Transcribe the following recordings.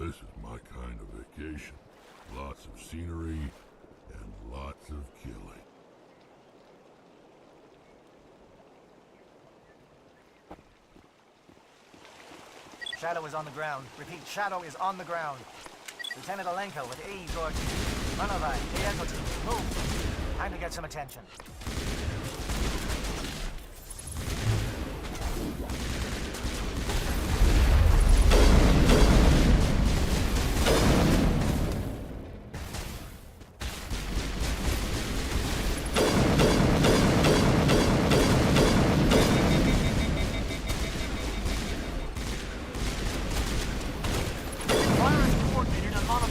This is my kind of vacation. Lots of scenery and lots of killing. Shadow is on the ground. Repeat, Shadow is on the ground. Lieutenant Alenko with A, George. Manovai, Diego team, move. Time to get some attention.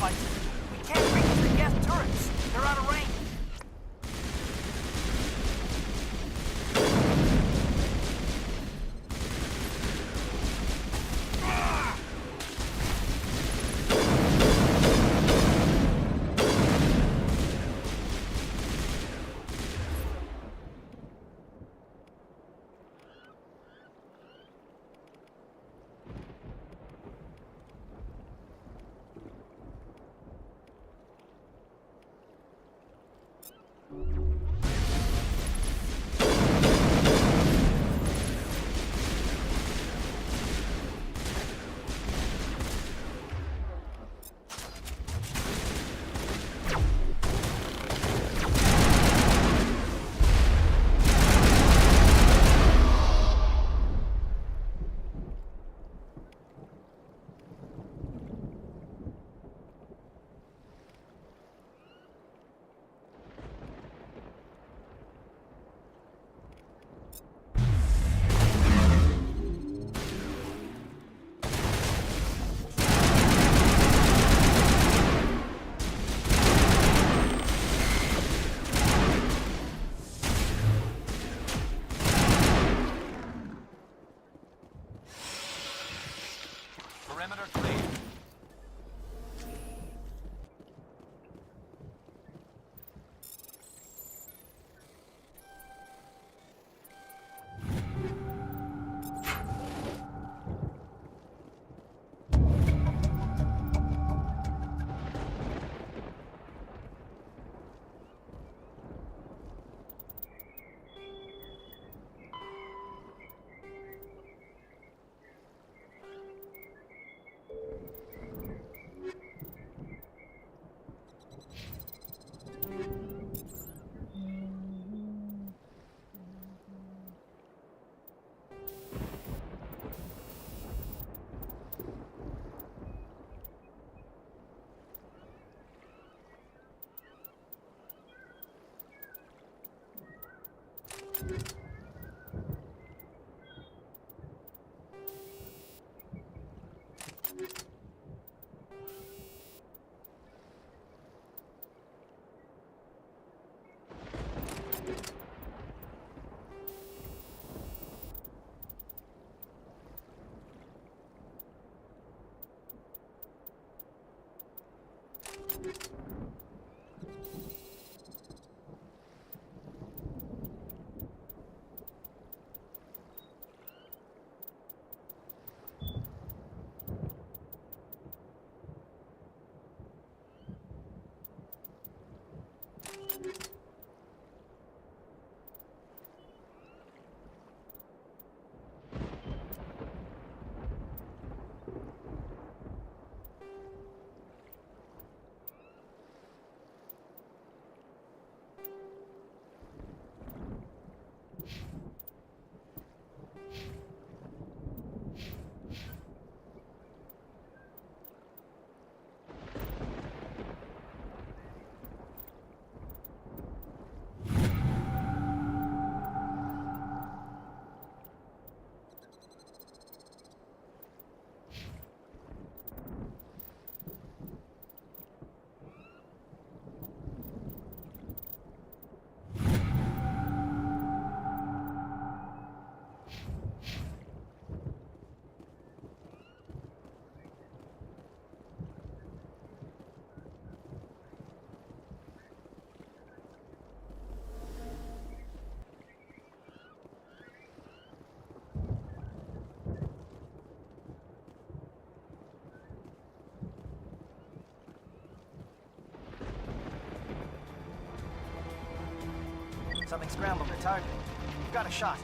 We can't reach the gas turrets. They're out of range. Perimeter clear. something scrambled their target. You've got a shot.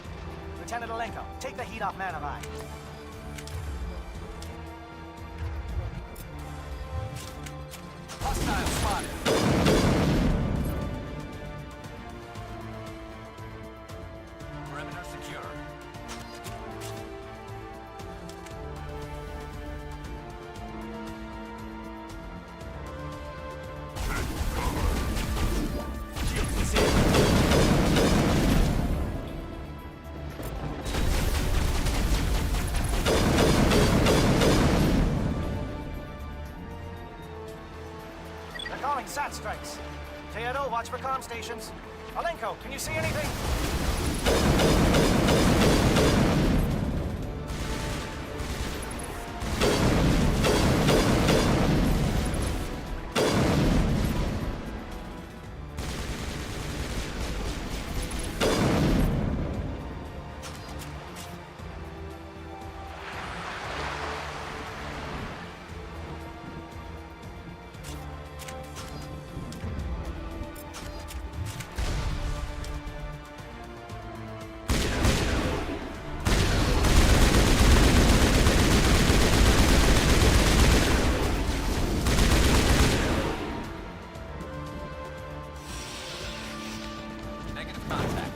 Lieutenant Alenko, take the heat off Man of Eye. Hostile spotted. Perimeter secure. Shields disabled. They're calling SAT strikes. Teodo, watch for comm stations. Alenko, can you see anything? Negative contact.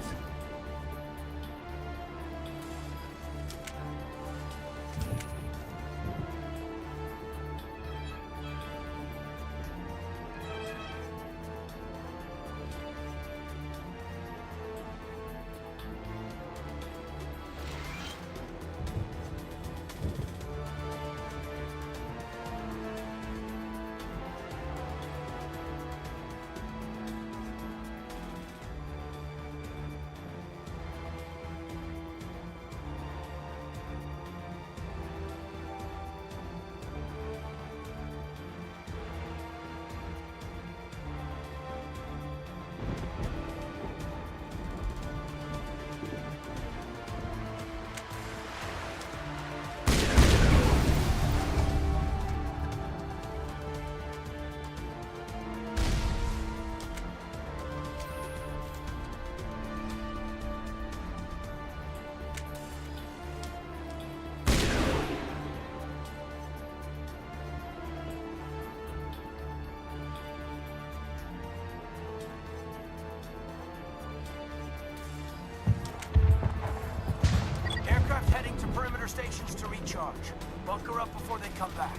Aircraft heading to perimeter stations to recharge. Bunker up before they come back.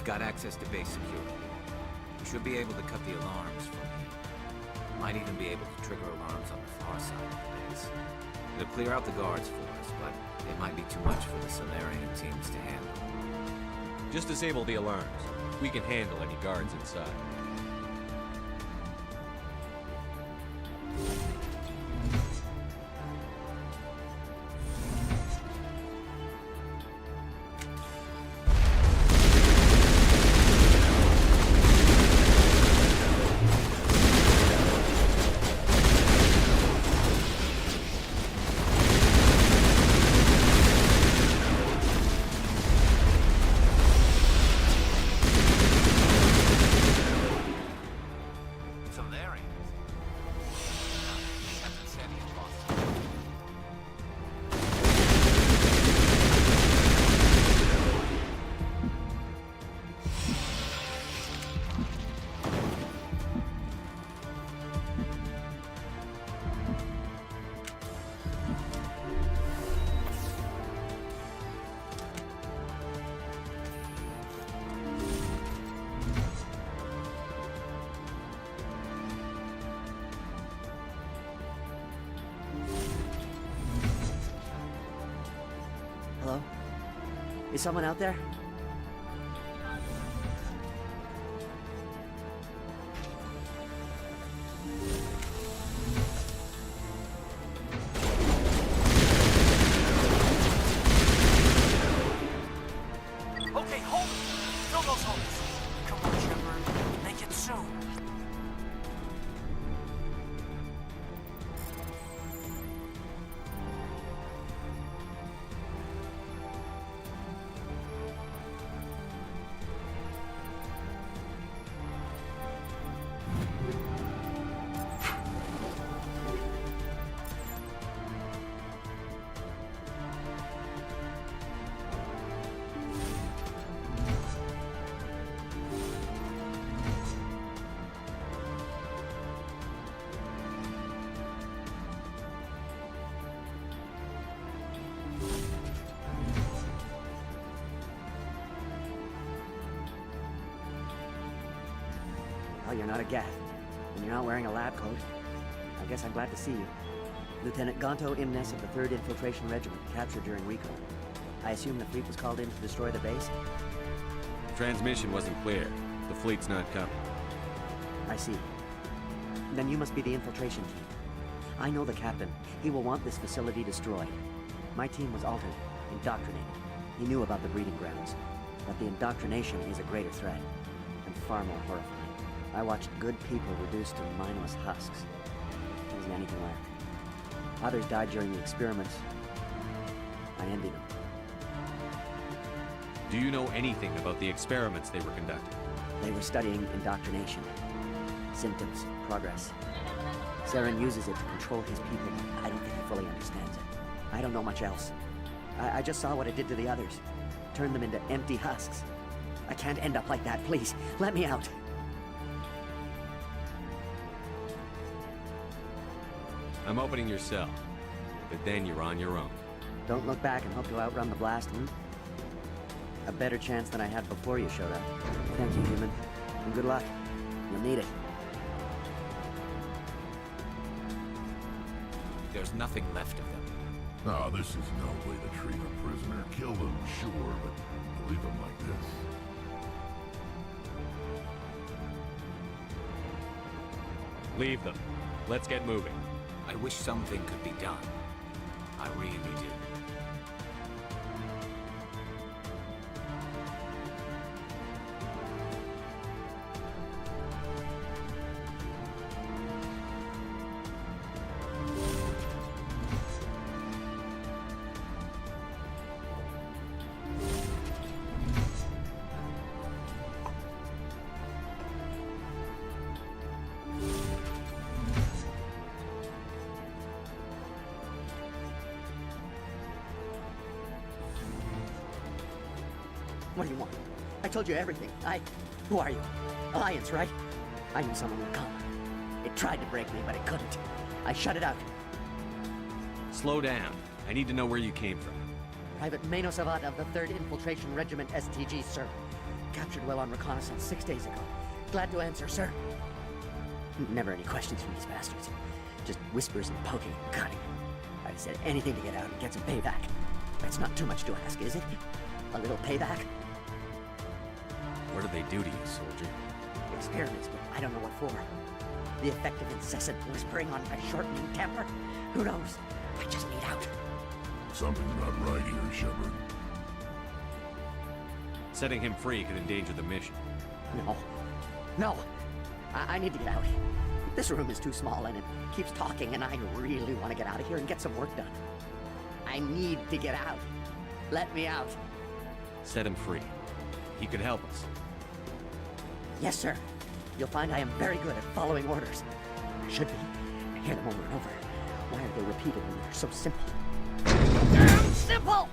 got access to base security. We should be able to cut the alarms from here. Might even be able to trigger alarms on the far side of the base. It'll clear out the guards for us, but it might be too much for the Solarian teams to handle. Just disable the alarms. We can handle any guards inside. Hello? Is someone out there? Okay, hold it. Fill those holes. Come on, Shepard. Make it soon. Oh, you're not a Gat. And you're not wearing a lab coat. I guess I'm glad to see you. Lieutenant Gonto Imnes of the 3rd Infiltration Regiment, captured during recon. I assume the fleet was called in to destroy the base? Transmission wasn't clear. The fleet's not coming. I see. Then you must be the infiltration team. I know the captain. He will want this facility destroyed. My team was altered, indoctrinated. He knew about the breeding grounds. But the indoctrination is a greater threat, and far more horrifying. I watched good people reduced to mindless husks. There wasn't anything left. Others died during the experiments. I envy them. Do you know anything about the experiments they were conducting? They were studying indoctrination. Symptoms, progress. Saren uses it to control his people, but I don't think he fully understands it. I don't know much else. I just saw what it did to the others. Turned them into empty husks. I can't end up like that, please. Let me out. I'm opening your cell, but then you're on your own. Don't look back and hope to outrun the blast, A better chance than I had before you showed up. Thank you, human. And good luck. You'll need it. There's nothing left of them. No, this is no way to treat a prisoner. Kill them, sure, but leave them like this. Leave them. Let's get moving. I wish something could be done. I really do. What do you want? I told you everything. Who are you? Alliance, right? I knew someone would come. It tried to break me, but it couldn't. I shut it out. Slow down. I need to know where you came from. Private Mano Savat of the 3rd Infiltration Regiment STG, sir. captured while on reconnaissance 6 days ago. Glad to answer, sir. Never any questions from these bastards. Just whispers and poking and cutting. I said anything to get out and get some payback. That's not too much to ask, is it? A little payback? What did they do to you, soldier? Experiments, but I don't know what for. The effect of incessant whispering on my shortening temper? Who knows? I just need out. Something's not right here, Shepard. Setting him free could endanger the mission. No. I need to get out. This room is too small and it keeps talking and I really want to get out of here and get some work done. I need to get out. Let me out. Set him free. He could help us. Yes, sir. You'll find I am very good at following orders. I should be. I hear them over and over. Why are they repeated when they're so simple? Damn simple!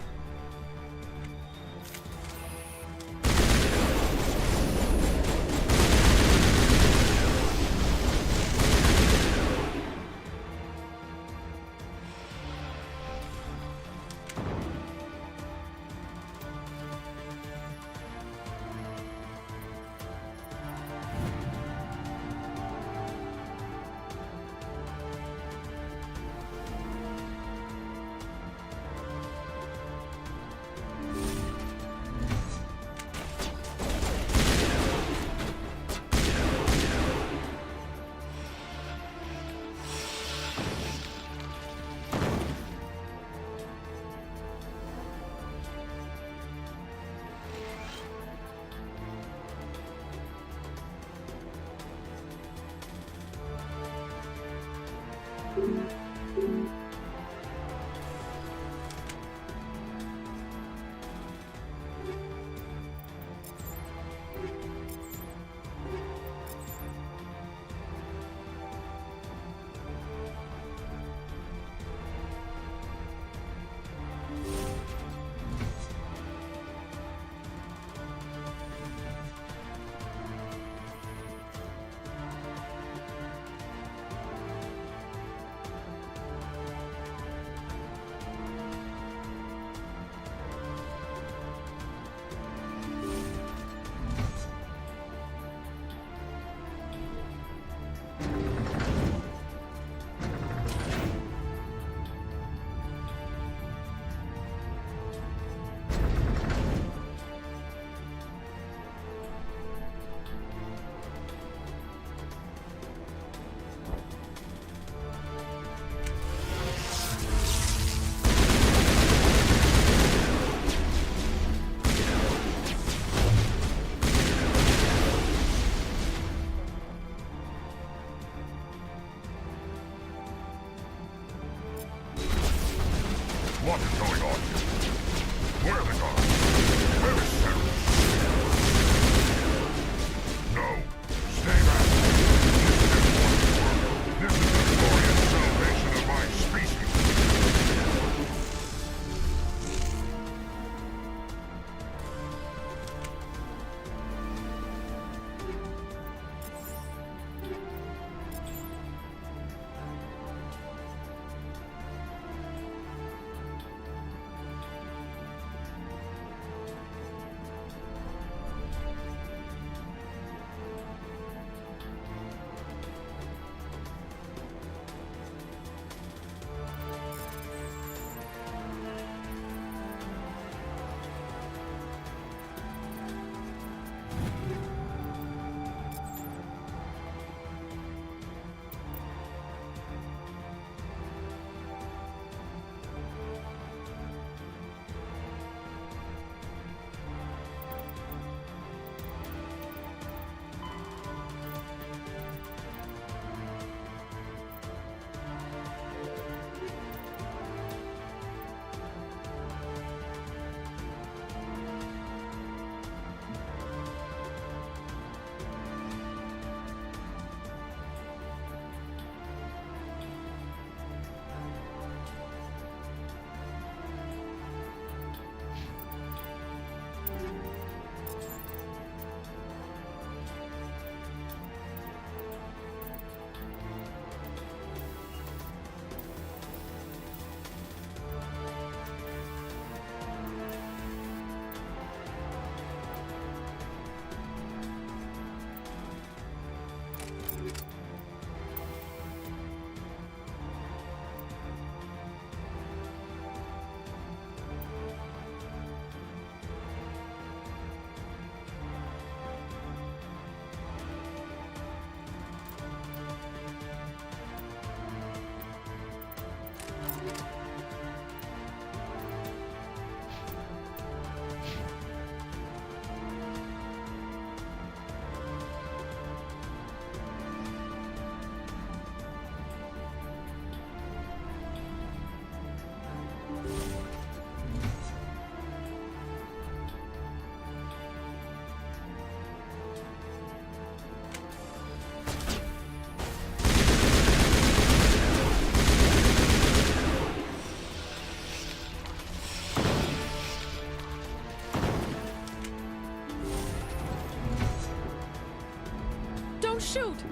shoot!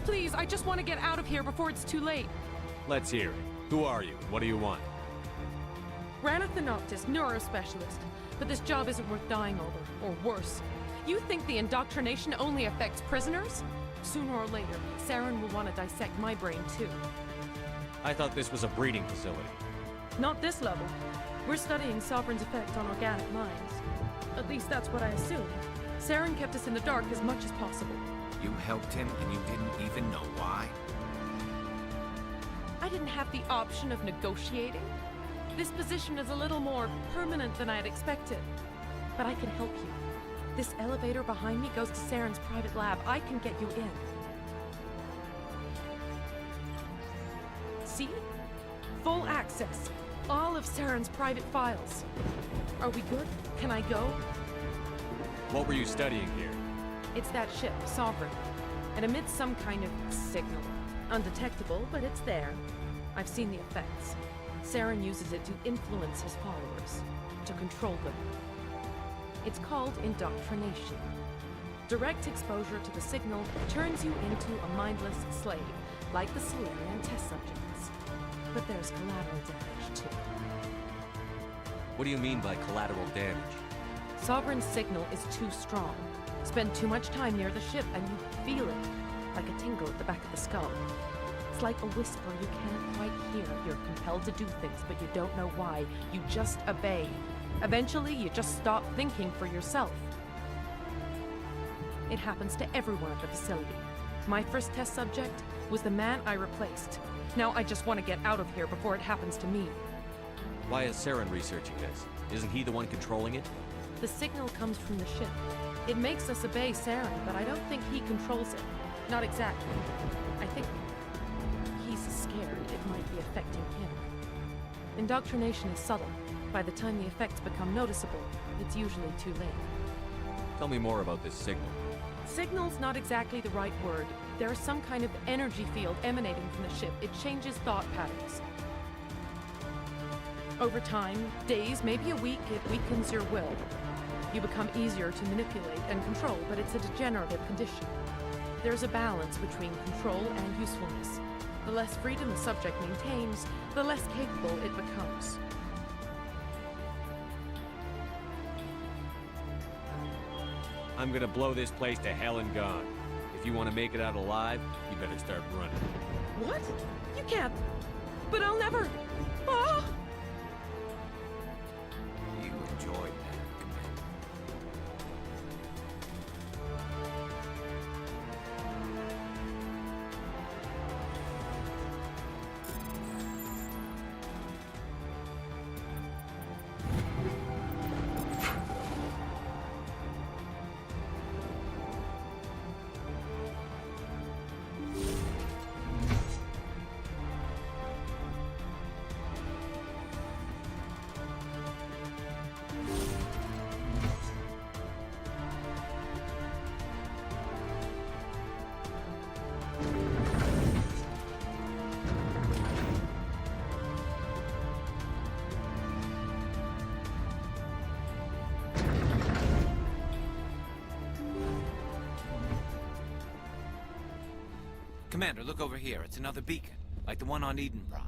Please, I just want to get out of here before it's too late. Let's hear it. Who are you, and what do you want? Ranathanoptis, neurospecialist. But this job isn't worth dying over, or worse. You think the indoctrination only affects prisoners? Sooner or later, Saren will want to dissect my brain too. I thought this was a breeding facility. Not this level. We're studying Sovereign's effect on organic minds. At least that's what I assumed. Saren kept us in the dark as much as possible. You helped him and you didn't even know why? I didn't have the option of negotiating. This position is a little more permanent than I had expected. But I can help you. This elevator behind me goes to Saren's private lab. I can get you in. See? Full access. All of Saren's private files. Are we good? Can I go? What were you studying here? It's that ship, Sovereign. It emits some kind of signal. Undetectable, but it's there. I've seen the effects. Saren uses it to influence his followers, to control them. It's called indoctrination. Direct exposure to the signal turns you into a mindless slave, like the Solarian test subjects. But there's collateral damage, too. What do you mean by collateral damage? Sovereign's signal is too strong. Spend too much time near the ship and you feel it, like a tingle at the back of the skull. It's like a whisper you can't quite hear. You're compelled to do things, but you don't know why. You just obey. Eventually, you just stop thinking for yourself. It happens to everyone at the facility. My first test subject was the man I replaced. Now I just want to get out of here before it happens to me. Why is Saren researching this? Isn't he the one controlling it? The signal comes from the ship. It makes us obey Saren, but I don't think he controls it. Not exactly. I think he's scared it might be affecting him. Indoctrination is subtle. By the time the effects become noticeable, it's usually too late. Tell me more about this signal. Signal's not exactly the right word. There is some kind of energy field emanating from the ship. It changes thought patterns. Over time, days, maybe a week, it weakens your will. You become easier to manipulate and control, but it's a degenerative condition. There's a balance between control and usefulness. The less freedom the subject maintains, the less capable it becomes. I'm gonna blow this place to hell and gone. If you want to make it out alive, you better start running. What? You can't. But I'll never. Ah! You enjoyed that, Commander. Commander, look over here. It's another beacon, like the one on Eden Prime.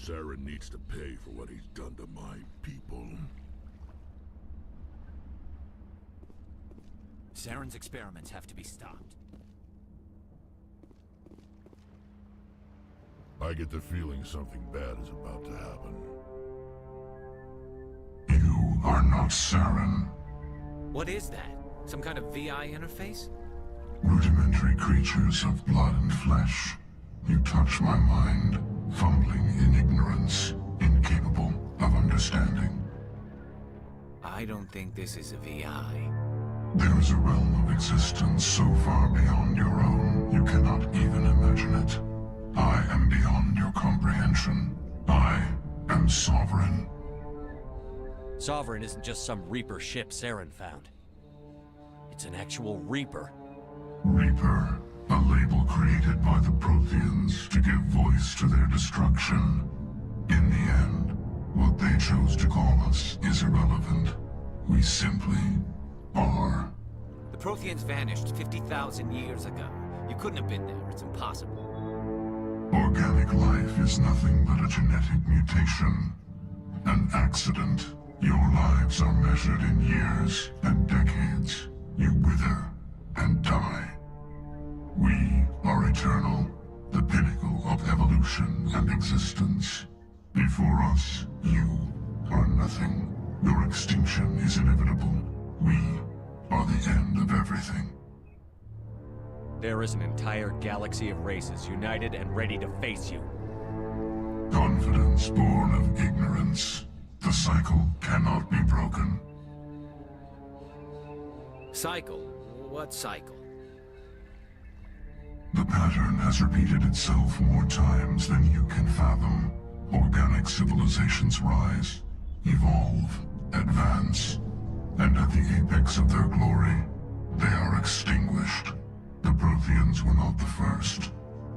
Saren needs to pay for what he's done to my people. Saren's experiments have to be stopped. I get the feeling something bad is about to happen. You are not Saren. What is that? Some kind of VI interface? Rudimentary creatures of blood and flesh. You touch my mind, fumbling in ignorance, incapable of understanding. I don't think this is a VI. There is a realm of existence so far beyond your own, you cannot even imagine it. I am beyond your comprehension. I am sovereign. Sovereign isn't just some Reaper ship Saren found. It's an actual Reaper. Reaper, a label created by the Protheans to give voice to their destruction. In the end, what they chose to call us is irrelevant. We simply are. The Protheans vanished 50,000 years ago. You couldn't have been there. It's impossible. Organic life is nothing but a genetic mutation. An accident. Your lives are measured in years and decades. You wither and die. We are eternal, the pinnacle of evolution and existence. Before us, you are nothing. Your extinction is inevitable. We are the end of everything. There is an entire galaxy of races united and ready to face you. Confidence born of ignorance. The cycle cannot be broken. Cycle? What cycle? The pattern has repeated itself more times than you can fathom. Organic civilizations rise, evolve, advance, and at the apex of their glory, they are extinguished. The Protheans were not the first.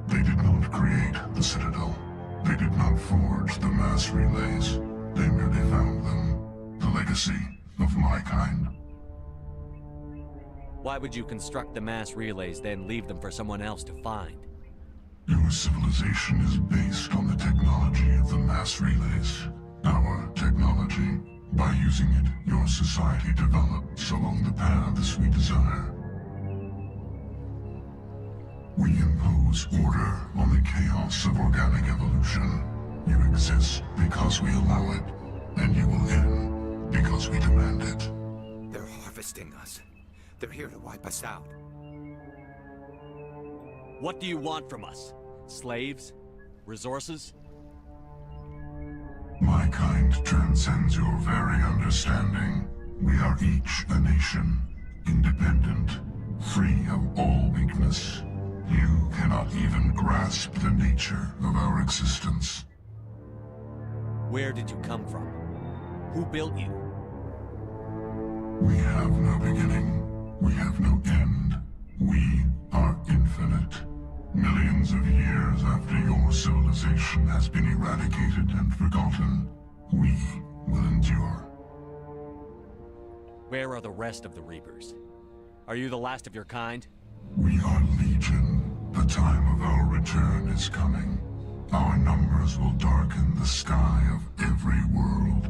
They did not create the Citadel. They did not forge the mass relays. They merely found them. The legacy of my kind. Why would you construct the mass relays, then leave them for someone else to find? Your civilization is based on the technology of the mass relays. Our technology. By using it, your society develops along the paths we desire. We impose order on the chaos of organic evolution. You exist because we allow it, and you will end because we demand it. They're harvesting us. They're here to wipe us out. What do you want from us? Slaves? Resources? My kind transcends your very understanding. We are each a nation, independent, free of all weakness. You cannot even grasp the nature of our existence. Where did you come from? Who built you? We have no beginning. We have no end. We are infinite. Millions of years after your civilization has been eradicated and forgotten, we will endure. Where are the rest of the Reapers? Are you the last of your kind? We are legion. The time of our return is coming. Our numbers will darken the sky of every world.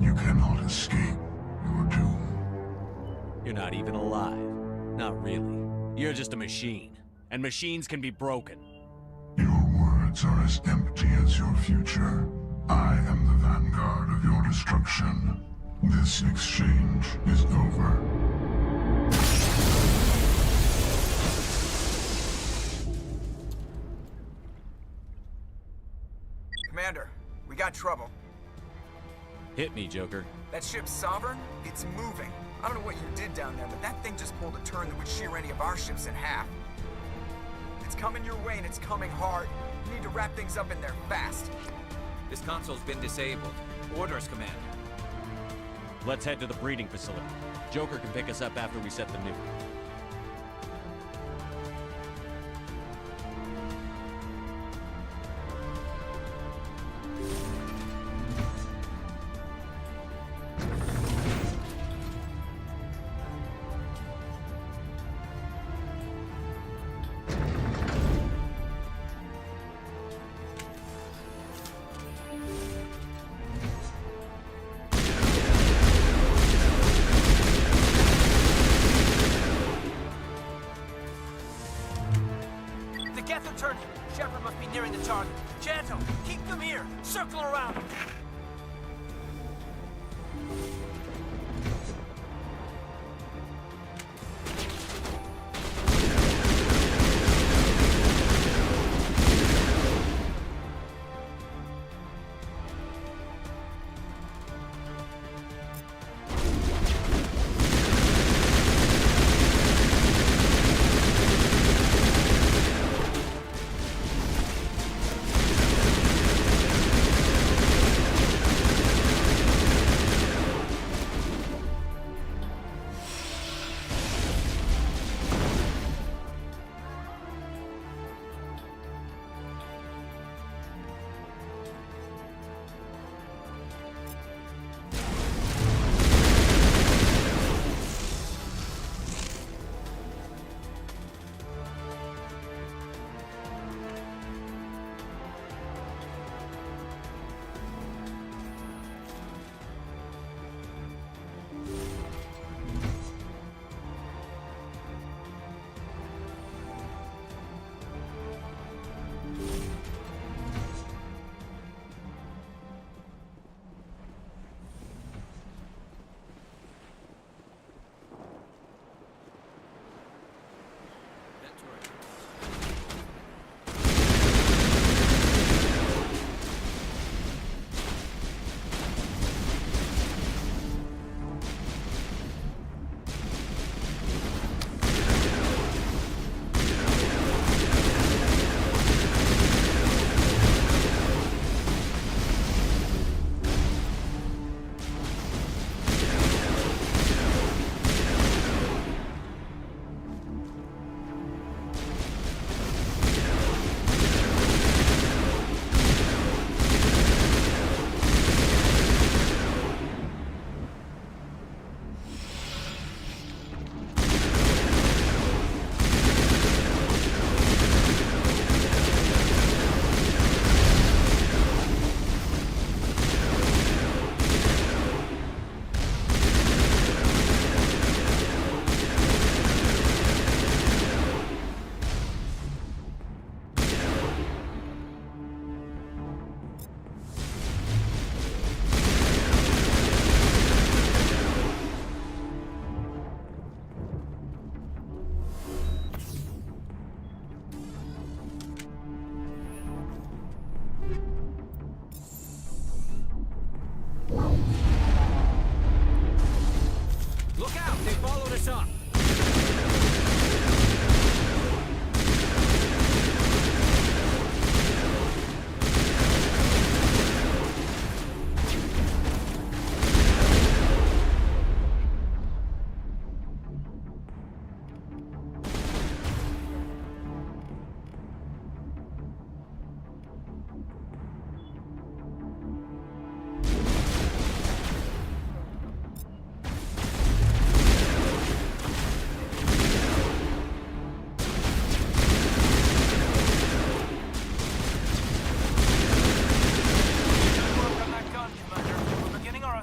You cannot escape your doom. You're not even alive. Not really. You're just a machine. And machines can be broken. Your words are as empty as your future. I am the vanguard of your destruction. This exchange is over. Commander, we got trouble. Hit me, Joker. That ship's Sovereign? It's moving. I don't know what you did down there, but that thing just pulled a turn that would shear any of our ships in half. It's coming your way, and it's coming hard. You need to wrap things up in there fast. This console's been disabled. Orders, Commander. Let's head to the breeding facility. Joker can pick us up after we set the nuke. Shepard must be nearing the target. Janto, keep them here. Circle around him.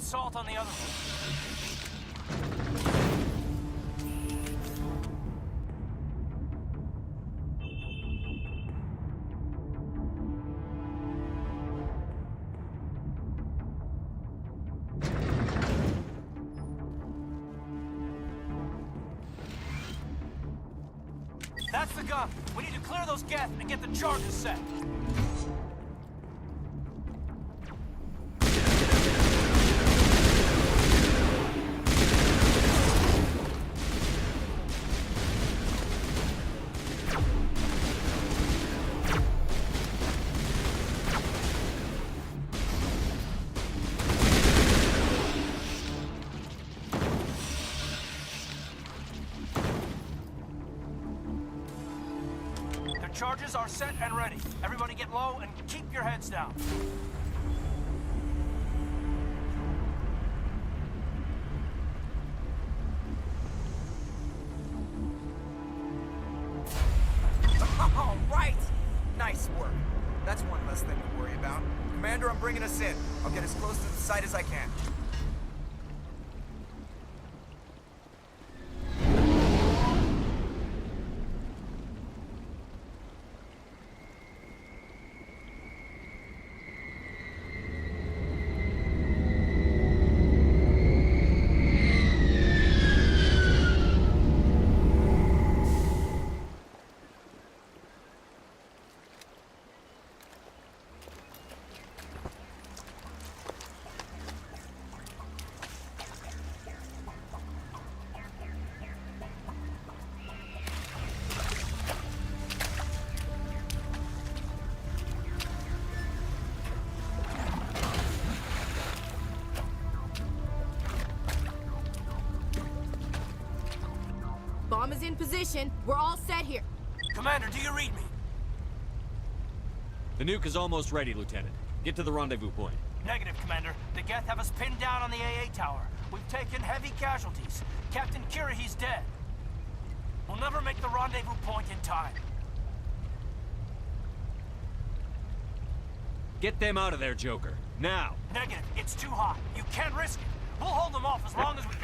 assault on the other one. That's the gun. We need to clear those geth and get the charges set. Charges are set and ready. Everybody get low and keep your heads down. All right! Nice work. That's one less thing to worry about. Commander, I'm bringing us in. I'll get as close to the site as I can. in position. We're all set here. Commander, do you read me? The nuke is almost ready, Lieutenant. Get to the rendezvous point. Negative, Commander. The Geth have us pinned down on the AA tower. We've taken heavy casualties. Captain Kirahi's dead. We'll never make the rendezvous point in time. Get them out of there, Joker. Now! Negative. It's too hot. You can't risk it. We'll hold them off as long as we...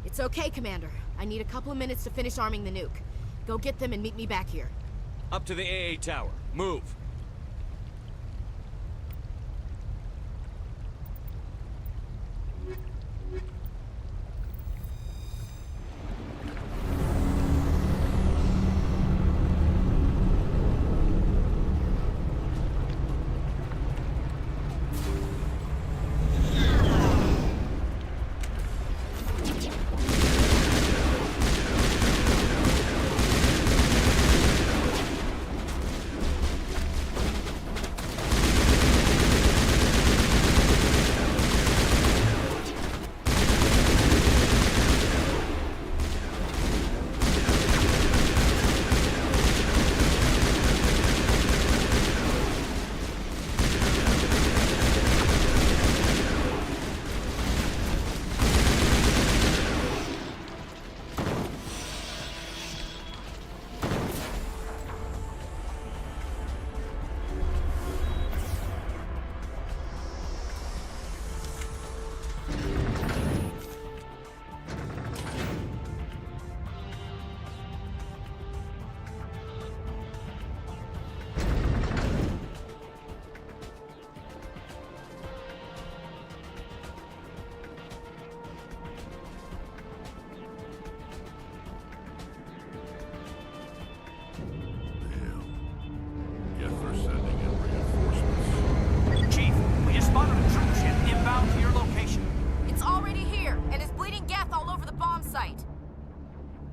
It's okay, Commander. I need a couple of minutes to finish arming the nuke. Go get them and meet me back here. Up to the AA tower. Move!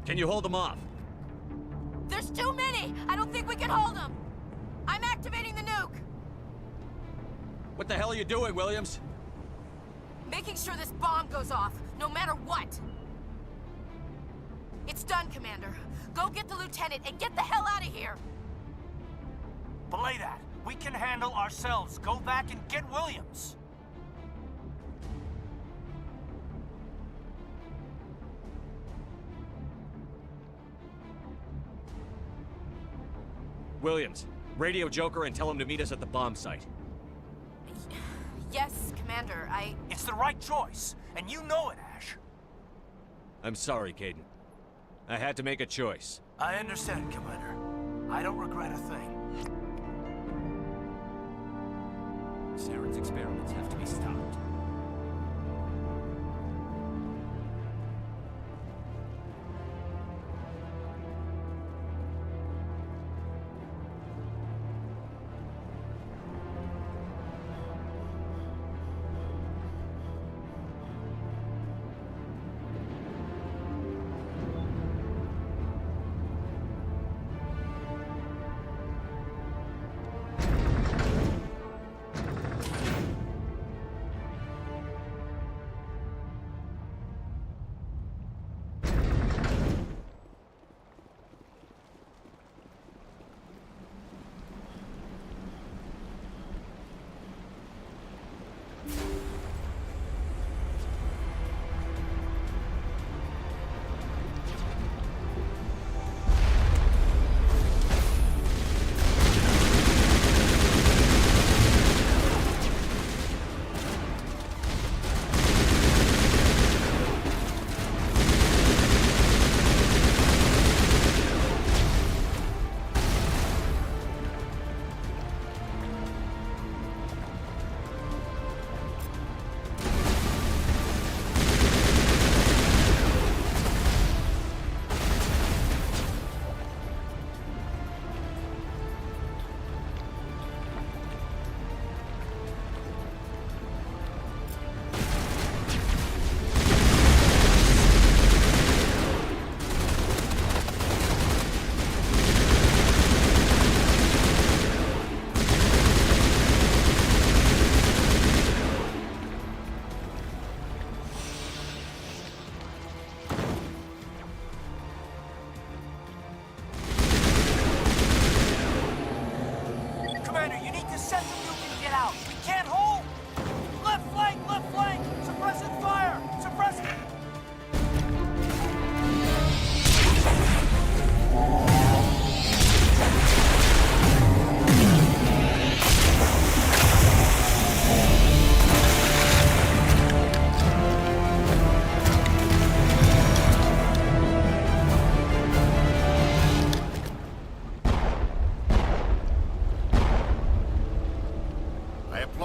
Can you hold them off? There's too many! I don't think we can hold them! I'm activating the nuke! What the hell are you doing, Williams? Making sure this bomb goes off, no matter what! It's done, Commander. Go get the lieutenant and get the hell out of here! Belay that. We can handle ourselves. Go back and get Williams. Williams, radio Joker and tell him to meet us at the bomb site. Yes, Commander, It's the right choice, and you know it, Ash. I'm sorry, Caden. I had to make a choice. I understand, Commander. I don't regret a thing. Saren's experiments have to be stopped.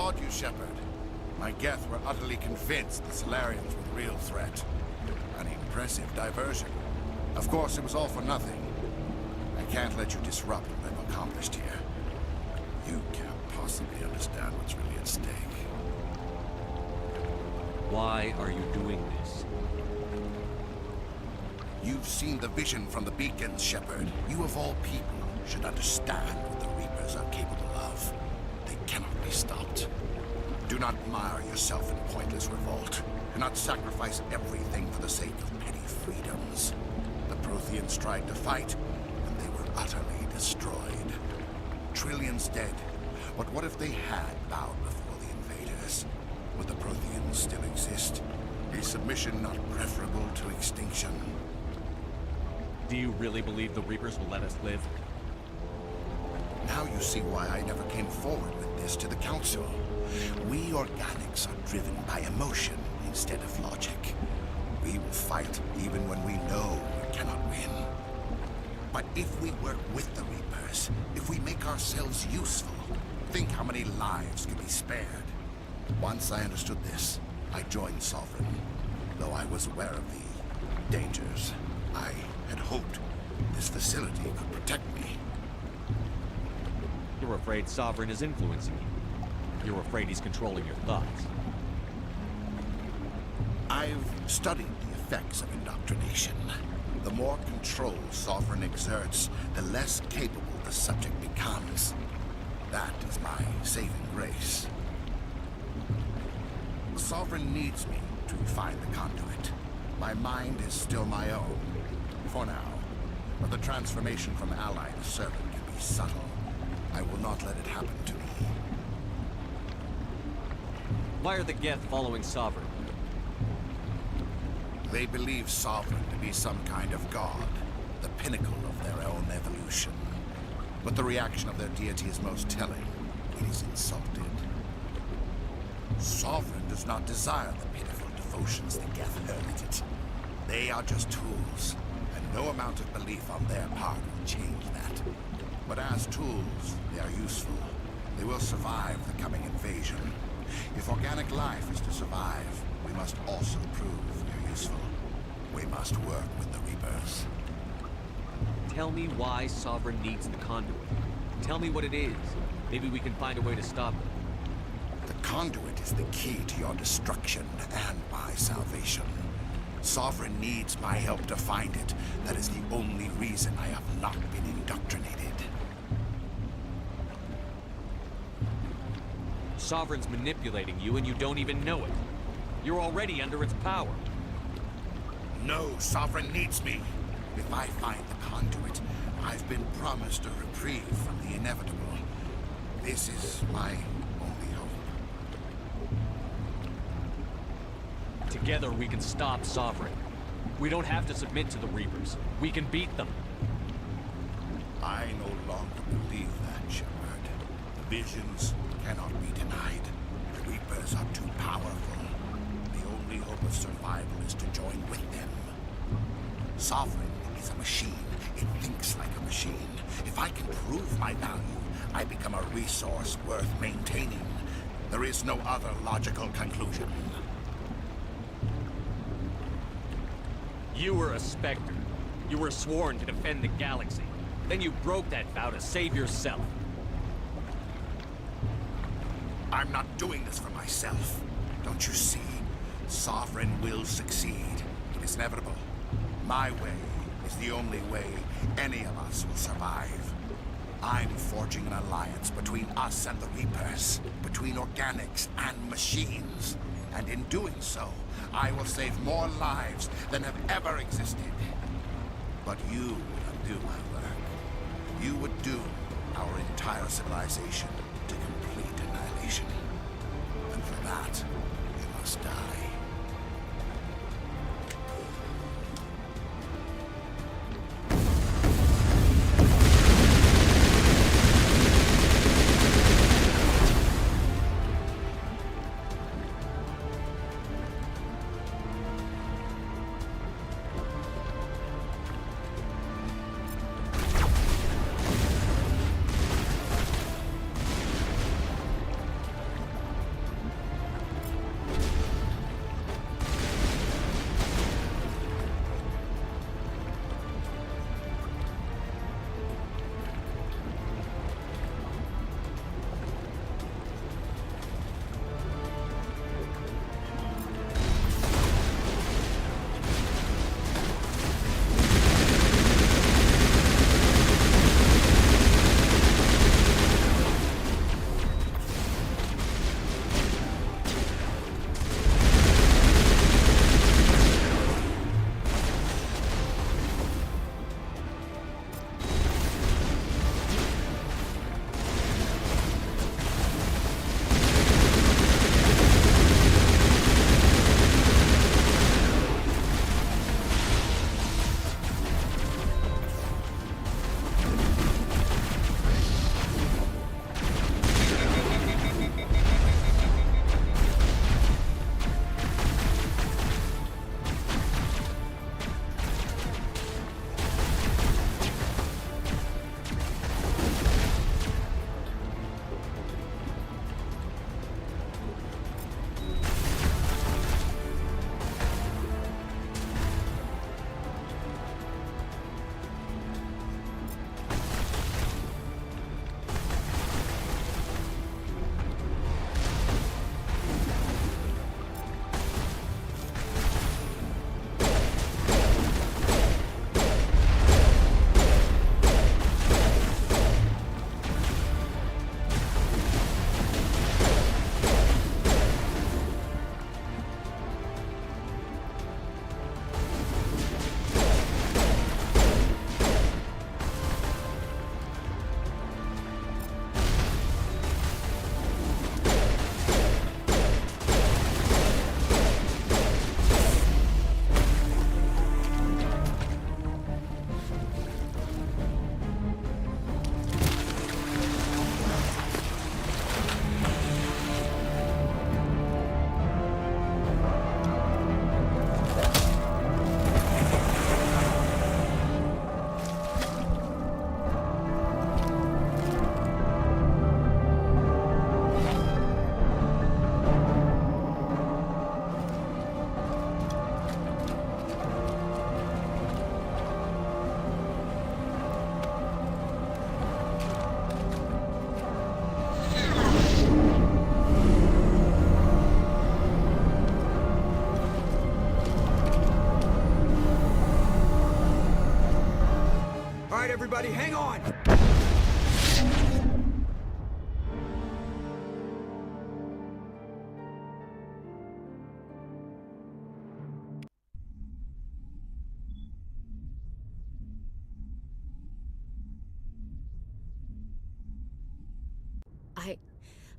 applaud you, Shepard. My Geth were utterly convinced the Solarians were the real threat. An impressive diversion. Of course, it was all for nothing. I can't let you disrupt what I've accomplished here. You can't possibly understand what's really at stake. Why are you doing this? You've seen the vision from the beacons, Shepard. You of all people should understand what the Reapers are capable of. They cannot be stopped. Do not mire yourself in pointless revolt. Do not sacrifice everything for the sake of petty freedoms. The Protheans tried to fight, and they were utterly destroyed. Trillions dead. But what if they had bowed before the invaders? Would the Protheans still exist? Is submission not preferable to extinction? Do you really believe the Reapers will let us live? Now you see why I never came forward with this to the Council. We organics are driven by emotion instead of logic. We will fight even when we know we cannot win. But if we work with the Reapers, if we make ourselves useful, think how many lives could be spared. Once I understood this, I joined Sovereign. Though I was aware of the dangers, I had hoped this facility could protect me. You're afraid Sovereign is influencing you. You're afraid he's controlling your thoughts. I've studied the effects of indoctrination. The more control Sovereign exerts, the less capable the subject becomes. That is my saving grace. Sovereign needs me to find the conduit. My mind is still my own, for now. But the transformation from ally to servant can be subtle. I will not let it happen to me. Why are the Geth following Sovereign? They believe Sovereign to be some kind of god, the pinnacle of their own evolution. But the reaction of their deity is most telling. It is insulted. Sovereign does not desire the pitiful devotions the Geth hurl at it. They are just tools, and no amount of belief on their part will change that. But as tools, they are useful. They will survive the coming invasion. If organic life is to survive, we must also prove we are useful. We must work with the Reapers. Tell me why Sovereign needs the conduit. Tell me what it is. Maybe we can find a way to stop it. The conduit is the key to your destruction and my salvation. Sovereign needs my help to find it. That is the only reason I have not been indoctrinated. Sovereign's manipulating you and you don't even know it. You're already under its power. No, Sovereign needs me. If I find the conduit, I've been promised a reprieve from the inevitable. This is my only hope. Together we can stop Sovereign. We don't have to submit to the Reapers. We can beat them. I no longer believe that, Shepard. The visions cannot be denied. The Reapers are too powerful. The only hope of survival is to join with them. Sovereign is a machine. It thinks like a machine. If I can prove my value, I become a resource worth maintaining. There is no other logical conclusion. You were a Spectre. You were sworn to defend the galaxy. Then you broke that vow to save yourself. I'm not doing this for myself. Don't you see? Sovereign will succeed. It is inevitable. My way is the only way any of us will survive. I'm forging an alliance between us and the Reapers, between organics and machines. And in doing so, I will save more lives than have ever existed. But you would undo my work. You would doom our entire civilization to complete annihilation. And for that, you must die. everybody, hang on!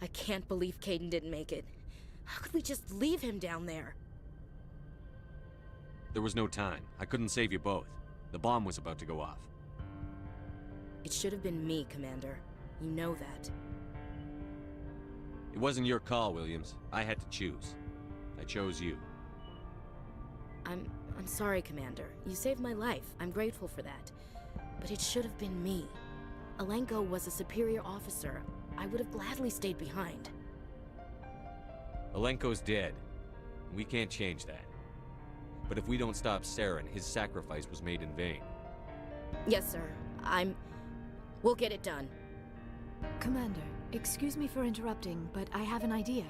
I can't believe Caden didn't make it. How could we just leave him down there? There was no time. I couldn't save you both. The bomb was about to go off. It should have been me, Commander. You know that. It wasn't your call, Williams. I had to choose. I chose you. I'm sorry, Commander. You saved my life. I'm grateful for that. But it should have been me. Alenko was a superior officer. I would have gladly stayed behind. Alenko's dead. We can't change that. But if we don't stop Saren, his sacrifice was made in vain. Yes, sir. We'll get it done. Commander, excuse me for interrupting, but I have an idea.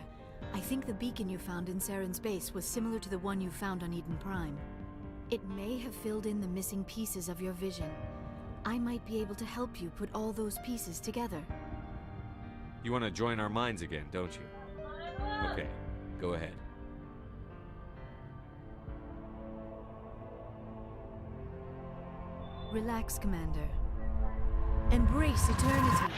I think the beacon you found in Saren's base was similar to the one you found on Eden Prime. It may have filled in the missing pieces of your vision. I might be able to help you put all those pieces together. You want to join our minds again, don't you? Okay, go ahead. Relax, Commander. Embrace eternity.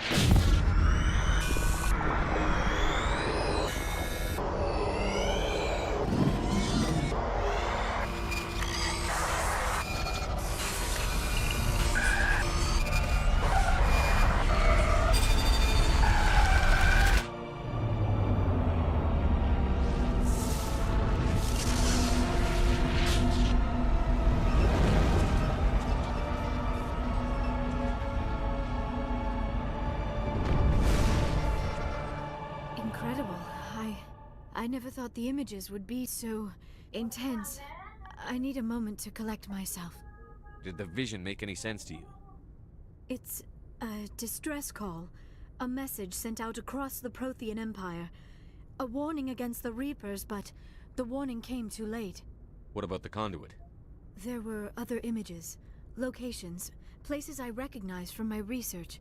I never thought the images would be so intense. I need a moment to collect myself. Did the vision make any sense to you? It's a distress call. A message sent out across the Prothean Empire. A warning against the Reapers, but the warning came too late. What about the conduit? There were other images, locations, places I recognized from my research.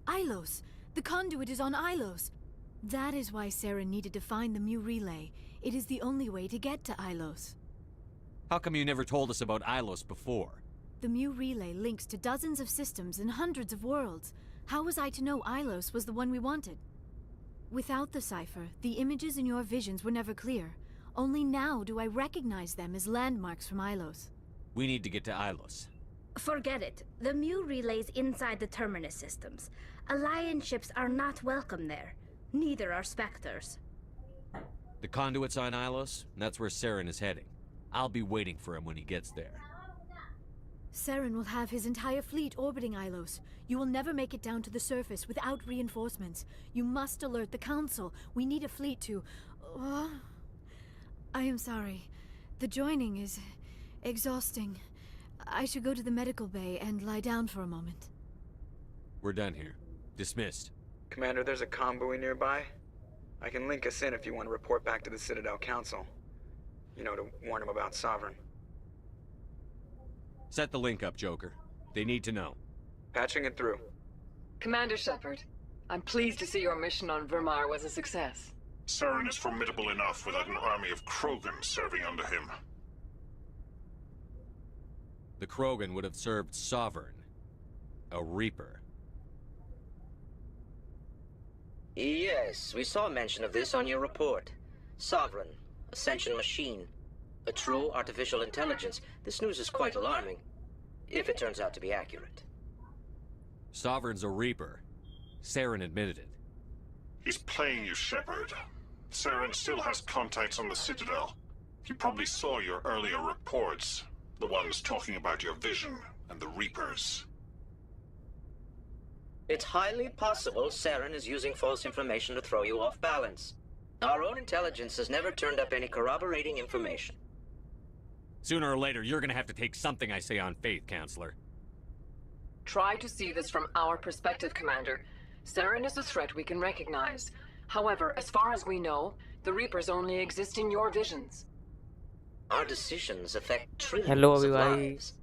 Ilos! The conduit is on Ilos! That is why Saren needed to find the Mu relay. It is the only way to get to Ilos. How come you never told us about Ilos before? The Mu relay links to dozens of systems and hundreds of worlds. How was I to know Ilos was the one we wanted? Without the cipher, the images in your visions were never clear. Only now do I recognize them as landmarks from Ilos. We need to get to Ilos. Forget it. The Mu relay's inside the Terminus systems. Alliance ships are not welcome there. Neither are Spectres. The conduit's on Ilos, and that's where Saren is heading. I'll be waiting for him when he gets there. Saren will have his entire fleet orbiting Ilos. You will never make it down to the surface without reinforcements. You must alert the Council. We need a fleet to... I am sorry. The joining is exhausting. I should go to the medical bay and lie down for a moment. We're done here. Dismissed. Commander, there's a comm buoy nearby. I can link us in if you want to report back to the Citadel Council. You know, to warn them about Sovereign. Set the link up, Joker. They need to know. Patching it through. Commander Shepard, I'm pleased to see your mission on Vermar was a success. Saren is formidable enough without an army of Krogan serving under him. The Krogan would have served Sovereign. A Reaper. Yes, we saw mention of this on your report. Sovereign, Ascension machine, a true artificial intelligence. This news is quite alarming, if it turns out to be accurate. Sovereign's a Reaper. Saren admitted it. He's playing you, Shepard. Saren still has contacts on the Citadel. He probably saw your earlier reports, the ones talking about your vision and the Reapers. It's highly possible Saren is using false information to throw you off balance. Our own intelligence has never turned up any corroborating information. Sooner or later, you're gonna have to take something I say on faith, Counselor. Try to see this from our perspective, Commander. Saren is a threat we can recognize. However, as far as we know, the Reapers only exist in your visions. Our decisions affect trillions Hello of everybody. lives.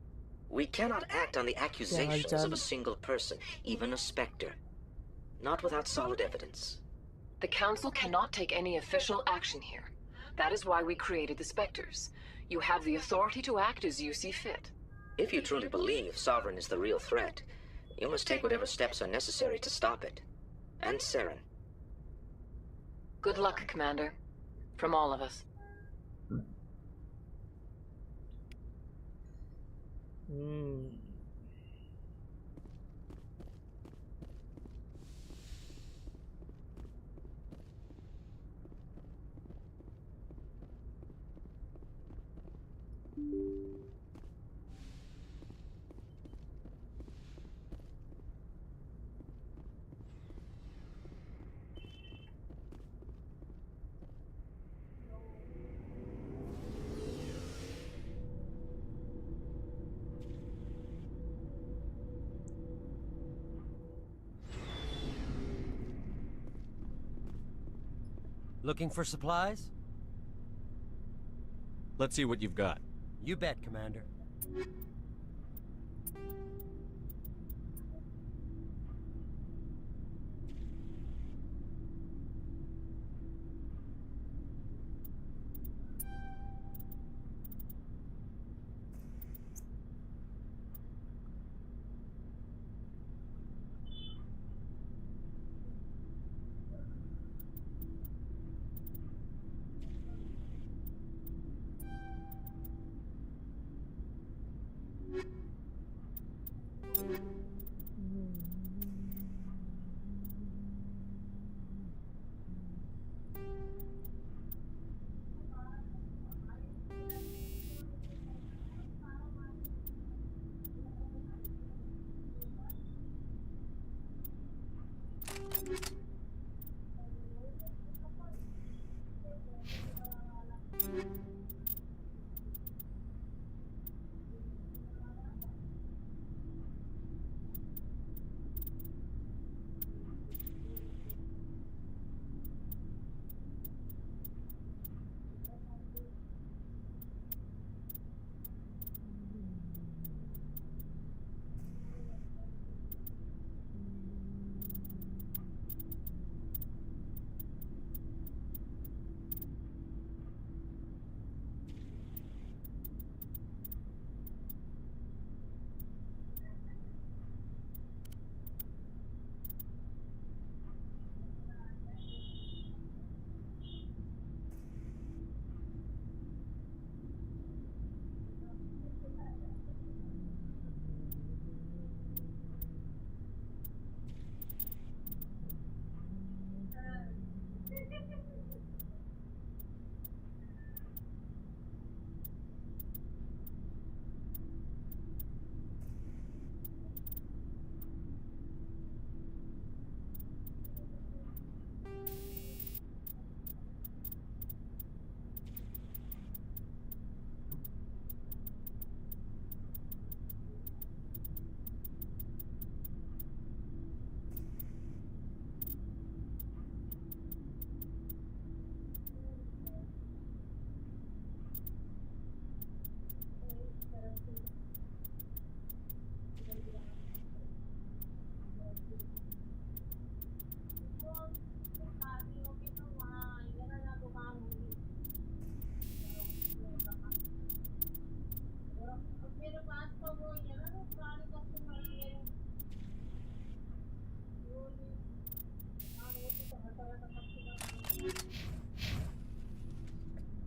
We cannot act on the accusations of a single person, even a Spectre. Not without solid evidence. The Council cannot take any official action here. That is why we created the Spectres. You have the authority to act as you see fit. If you truly believe Sovereign is the real threat, you must take whatever steps are necessary to stop it. And Saren. Good luck, Commander. From all of us. Looking for supplies? Let's see what you've got. You bet, Commander.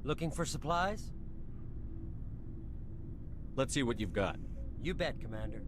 Looking for supplies? Let's see what you've got. You bet, Commander.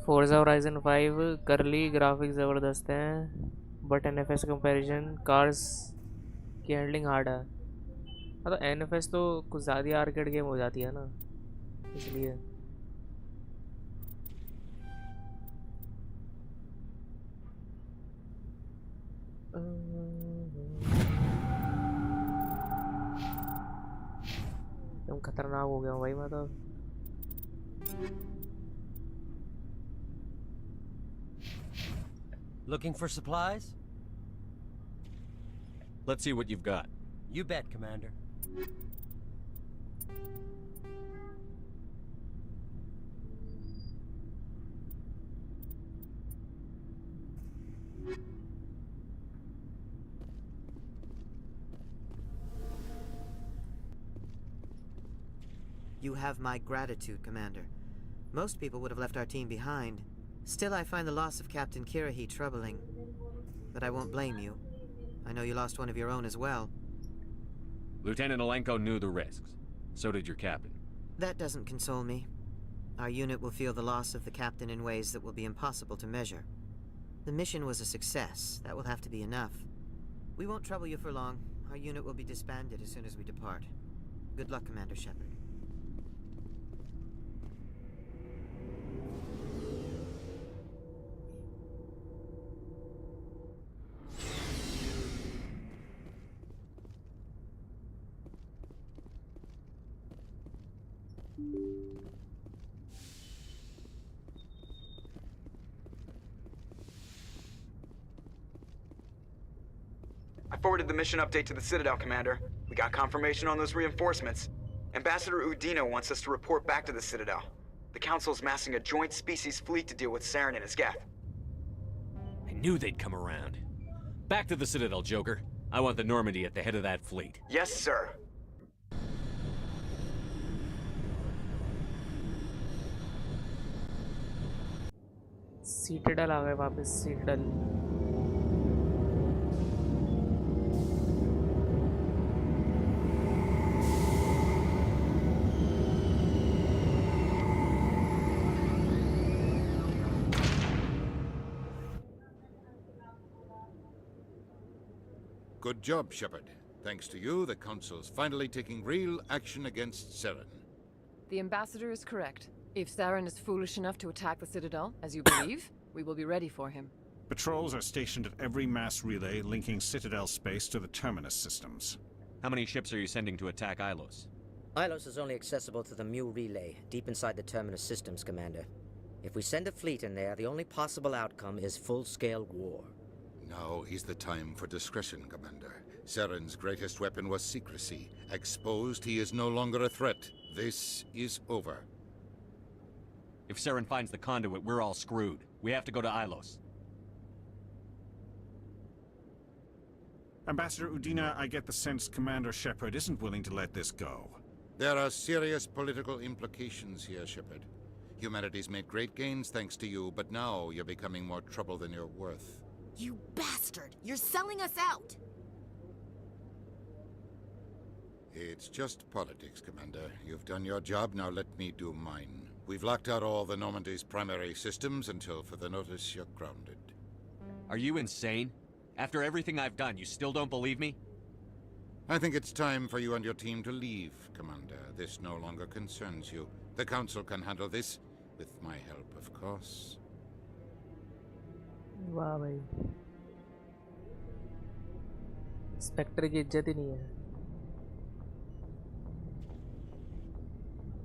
Forza horizon 5 करली graphics ज़बरदस्त हैं but NFS comparison cars की handling hard है। हाँ तो NFS तो कुछ ज़्यादा आर्केड गेम हो जाती है ना, इसलिए। एकदम खतरनाक हो गया हूँ भाई मैं तो। Looking for supplies? Let's see what you've got. You bet, Commander. You have my gratitude, Commander. Most people would have left our team behind. Still, I find the loss of Captain Kirahi troubling. But I won't blame you. I know you lost one of your own as well. Lieutenant Alenko knew the risks. So did your captain. That doesn't console me. Our unit will feel the loss of the captain in ways that will be impossible to measure. The mission was a success. That will have to be enough. We won't trouble you for long. Our unit will be disbanded as soon as we depart. Good luck, Commander Shepard. I forwarded the mission update to the Citadel, Commander. We got confirmation on those reinforcements. Ambassador Udina wants us to report back to the Citadel. The Council's massing a joint species fleet to deal with Saren and his Geth. I knew they'd come around. Back to the Citadel, Joker. I want the Normandy at the head of that fleet. Yes, sir. सीटेडल आ गए वापस, सीटेडल। Good job, Shepard. Thanks to you, the Council's finally taking real action against Saren. The Ambassador is correct. If Saren is foolish enough to attack the Citadel, as you believe, we will be ready for him. Patrols are stationed at every mass relay linking Citadel space to the terminus systems. How many ships are you sending to attack Ilos? Ilos is only accessible to the Mu relay, deep inside the terminus systems, Commander. If we send a fleet in there, the only possible outcome is full-scale war. Now is the time for discretion, Commander. Saren's greatest weapon was secrecy. Exposed, he is no longer a threat. This is over. If Saren finds the conduit, we're all screwed. We have to go to Ilos. Ambassador Udina, I get the sense Commander Shepard isn't willing to let this go. There are serious political implications here, Shepard. Humanity's made great gains thanks to you, but now you're becoming more trouble than you're worth. You bastard! You're selling us out! It's just politics, Commander. You've done your job, now let me do mine. We've locked out all the Normandy's primary systems until further notice you're grounded. Are you insane? After everything I've done, you still don't believe me? I think it's time for you and your team to leave, Commander. This no longer concerns you. The Council can handle this, with my help, of course. वाह भाई, Spectre की इज्जत ही नहीं है।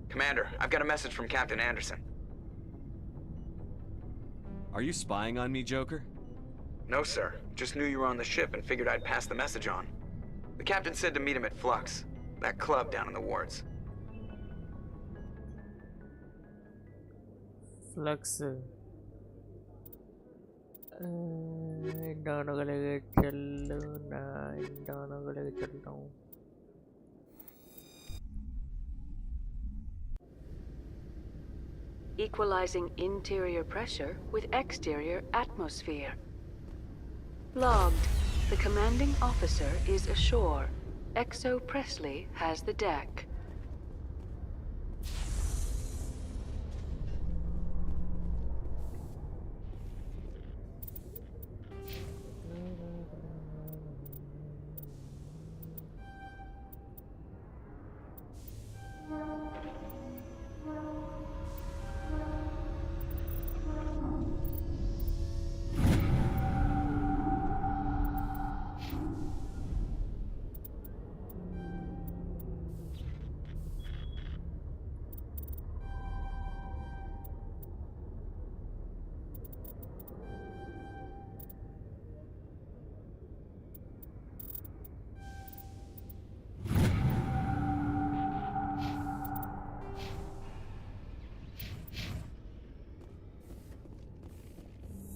Commander, I've got a message from Captain Anderson. Are you spying on me, Joker? No, sir. Just knew you were on the ship and figured I'd pass the message on. The captain said to meet him at Flux, that club down in the wards. Flux. दोनों को लेके चलो ना, दोनों को लेके चलता हूँ. Equalizing interior pressure with exterior atmosphere. Logged. The commanding officer is ashore. Exo Presley has the deck.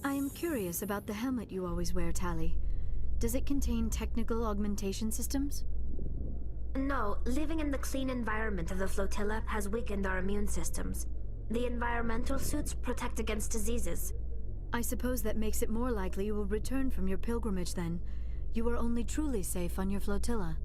I am curious about the helmet you always wear, Tally. Does it contain technical augmentation systems? No, living in the clean environment of the flotilla has weakened our immune systems. The environmental suits protect against diseases. I suppose that makes it more likely you will return from your pilgrimage then. You are only truly safe on your flotilla.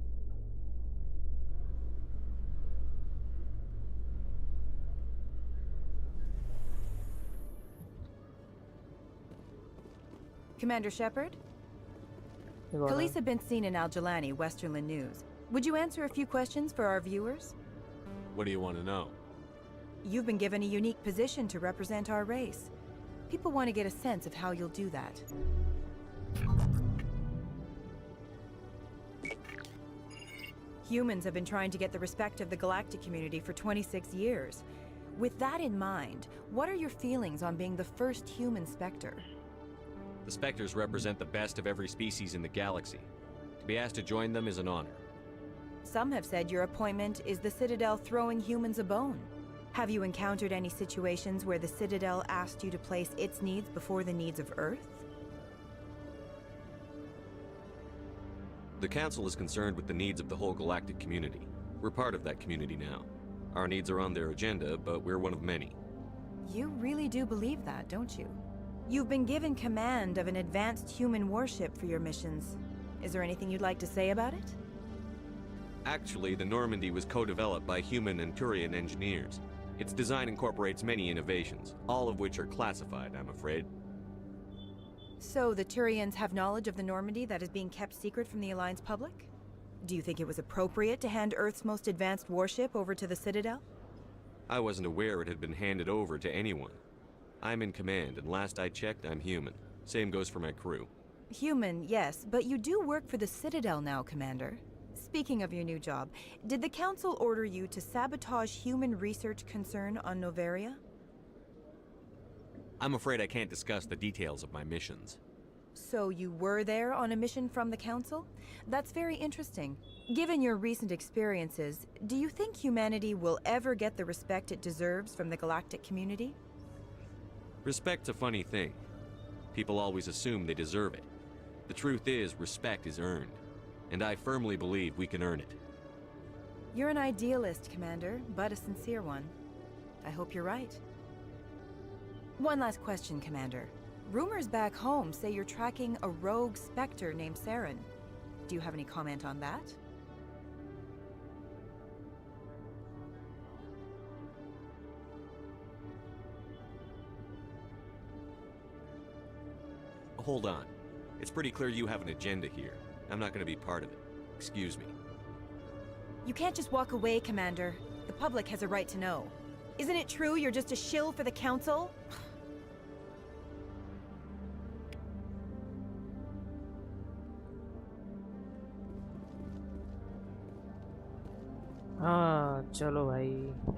Commander Shepard? Police have been seen in Al-Jalani, Westerland News. Would you answer a few questions for our viewers? What do you want to know? You've been given a unique position to represent our race. People want to get a sense of how you'll do that. Humans have been trying to get the respect of the galactic community for 26 years. With that in mind, what are your feelings on being the first human Spectre? The Spectres represent the best of every species in the galaxy. To be asked to join them is an honor. Some have said your appointment is the Citadel throwing humans a bone. Have you encountered any situations where the Citadel asked you to place its needs before the needs of Earth? The Council is concerned with the needs of the whole galactic community. We're part of that community now. Our needs are on their agenda, but we're one of many. You really do believe that, don't you? You've been given command of an advanced human warship for your missions. Is there anything you'd like to say about it? Actually, the Normandy was co-developed by human and Turian engineers. Its design incorporates many innovations, all of which are classified, I'm afraid. So the Turians have knowledge of the Normandy that is being kept secret from the Alliance public? Do you think it was appropriate to hand Earth's most advanced warship over to the Citadel? I wasn't aware it had been handed over to anyone. I'm in command, and last I checked, I'm human. Same goes for my crew. Human, yes, but you do work for the Citadel now, Commander. Speaking of your new job, did the Council order you to sabotage human research concern on Noveria? I'm afraid I can't discuss the details of my missions. So you were there on a mission from the Council? That's very interesting. Given your recent experiences, do you think humanity will ever get the respect it deserves from the galactic community? Respect's a funny thing. People always assume they deserve it. The truth is, respect is earned. And I firmly believe we can earn it. You're an idealist, Commander, but a sincere one. I hope you're right. One last question, Commander. Rumors back home say you're tracking a rogue Spectre named Saren. Do you have any comment on that? Hold on. It's pretty clear you have an agenda here. I'm not going to be part of it. Excuse me. You can't just walk away, Commander. The public has a right to know. Isn't it true you're just a shill for the Council? हाँ चलो भाई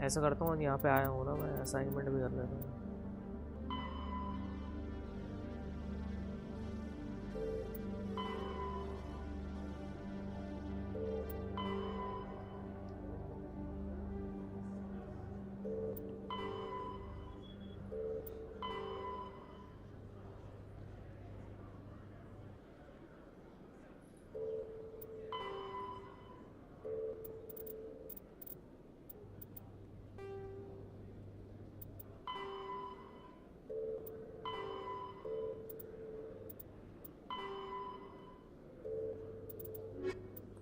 ऐसा करता हूँ यहाँ पे आया हूँ ना मैं असाइनमेंट भी कर लेता हूँ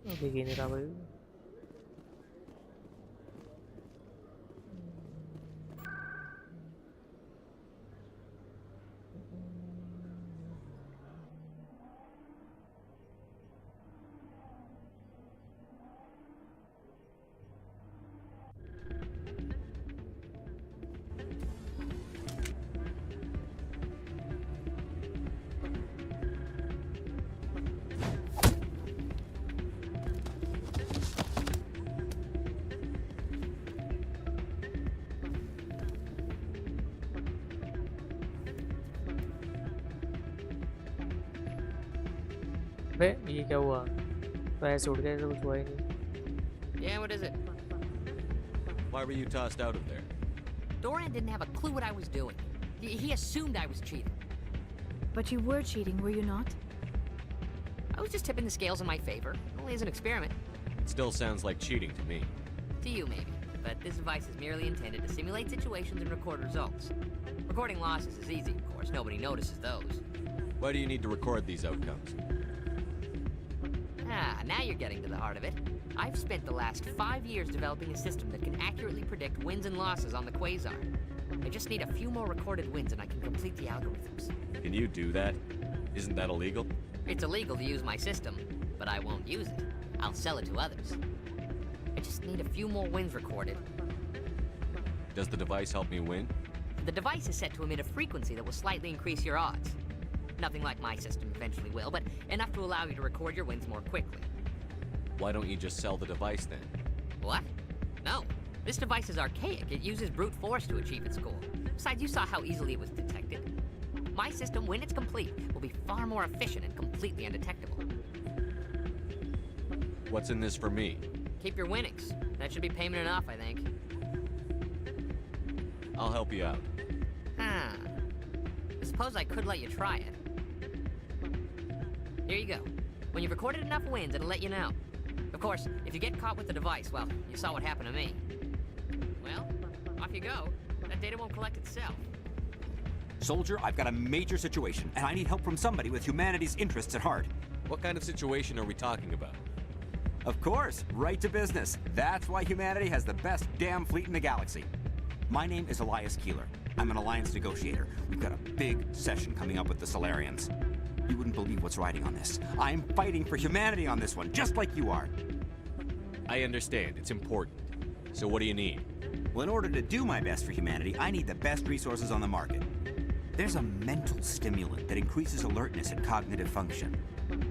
दिख ही नहीं रहा भाई बे ये क्या हुआ तो ऐसे उठ गए तो कुछ हुआ ही नहीं Yeah, what is it? Why were you tossed out of there? Dorian didn't have a clue what I was doing. He assumed I was cheating. But you were cheating, were you not? I was just tipping the scales in my favor. Only as an experiment. It still sounds like cheating to me. To you, maybe. But this device is merely intended to simulate situations and record results. Recording losses is easy, of course. Nobody notices those. Why do you need to record these outcomes? Ah, now you're getting to the heart of it. I've spent the last 5 years developing a system that can accurately predict wins and losses on the Quasar. I just need a few more recorded wins and I can complete the algorithms. Can you do that? Isn't that illegal? It's illegal to use my system, but I won't use it. I'll sell it to others. I just need a few more wins recorded. Does the device help me win? The device is set to emit a frequency that will slightly increase your odds. Nothing like my system eventually will, but enough to allow you to record your wins more quickly. Why don't you just sell the device then? What? No. This device is archaic. It uses brute force to achieve its goal. Besides, you saw how easily it was detected. My system, when it's complete, will be far more efficient and completely undetectable. What's in this for me? Keep your winnings. That should be payment enough, I think. I'll help you out. Huh. I suppose I could let you try it. Here you go. When you've recorded enough wins, it'll let you know. Of course, if you get caught with the device, well, you saw what happened to me. Well, off you go. That data won't collect itself. Soldier, I've got a major situation, and I need help from somebody with humanity's interests at heart. What kind of situation are we talking about? Of course, right to business. That's why humanity has the best damn fleet in the galaxy. My name is Elias Keeler. I'm an alliance negotiator. We've got a big session coming up with the Solarians. You wouldn't believe what's riding on this. I'm fighting for humanity on this one, just like you are. I understand. It's important. So what do you need? Well, in order to do my best for humanity, I need the best resources on the market. There's a mental stimulant that increases alertness and cognitive function.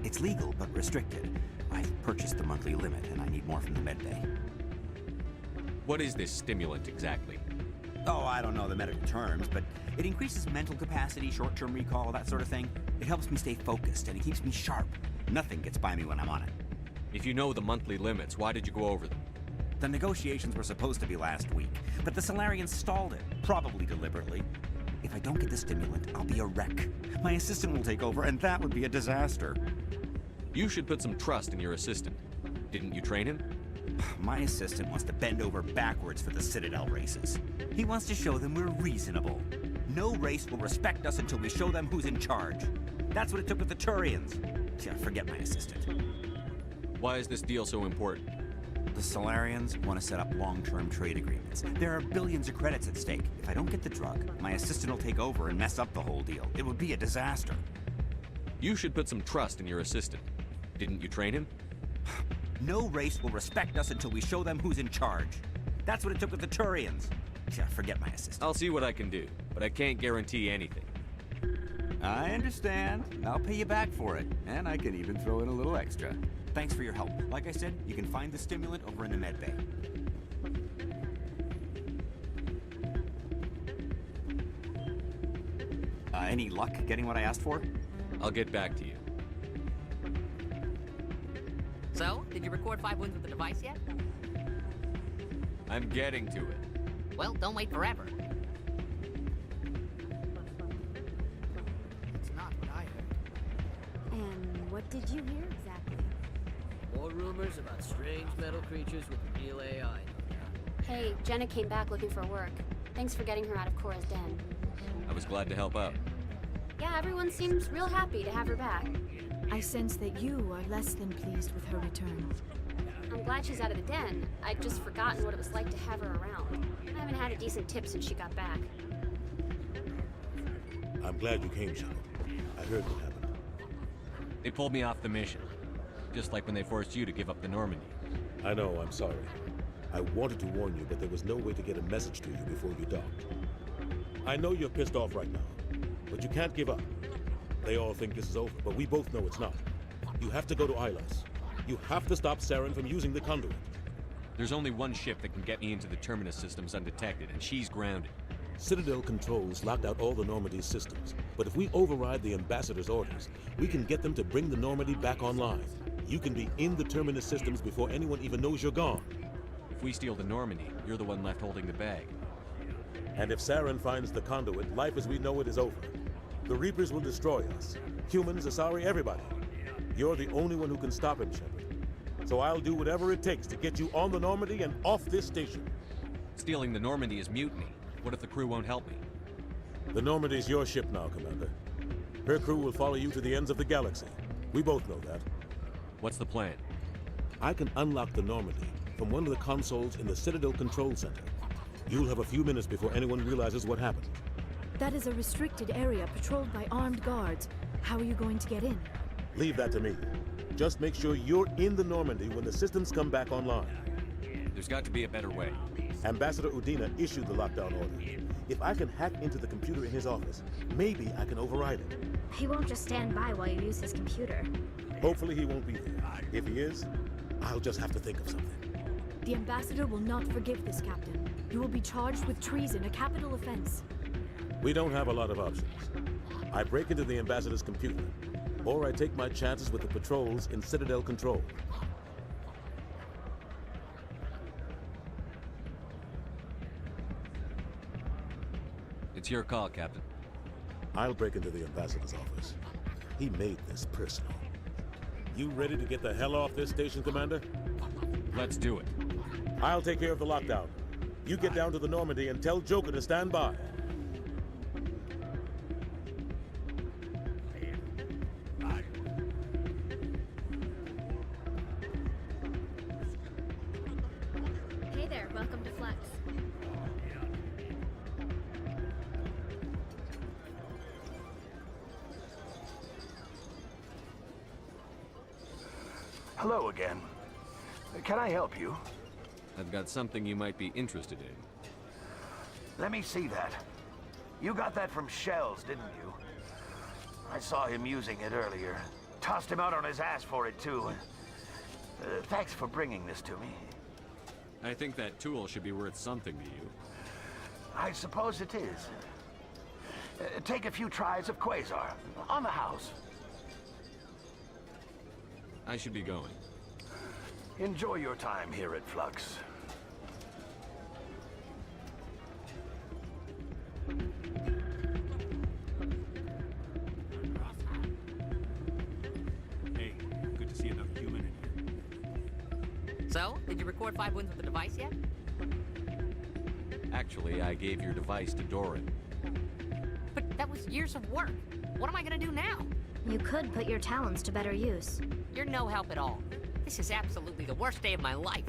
It's legal, but restricted. I've purchased the monthly limit, and I need more from the medbay. What is this stimulant exactly? Oh, I don't know the medical terms, but it increases mental capacity, short-term recall, that sort of thing. It helps me stay focused, and it keeps me sharp. Nothing gets by me when I'm on it. If you know the monthly limits, why did you go over them? The negotiations were supposed to be last week, but the Solarians stalled it, probably deliberately. If I don't get the stimulant, I'll be a wreck. My assistant will take over, and that would be a disaster. You should put some trust in your assistant. Didn't you train him? My assistant wants to bend over backwards for the Citadel races. He wants to show them we're reasonable. No race will respect us until we show them who's in charge. That's what it took with the Turians. Yeah, forget my assistant. Why is this deal so important? The Solarians want to set up long-term trade agreements. There are billions of credits at stake. If I don't get the drug, my assistant will take over and mess up the whole deal. It would be a disaster. You should put some trust in your assistant. Didn't you train him? No race will respect us until we show them who's in charge. That's what it took with the Turians. Yeah, forget my assistant. I'll see what I can do, but I can't guarantee anything. I understand. I'll pay you back for it, and I can even throw in a little extra. Thanks for your help. Like I said, you can find the stimulant over in the medbay. Any luck getting what I asked for? I'll get back to you. So, did you record 5 wins with the device yet? I'm getting to it. Well, don't wait forever. It's not what I heard. And what did you hear exactly? More rumors about strange metal creatures with real AI. Hey, Jenna came back looking for work. Thanks for getting her out of Cora's den. I was glad to help out. Yeah, everyone seems real happy to have her back. I sense that you are less than pleased with her return. I'm glad she's out of the den. I'd just forgotten what it was like to have her around. I haven't had a decent tip since she got back. I'm glad you came, Shepard. I heard what happened. They pulled me off the mission. Just like when they forced you to give up the Normandy. I know, I'm sorry. I wanted to warn you, but there was no way to get a message to you before you docked. I know you're pissed off right now, but you can't give up. They all think this is over, but we both know it's not. You have to go to Ilas. You have to stop Saren from using the conduit. There's only one ship that can get me into the Terminus systems undetected, and she's grounded. Citadel controls locked out all the Normandy's systems, but if we override the Ambassador's orders, we can get them to bring the Normandy back online. You can be in the Terminus systems before anyone even knows you're gone. If we steal the Normandy, you're the one left holding the bag. And if Saren finds the conduit, life as we know it is over. The Reapers will destroy us. Humans, Asari, everybody. You're the only one who can stop him, Shepard. So I'll do whatever it takes to get you on the Normandy and off this station. Stealing the Normandy is mutiny. What if the crew won't help me? The Normandy's your ship now, Commander. Her crew will follow you to the ends of the galaxy. We both know that. What's the plan? I can unlock the Normandy from one of the consoles in the Citadel Control Center. You'll have a few minutes before anyone realizes what happened. That is a restricted area patrolled by armed guards. How are you going to get in? Leave that to me. Just make sure you're in the Normandy when the systems come back online. There's got to be a better way. Ambassador Udina issued the lockdown order. If I can hack into the computer in his office, maybe I can override it. He won't just stand by while you use his computer. Hopefully he won't be there. If he is, I'll just have to think of something. The Ambassador will not forgive this, Captain. You will be charged with treason, a capital offense. We don't have a lot of options. I break into the Ambassador's computer, or I take my chances with the patrols in Citadel Control. It's your call, Captain. I'll break into the Ambassador's office. He made this personal. You ready to get the hell off this station, Commander? Let's do it. I'll take care of the lockdown. You get down to the Normandy and tell Joker to stand by. Hey there, welcome to Flex. Hello again. Can I help you? I've got something you might be interested in. Let me see that. You got that from Shells, didn't you? I saw him using it earlier. Tossed him out on his ass for it, too. Thanks for bringing this to me. I think that tool should be worth something to you. I suppose it is. Take a few tries of Quasar. On the house. I should be going. Enjoy your time here at Flux. Hey, good to see another human in here. So, did you record 5 wins with the device yet? Actually, I gave your device to Doran. But that was years of work. What am I gonna do now? You could put your talents to better use. You're no help at all. This is absolutely the worst day of my life.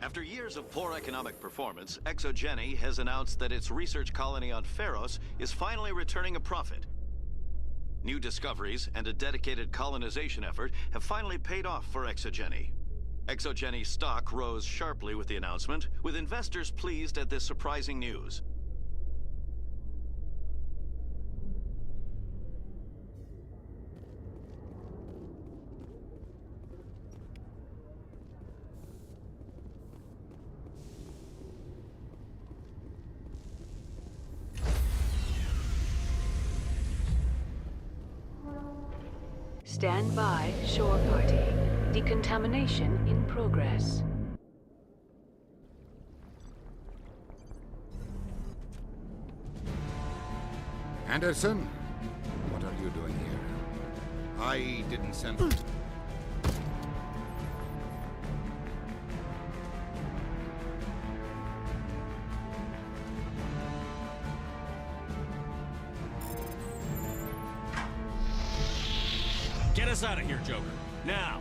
After years of poor economic performance, Exogeny has announced that its research colony on Pharos is finally returning a profit. New discoveries and a dedicated colonization effort have finally paid off for Exogeny. Exogeny stock rose sharply with the announcement, with investors pleased at this surprising news. Stand by, shore party. Decontamination in progress. Anderson, what are you doing here? I didn't send... Get us out of here, Joker. Now!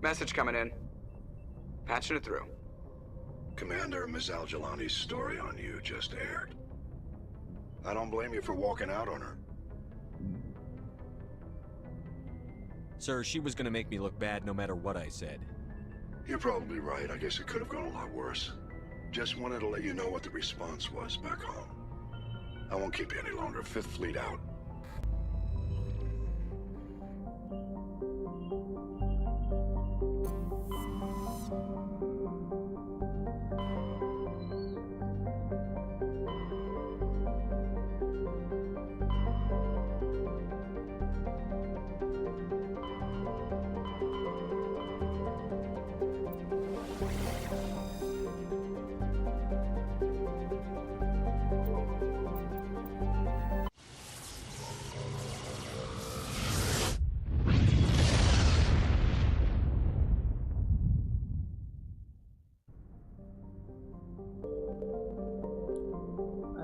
Message coming in. Patching it through. Commander, Ms. Al-Jalani's story on you just aired. I don't blame you for walking out on her. Sir, she was gonna make me look bad no matter what I said. You're probably right. I guess it could have gone a lot worse. Just wanted to let you know what the response was back home. I won't keep you any longer. Fifth Fleet out.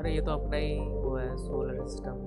अरे ये तो अपना ही वो है solar system.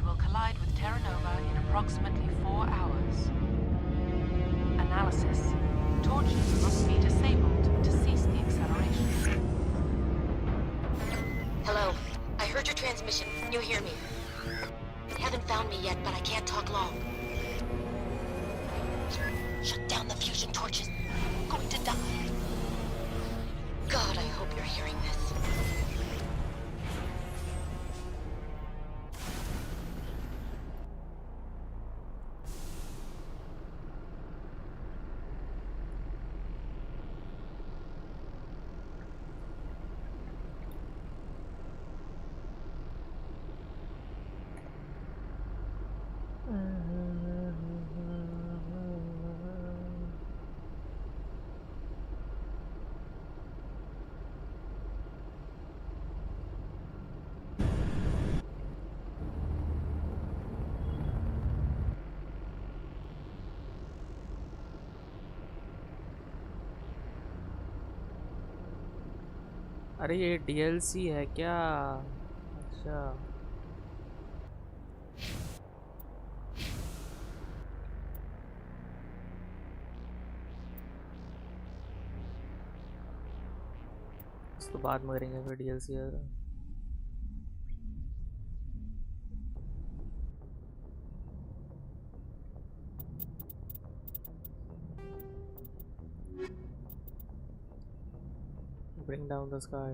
It will collide with Terra Nova in approximately 4 hours. Analysis. Torches must be disabled to cease the acceleration. Hello. I heard your transmission. Can you hear me? You haven't found me yet, but I can't talk long. Shut down the fusion torches. I'm going to die. God, I hope you're hearing this. अरे ये DLC है क्या? अच्छा इस तो बाद में करेंगे फिर DLC है। Bring down the sky.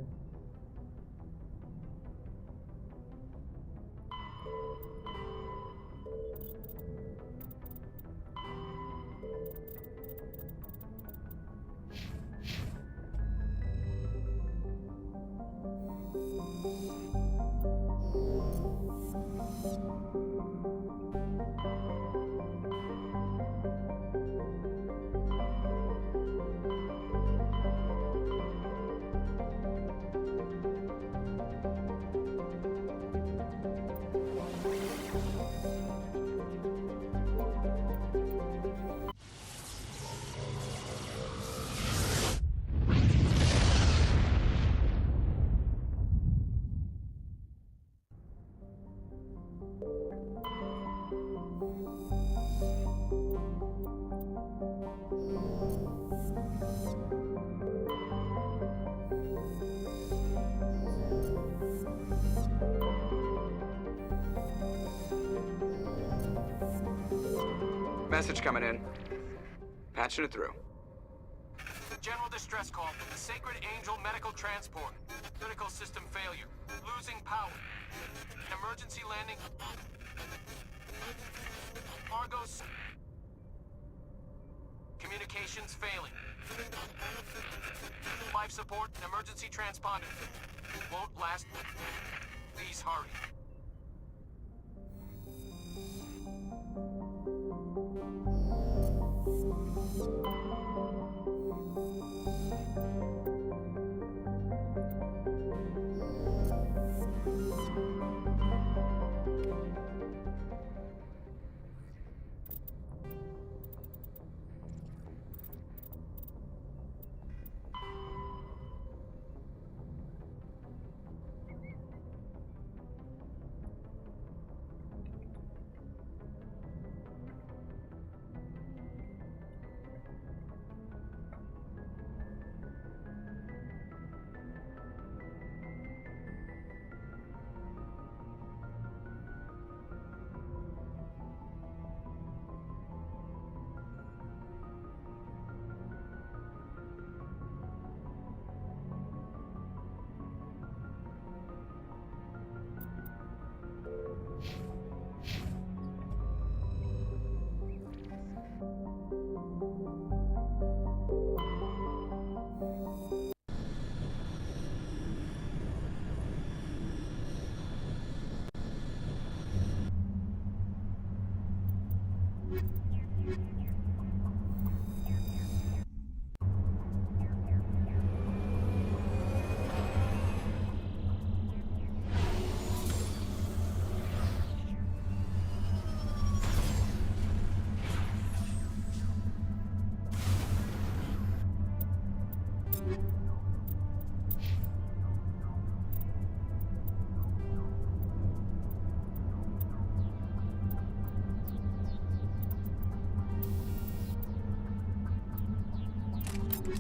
Message coming in. Patching it through. General distress call from the Sacred Angel Medical Transport. Critical system failure. Losing power. Emergency landing. Argos. Communications failing. Life support and emergency transponder. Won't last. Please hurry. You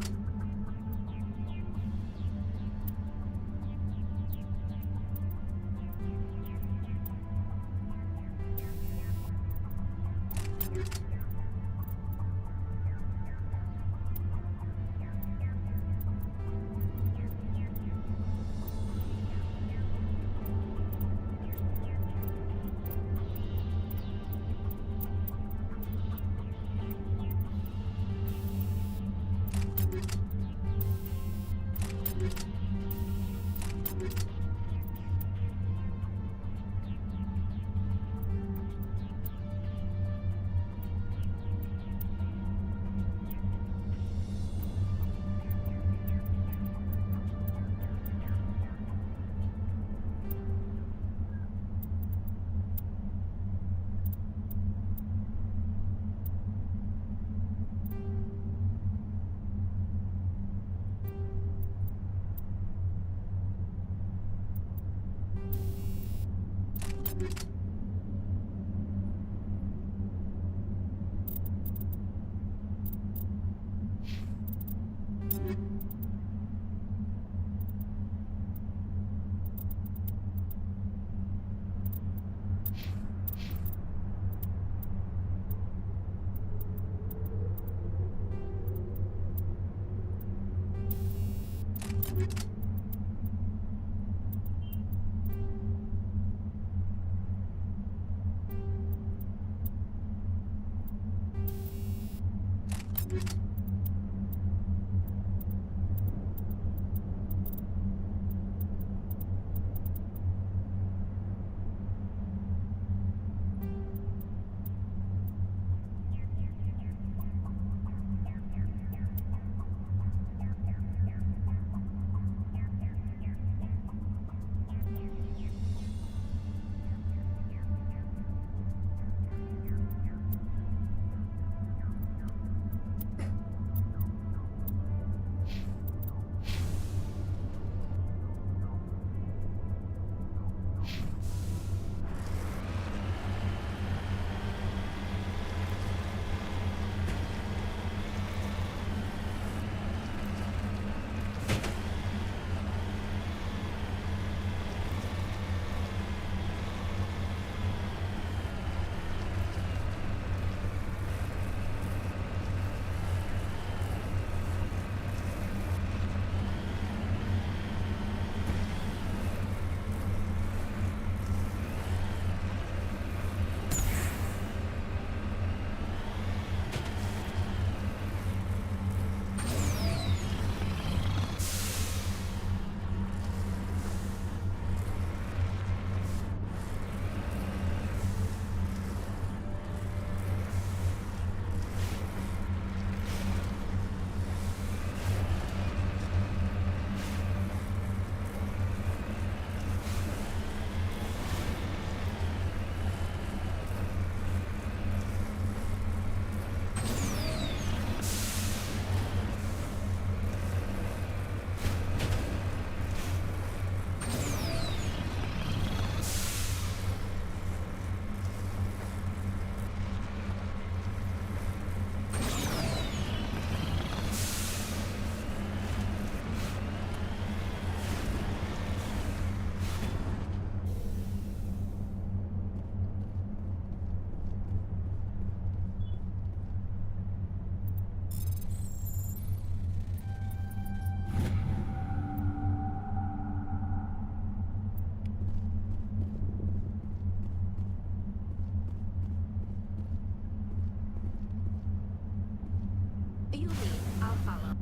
lead, I'll follow.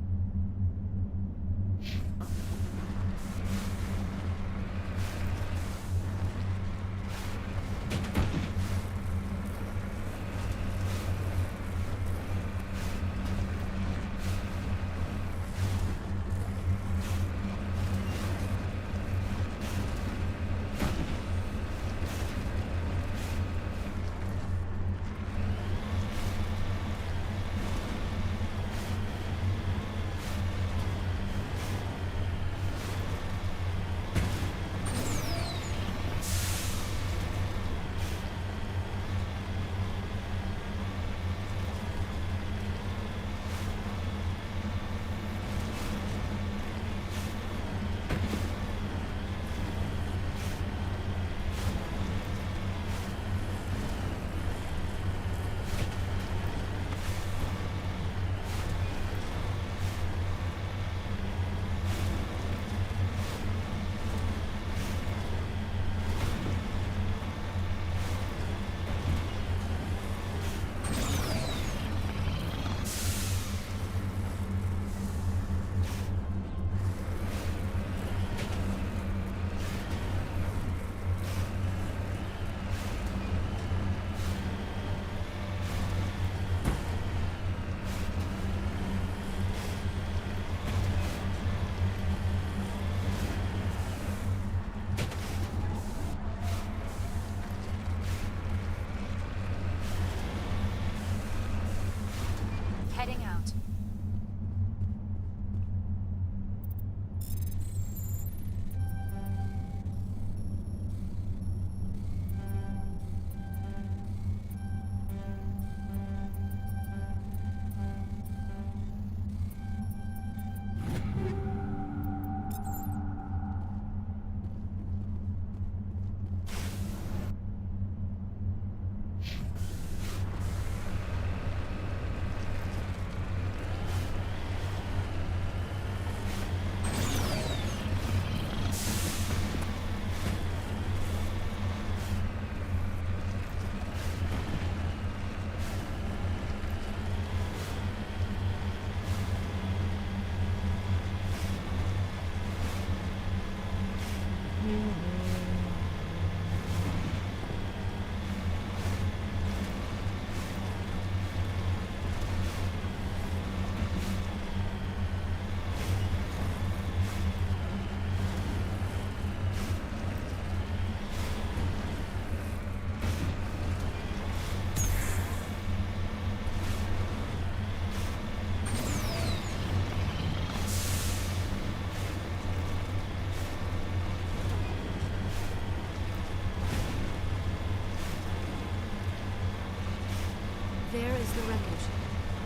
There is the wreckage.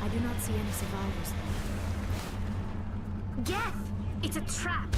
I do not see any survivors. Geth! It's a trap!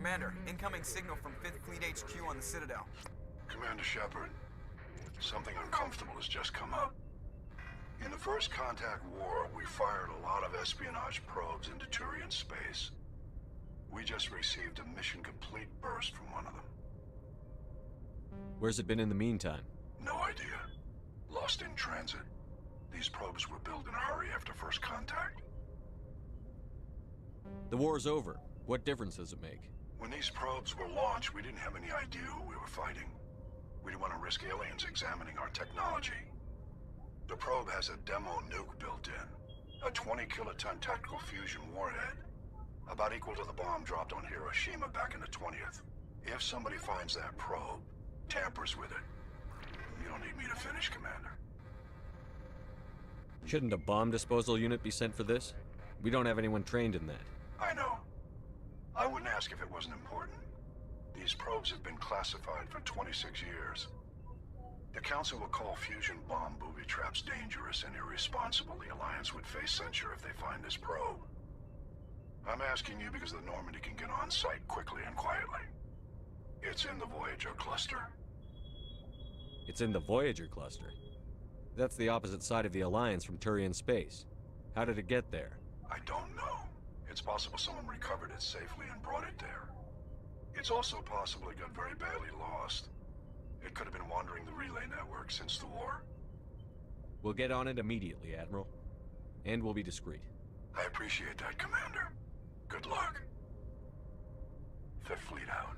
Commander, incoming signal from 5th Fleet HQ on the Citadel. Commander Shepard, something uncomfortable has just come up. In the First Contact War, we fired a lot of espionage probes into Turian space. We just received a mission complete burst from one of them. Where's it been in the meantime? No idea. Lost in transit. These probes were built in a hurry after First Contact. The war's over. What difference does it make? When these probes were launched, we didn't have any idea who we were fighting. We didn't want to risk aliens examining our technology. The probe has a demo nuke built in. A 20-kiloton tactical fusion warhead. About equal to the bomb dropped on Hiroshima back in the 20th. If somebody finds that probe, tampers with it, you don't need me to finish, Commander. Shouldn't a bomb disposal unit be sent for this? We don't have anyone trained in that. I know. I wouldn't ask if it wasn't important. These probes have been classified for 26 years. The Council will call fusion bomb booby traps dangerous and irresponsible. The Alliance would face censure if they find this probe. I'm asking you because the Normandy can get on site quickly and quietly. It's in the Voyager cluster. It's in the Voyager cluster? That's the opposite side of the Alliance from Turian space. How did it get there? I don't know. It's possible someone recovered it safely and brought it there. It's also possible it got very badly lost. It could have been wandering the relay network since the war. We'll get on it immediately, Admiral. And we'll be discreet. I appreciate that, Commander. Good luck. Fifth Fleet out.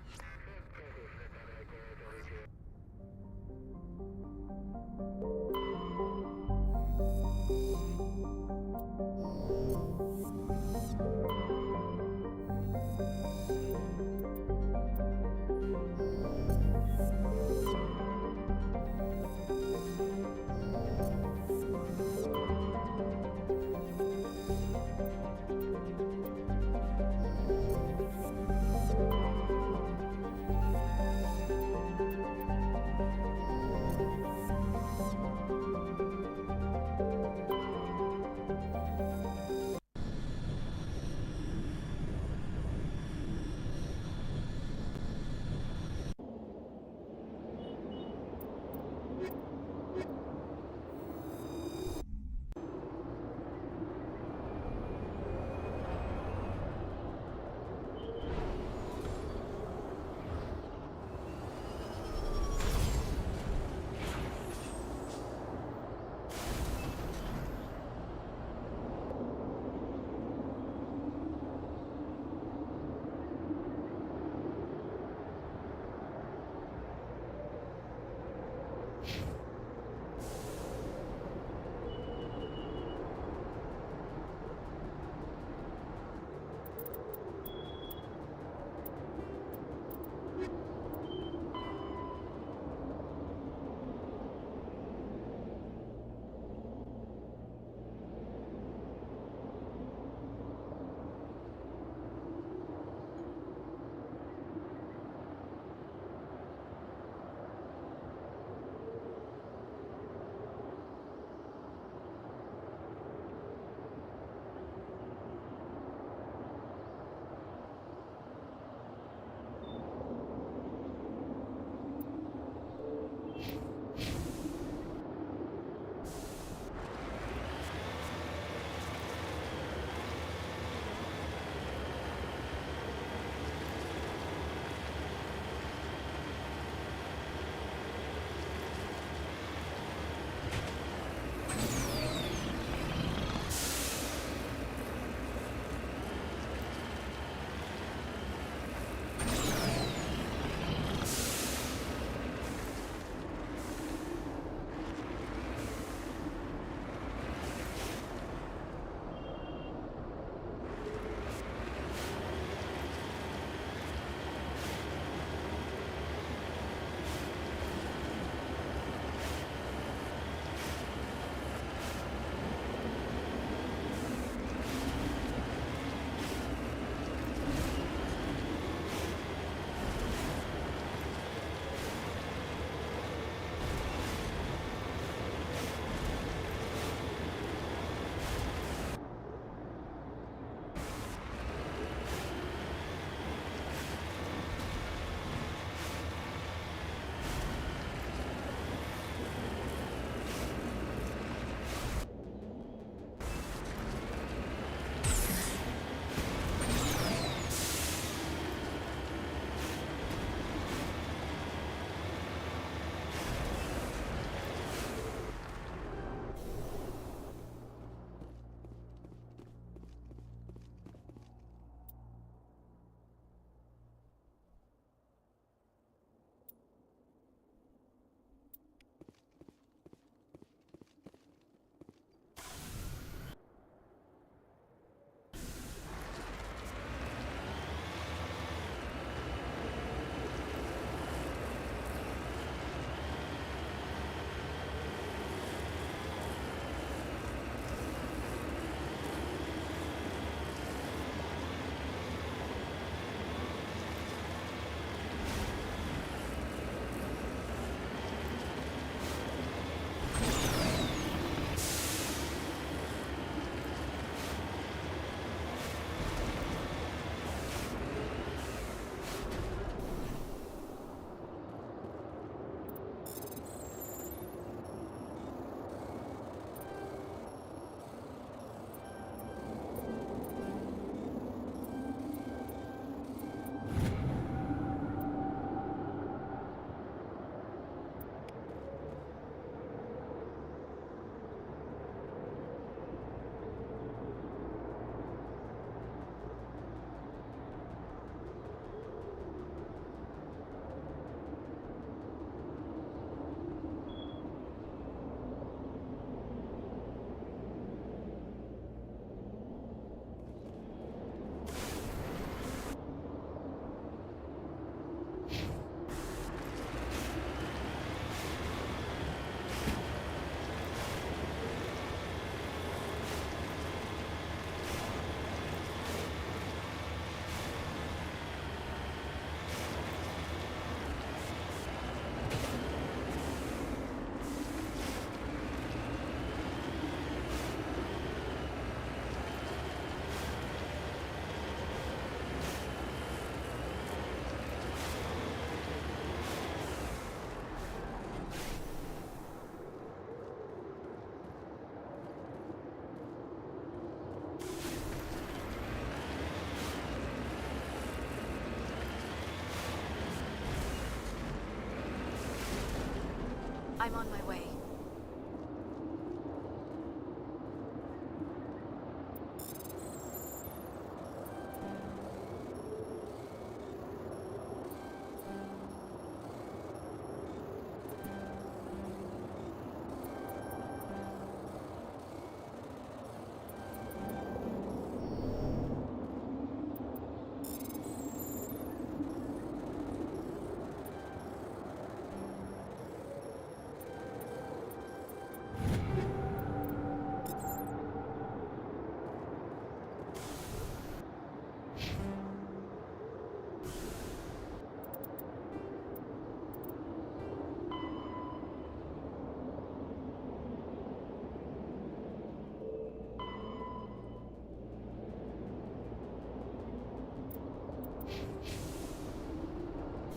I'm on my way.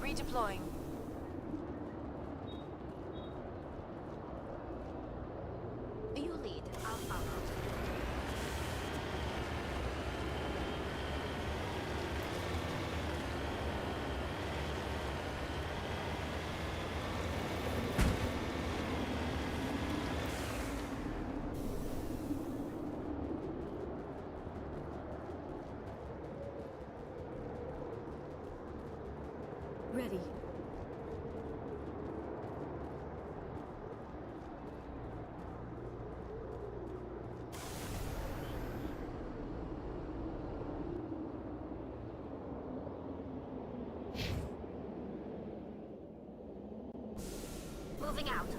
Redeploying. You lead, I'll follow. Ready. Moving out.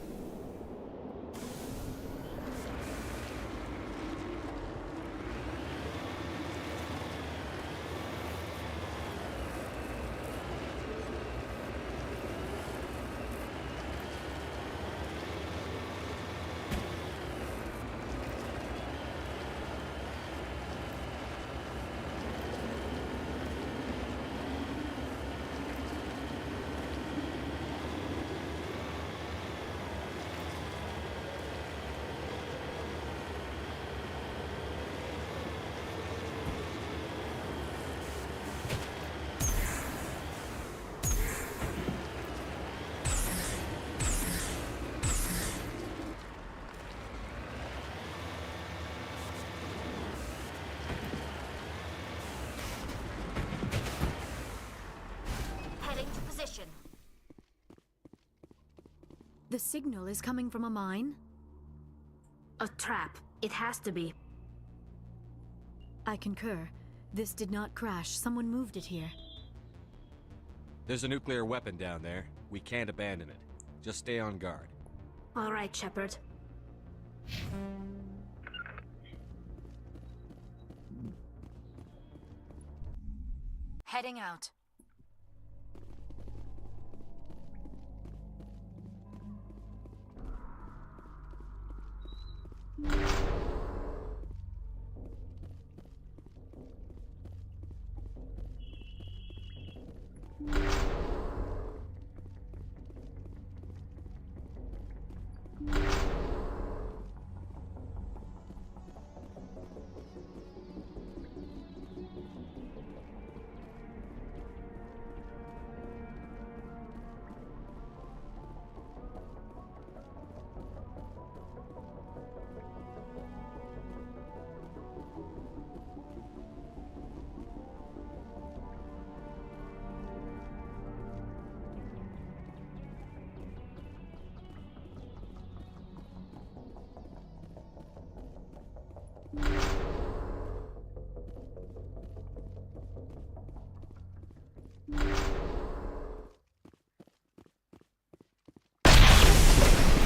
The signal is coming from a mine? A trap. It has to be. I concur. This did not crash. Someone moved it here. There's a nuclear weapon down there. We can't abandon it. Just stay on guard. All right, Shepard. Heading out.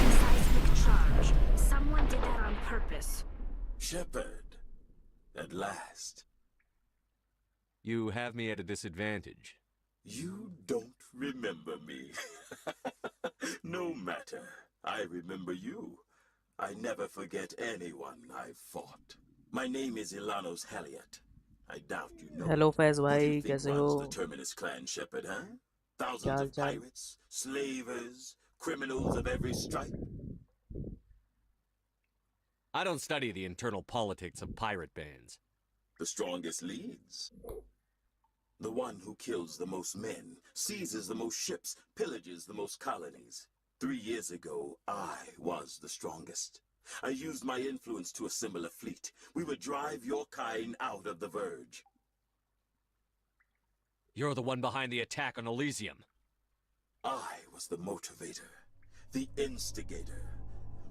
Seismic charge. Someone did that on purpose. Shepard, at last. You have me at a disadvantage. You don't remember me. No matter. I remember you. I never forget anyone I've fought. My name is Ilanos Heliot. I doubt you know. Hello Faiz Who do भाई you think कैसे runs हो the Terminus clan, Shepard, huh? क्या Thousands hall of चाल pirates, slavers, criminals of every stripe. I don't study the internal politics of pirate bands. The strongest leads. The one who kills the most men, seizes the most ships, pillages the most colonies. 3 years ago, I was the strongest. I used my influence to assemble a fleet. We would drive your kind out of the Verge. You're the one behind the attack on Elysium. I was the motivator, the instigator,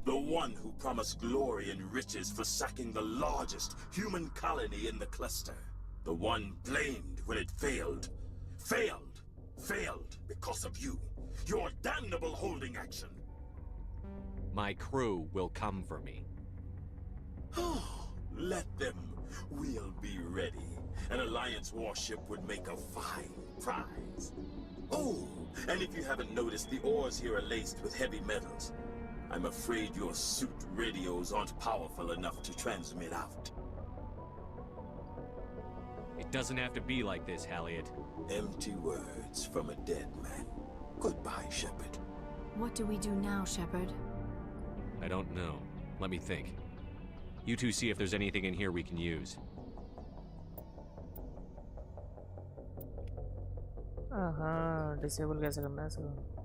the one who promised glory and riches for sacking the largest human colony in the cluster. The one blamed when it failed. Failed because of you. Your damnable holding action. My crew will come for me. Let them. We'll be ready. An Alliance warship would make a fine prize. Oh, and if you haven't noticed, the ores here are laced with heavy metals. I'm afraid your suit radios aren't powerful enough to transmit out. It doesn't have to be like this, Halliot. Empty words from a dead man. Goodbye, Shepard. What do we do now, Shepard? I don't know. Let me think. You two see if there's anything in here we can use. हाँ, disable कैसे करना है इसको?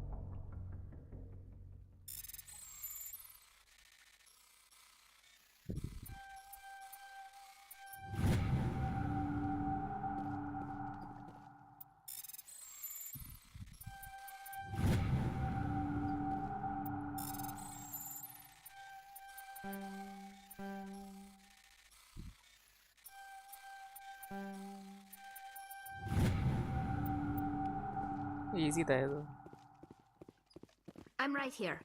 Easy था ये तो. I'm right here.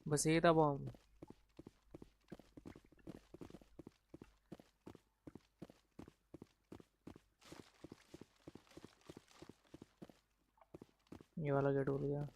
बस ये था बॉम्ब. ये वाला गेट खुल गया.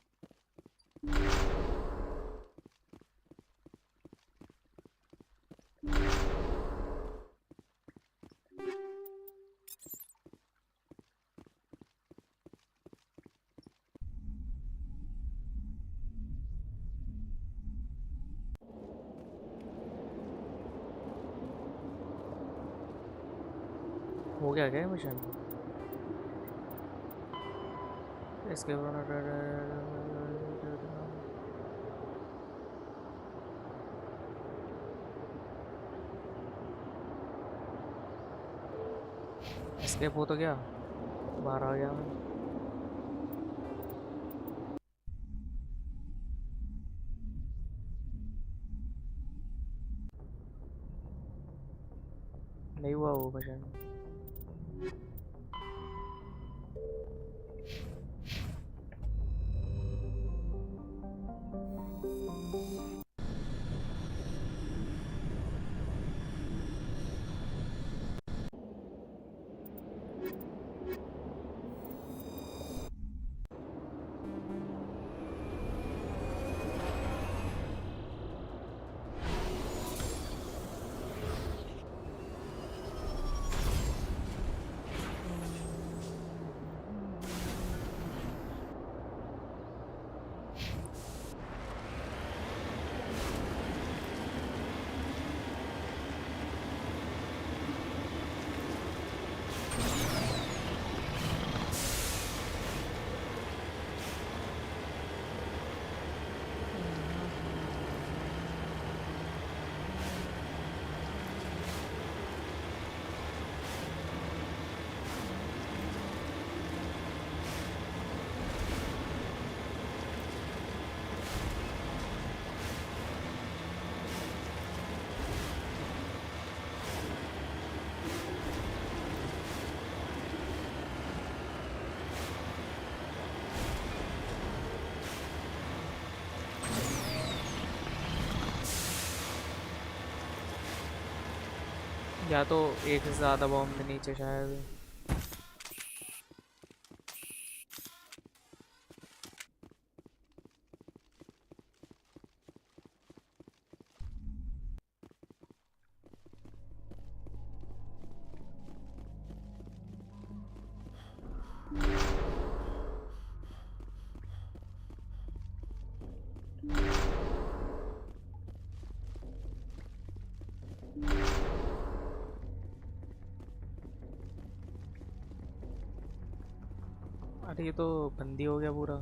हो गया क्या मिशन? इसके एस्केप हो तो गया, बाहर आ गया मैं. नहीं हुआ वो मिशन. या तो एक से ज़्यादा बॉम्ब नीचे शायद. अरे ये तो बंदी हो गया पूरा.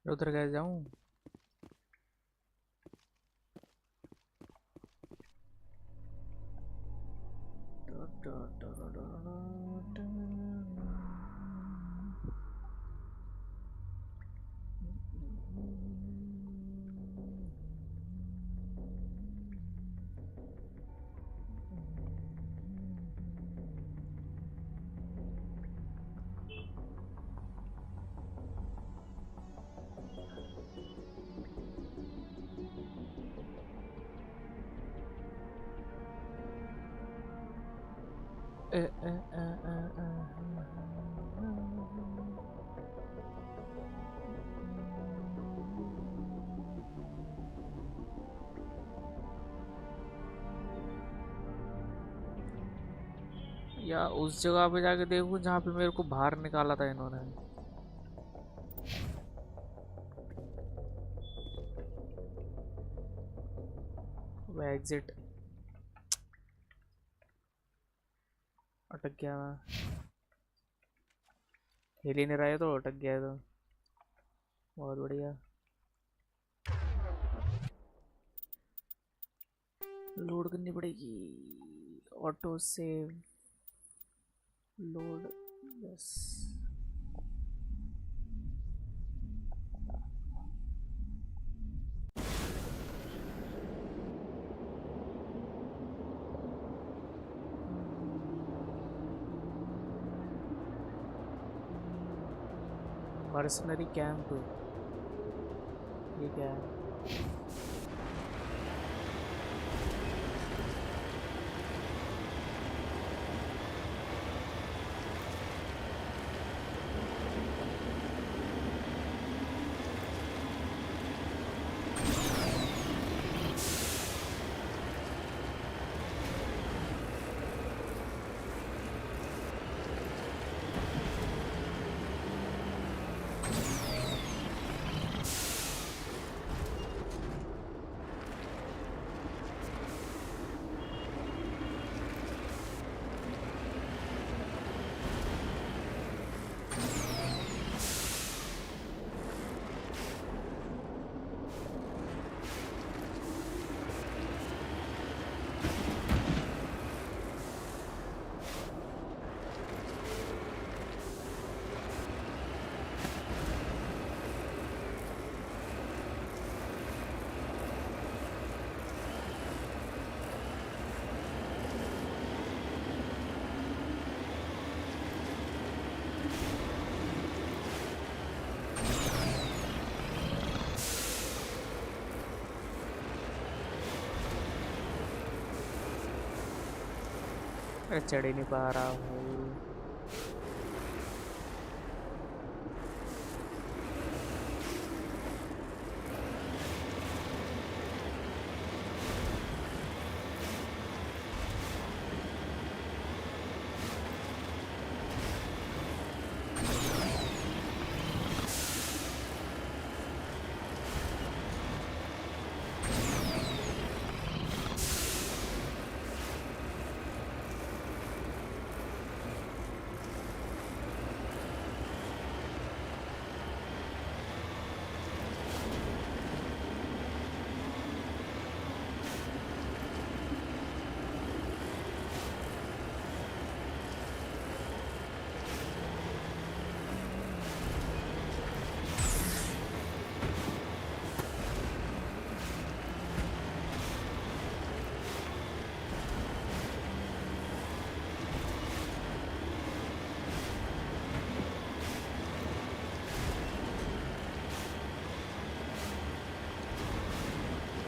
उधर कैसे जाऊं? या उस जगह पे जाके देखूं जहाँ पे मेरे को बाहर निकाला था इन्होंने। वो एग्जिट अटक गया मैं, हिल ही नहीं रहा है तो अटक गया है तो बहुत बढ़िया। लोड करनी पड़ेगी, auto save load, yes. Mercenary camp, ये क्या है? चढ़ ही नहीं पा रहा हूँ।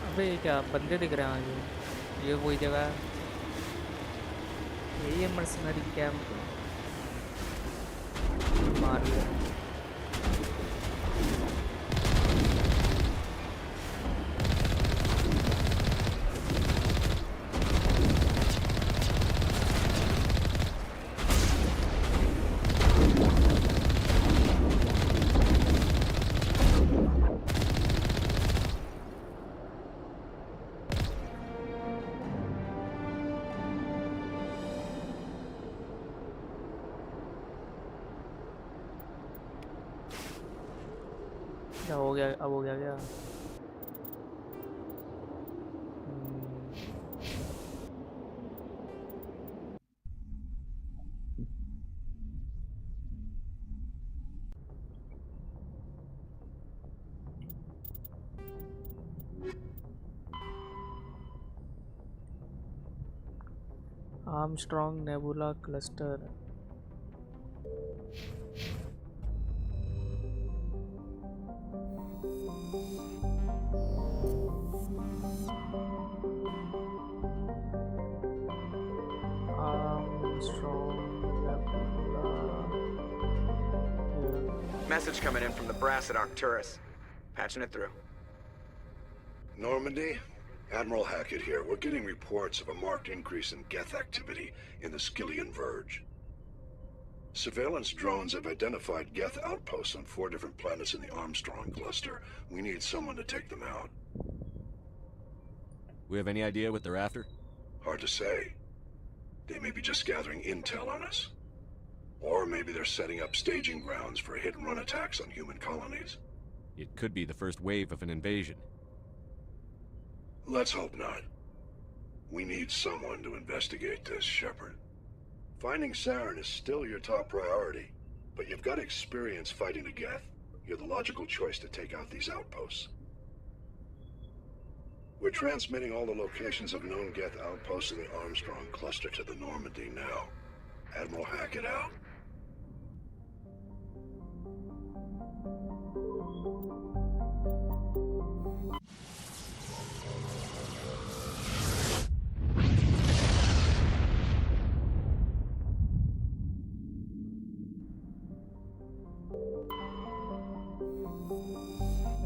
अबे क्या बंदे दिख रहे हैं आगे? ये वही जगह है, यही है मर्सनरी कैंप। मार लिया। क्या हो गया? अब हो गया क्या? Armstrong Nebula Cluster. Message coming in from the brass at Arcturus. Patching it through. Normandy? Admiral Hackett here. We're getting reports of a marked increase in Geth activity in the Skyllian Verge. Surveillance drones have identified Geth outposts on 4 different planets in the Armstrong cluster. We need someone to take them out. We have any idea what they're after? Hard to say. They may be just gathering intel on us. Or maybe they're setting up staging grounds for hit-and-run attacks on human colonies. It could be the first wave of an invasion. Let's hope not. We need someone to investigate this, Shepard. Finding Saren is still your top priority, but you've got experience fighting the Geth. You're the logical choice to take out these outposts. We're transmitting all the locations of known Geth outposts in the Armstrong cluster to the Normandy now. Admiral Hackett out.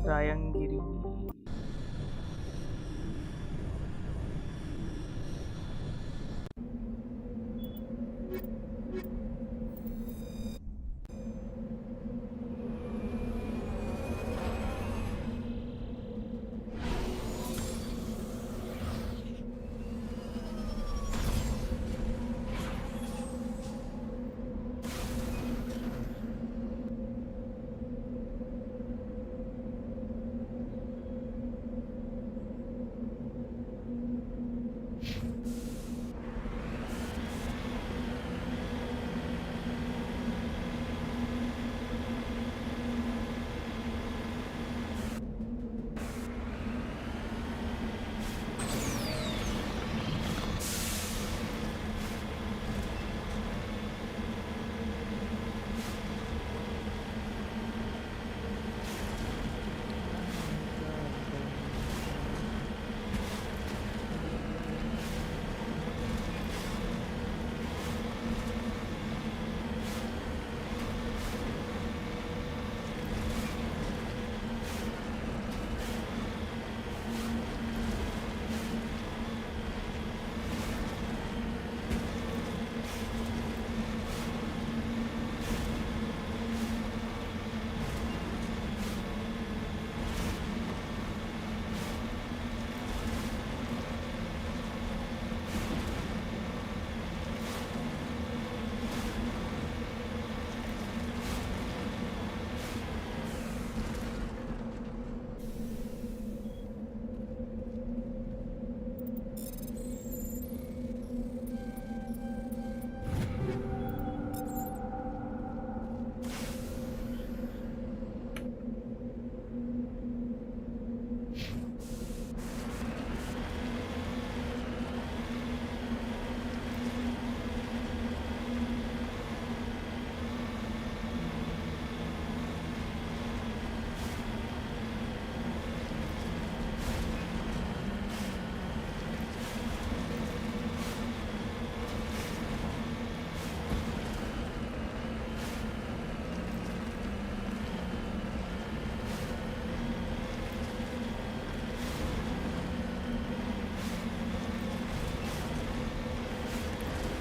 Rayangiri.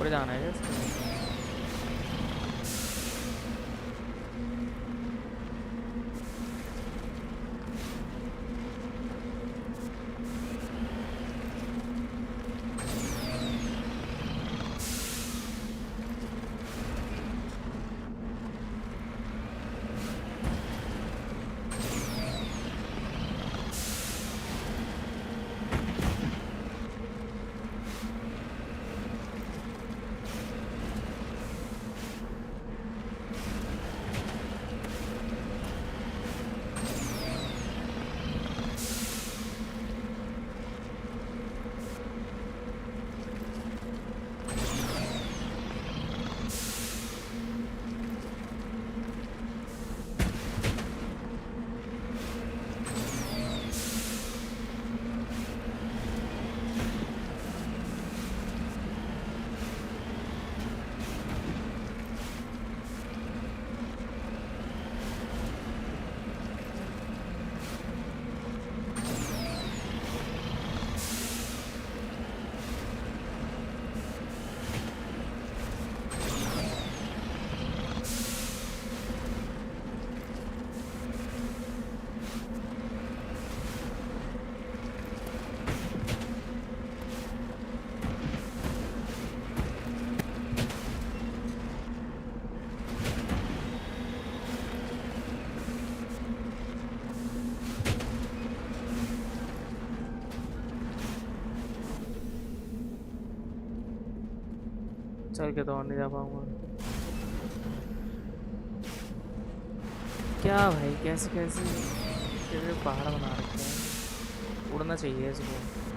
ऊपर जाना है जैसे चल के तो और नहीं जा पाऊंगा। क्या भाई, कैसे कैसे पहाड़ बना रखे हैं, उड़ना चाहिए इसको।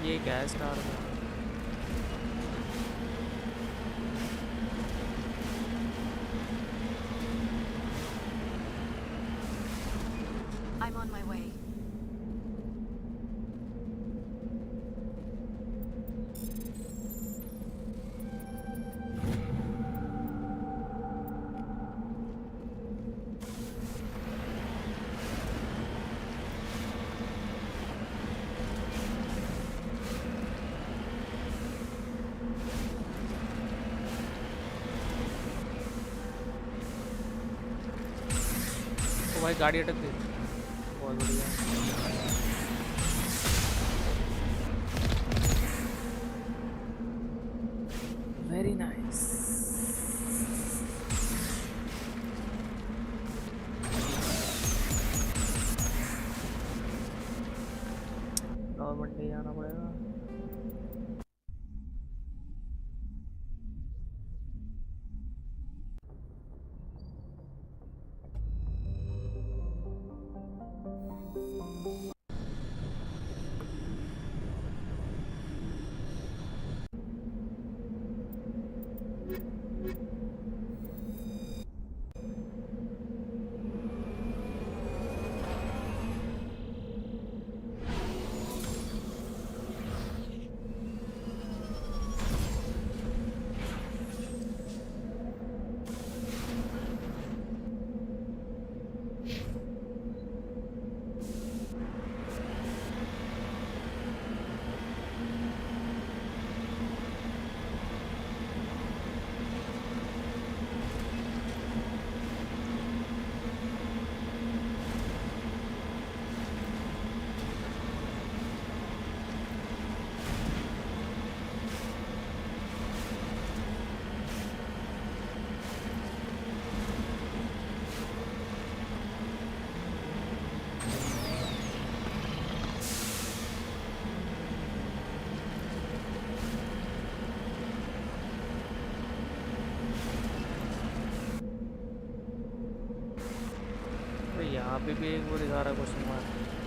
ये गैस कार में I'm on my way. भाई गाड़ी अटक गई बहुत बढ़िया वेरी नाइस और मंडी जाना पड़ेगा यहाँ पे भी एक वो दिखा रहा क्वेश्चन मार्क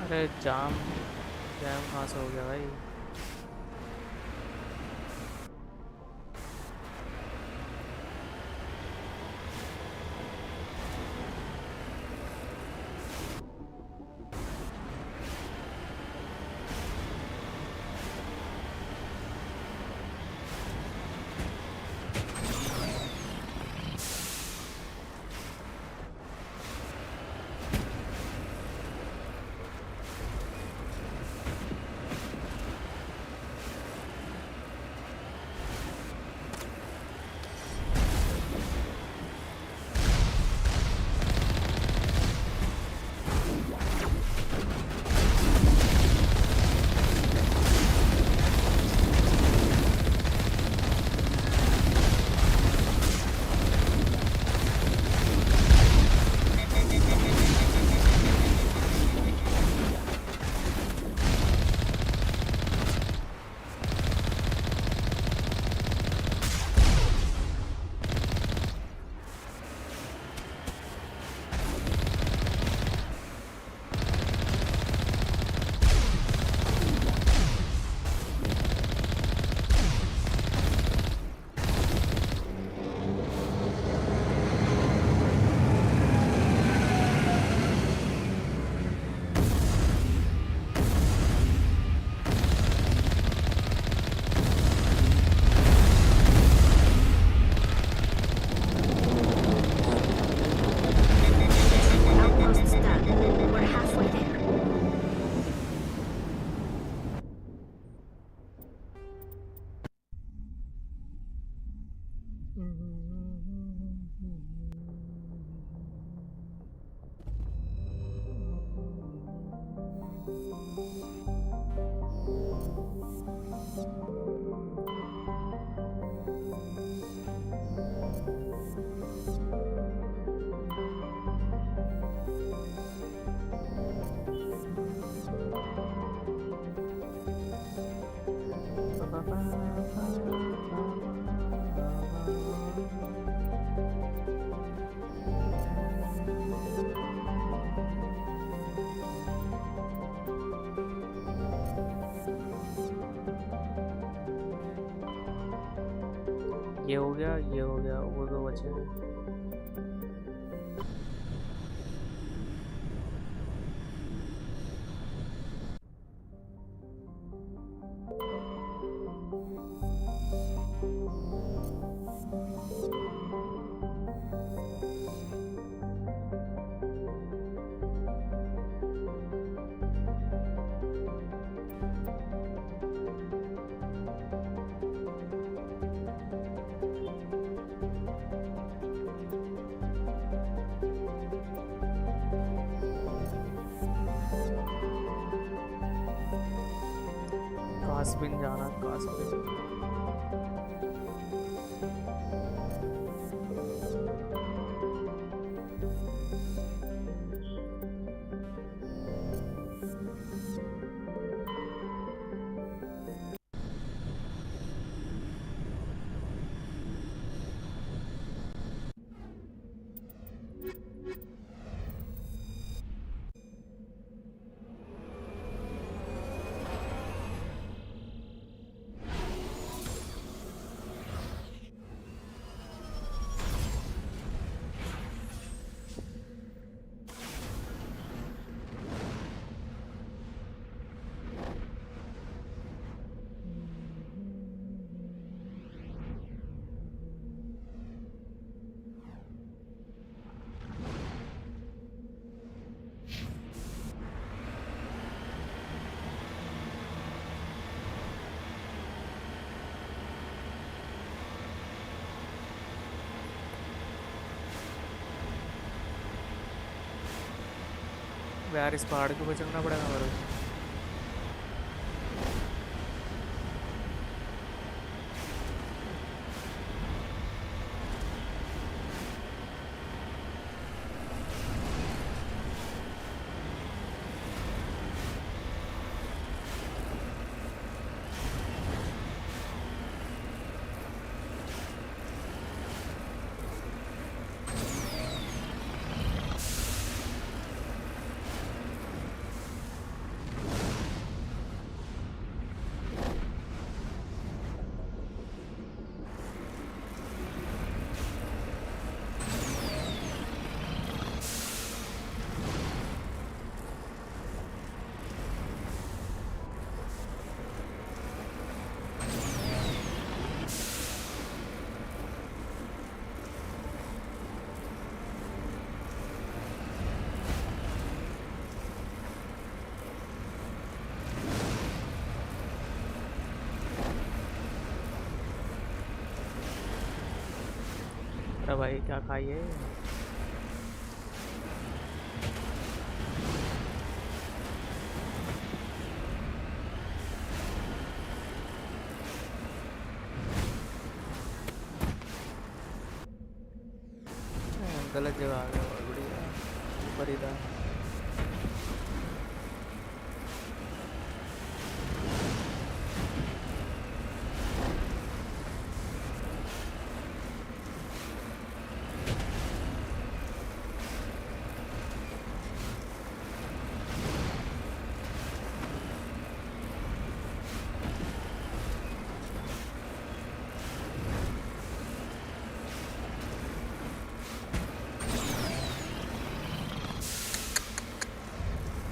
अरे जैम कहाँ से हो गया भाई? ये हो गया, वो दो बचे हैं। कास्पिन जाना, कास्पिन। यार इस पहाड़ के ऊपर चढ़ना पड़ेगा मेरे को। अरे भाई क्या खाइए? गलत जगह आ गया, बहुत बढ़िया। ऊपर ही था।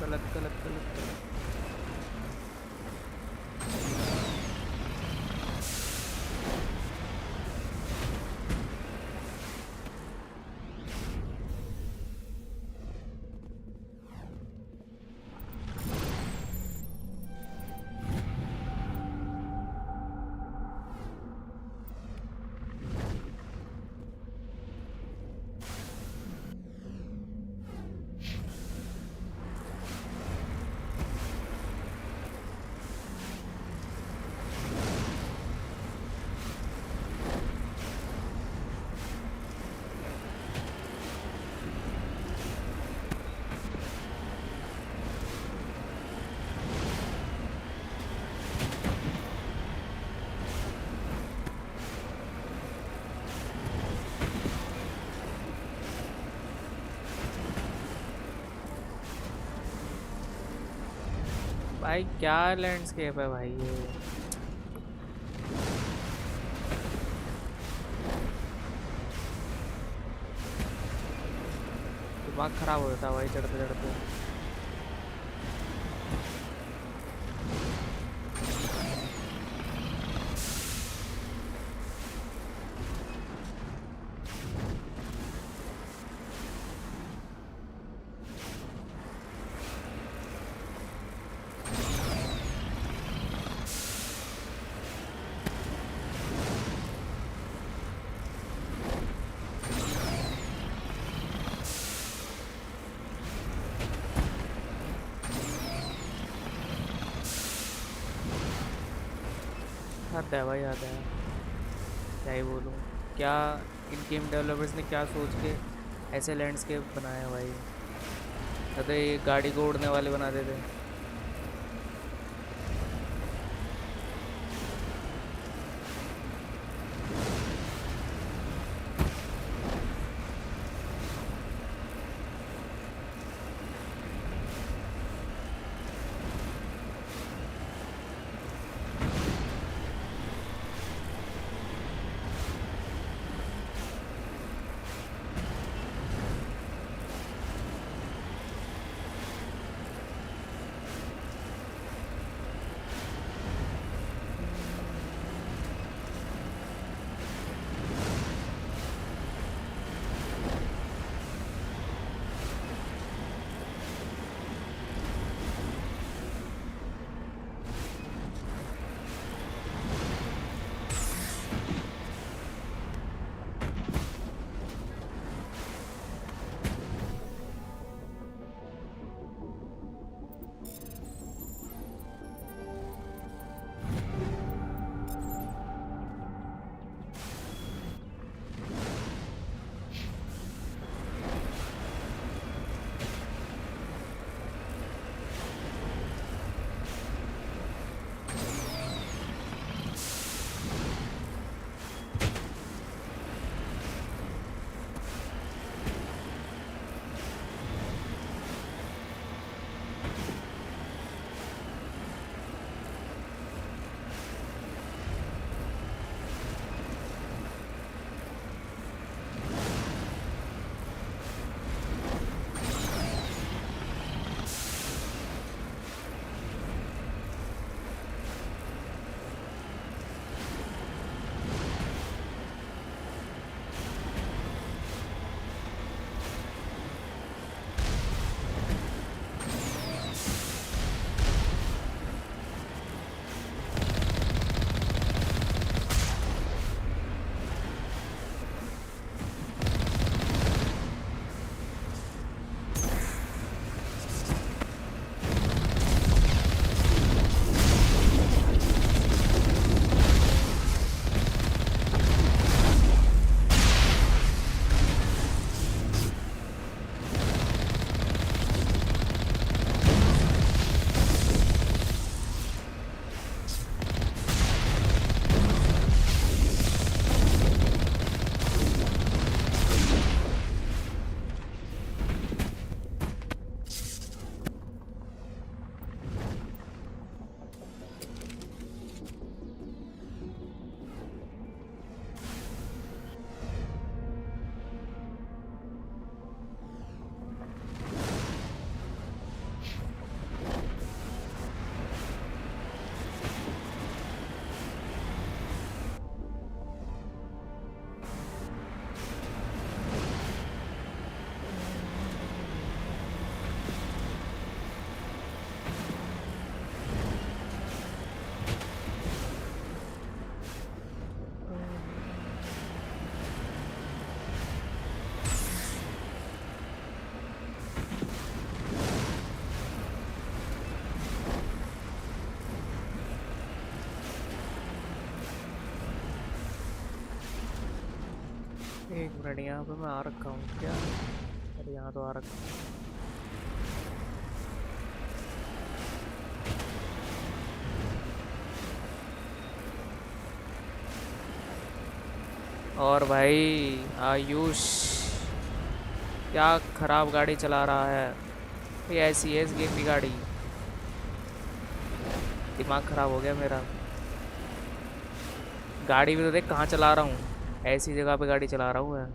गलत गलत गलत गलत। भाई क्या लैंडस्केप है भाई ये। दिमाग खराब हो जाता है भाई चढ़ते चढ़ते। आता है भाई आता है, क्या ही बोलूँ। क्या इन गेम डेवलपर्स ने क्या सोच के ऐसे लैंडस्केप बनाया भाई। अरे ये गाड़ी को उड़ने वाले बना देते। एक मिनट, यहाँ पे मैं आ रखा हूँ क्या? अरे यहाँ तो आ रखा हूँ। और भाई आयुष क्या खराब गाड़ी चला रहा है। ये ऐसी है इस गेम की गाड़ी, दिमाग खराब हो गया मेरा। गाड़ी भी तो देख कहाँ चला रहा हूँ, ऐसी जगह पे गाड़ी चला रहा हूँ मैं।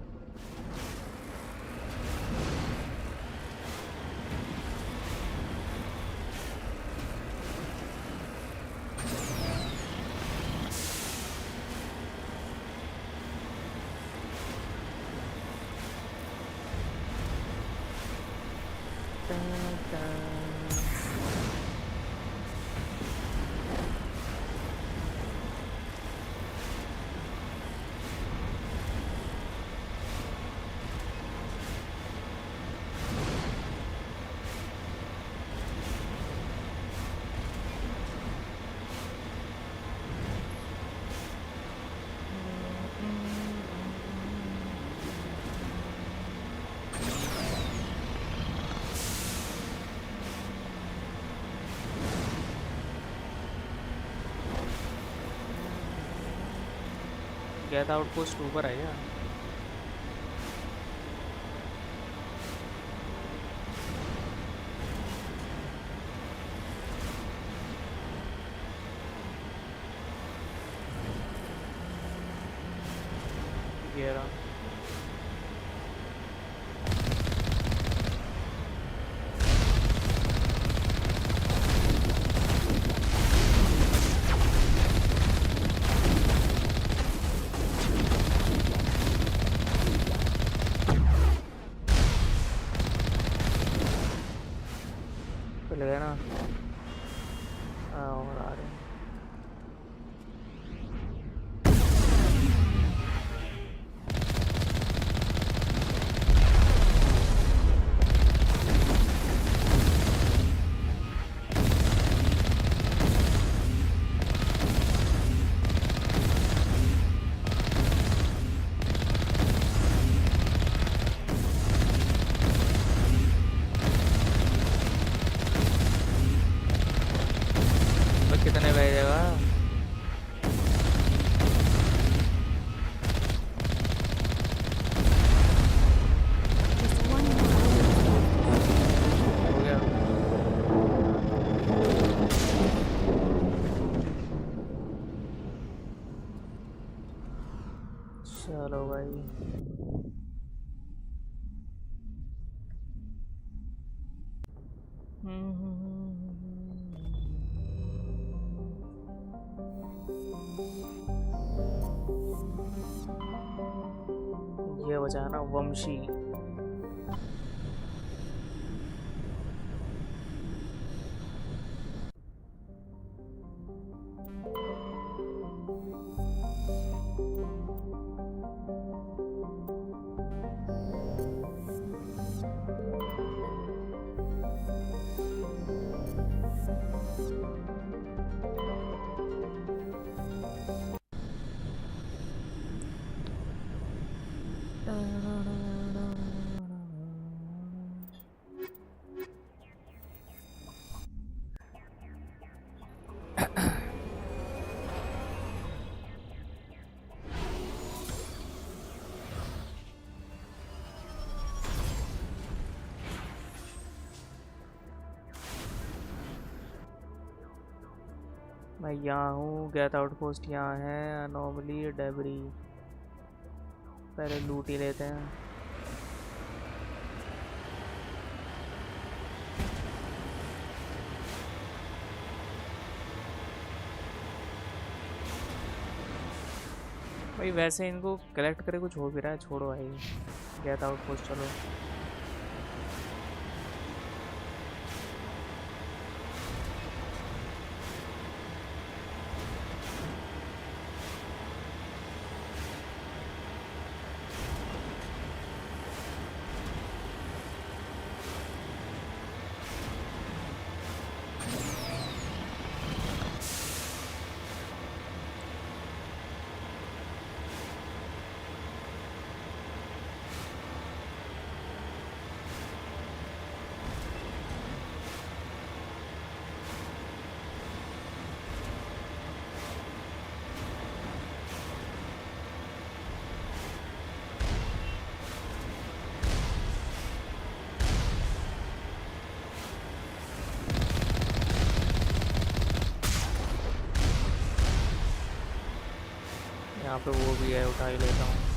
गेट आउटपोस्ट ऊपर है क्या? ये रहा। चल गया ना। और आ रहे हैं। कितने भेजेगा? हो गया। चलो भाई, ये बचा ना वंशी। मैं यहाँ हूँ, गेट आउटपोस्ट यहाँ है। अनोमली डेबरी पहले लूट ही लेते हैं। भाई वैसे इनको कलेक्ट करे कुछ हो भी रहा है, छोड़ो भाई, गेट आउटपोस्ट चलो। यहाँ पे वो भी है, उठा ही लेता हूँ।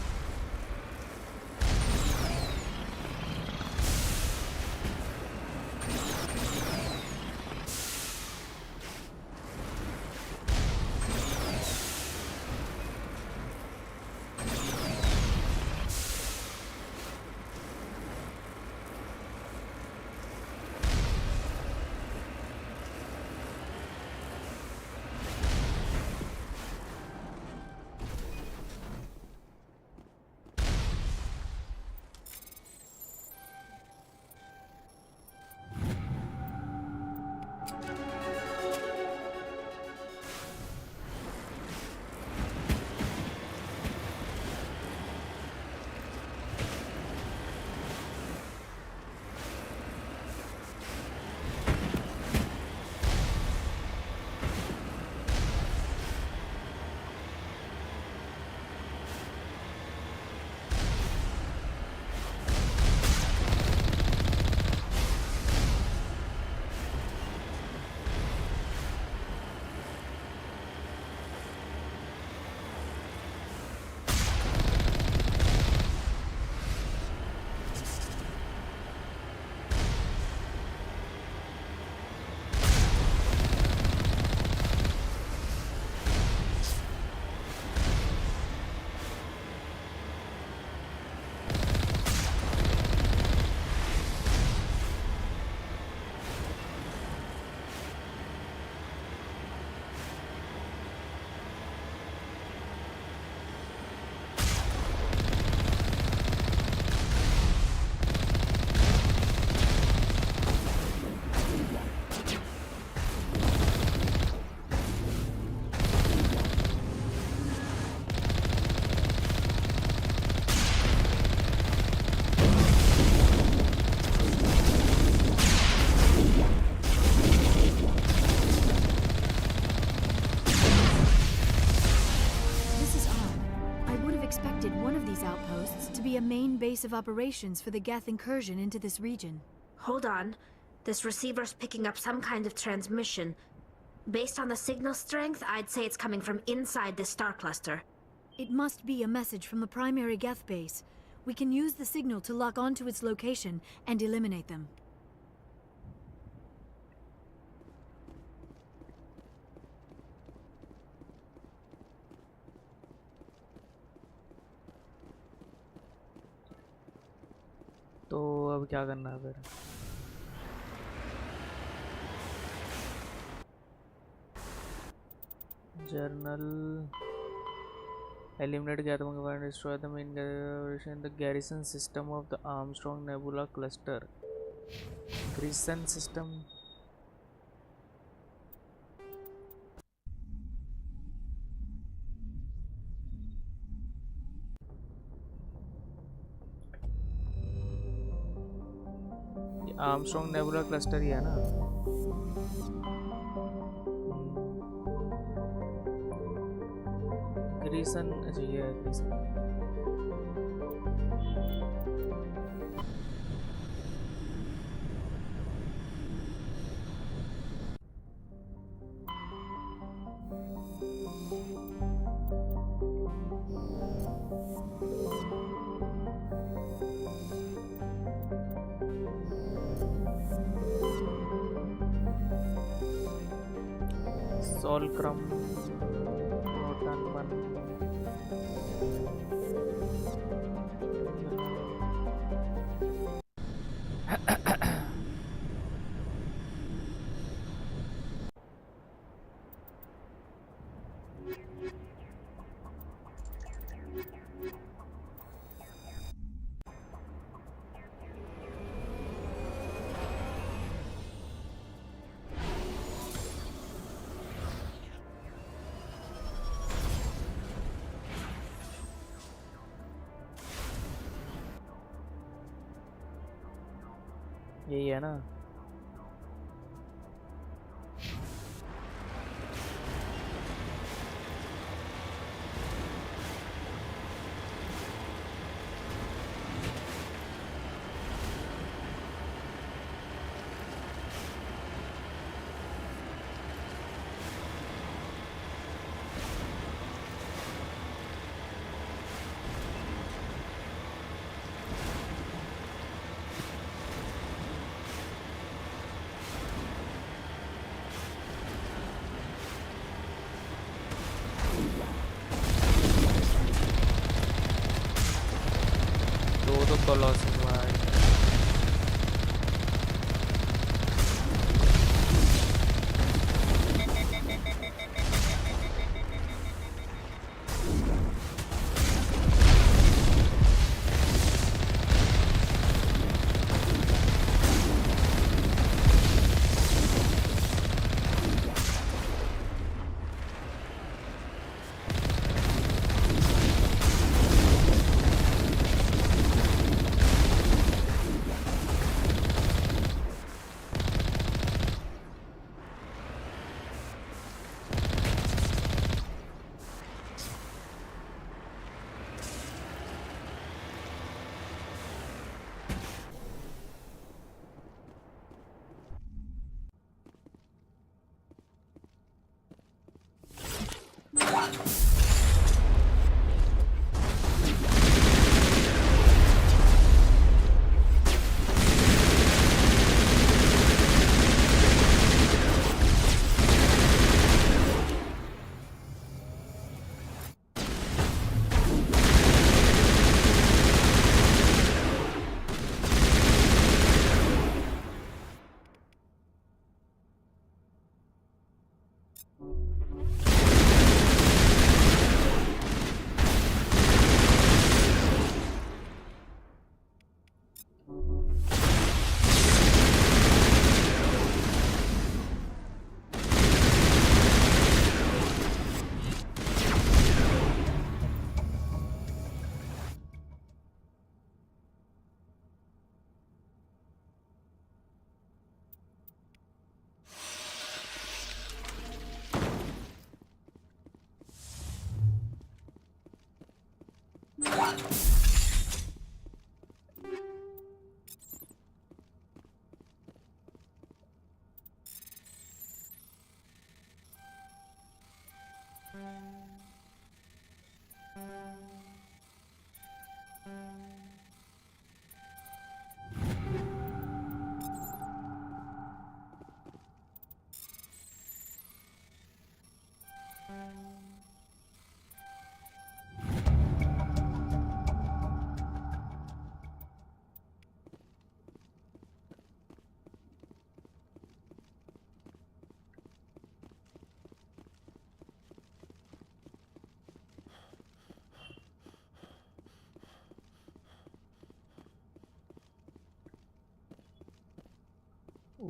A main base of operations for the Geth incursion into this region. Hold on. This receiver's picking up some kind of transmission. Based on the signal strength, I'd say it's coming from inside this star cluster. It must be a message from the primary Geth base. We can use the signal to lock onto its location and eliminate them. तो अब क्या करना है फिर? Journal eliminate Geth and destroy the main garrison in the garrison system of the Armstrong Nebula cluster. Garrison system. Armstrong nebula cluster ही है ना? Grierson, अच्छा ये है ग्रीसन। Solcrum Notan 1 यही है ना? तो कॉलोसस भाई।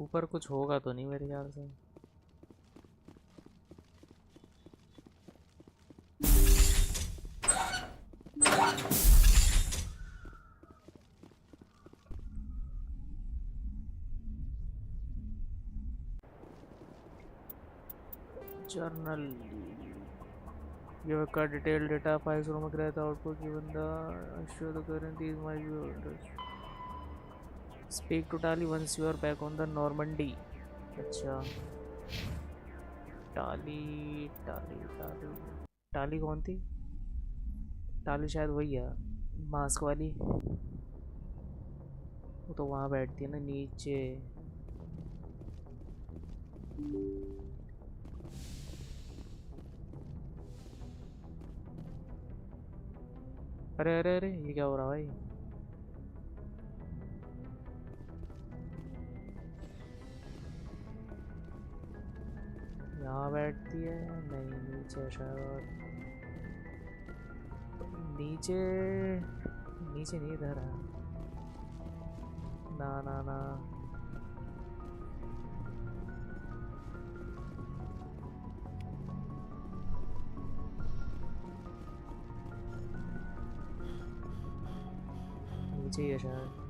ऊपर कुछ होगा तो नहीं मेरे ख्याल से। Journal you have got detailed data files from a create output given the show the current is my orders. Speak to Tali once you are back on the Normandy. अच्छा टाली टाली टाली टाली कौन थी? टाली शायद वही है मास्क वाली, वो तो वहाँ बैठती है ना नीचे। अरे अरे अरे ये क्या हो रहा भाई? यहाँ बैठती है नहीं, नीचे शायद, नीचे नीचे नहीं इधर है। ना ना ना नीचे ही है शायद।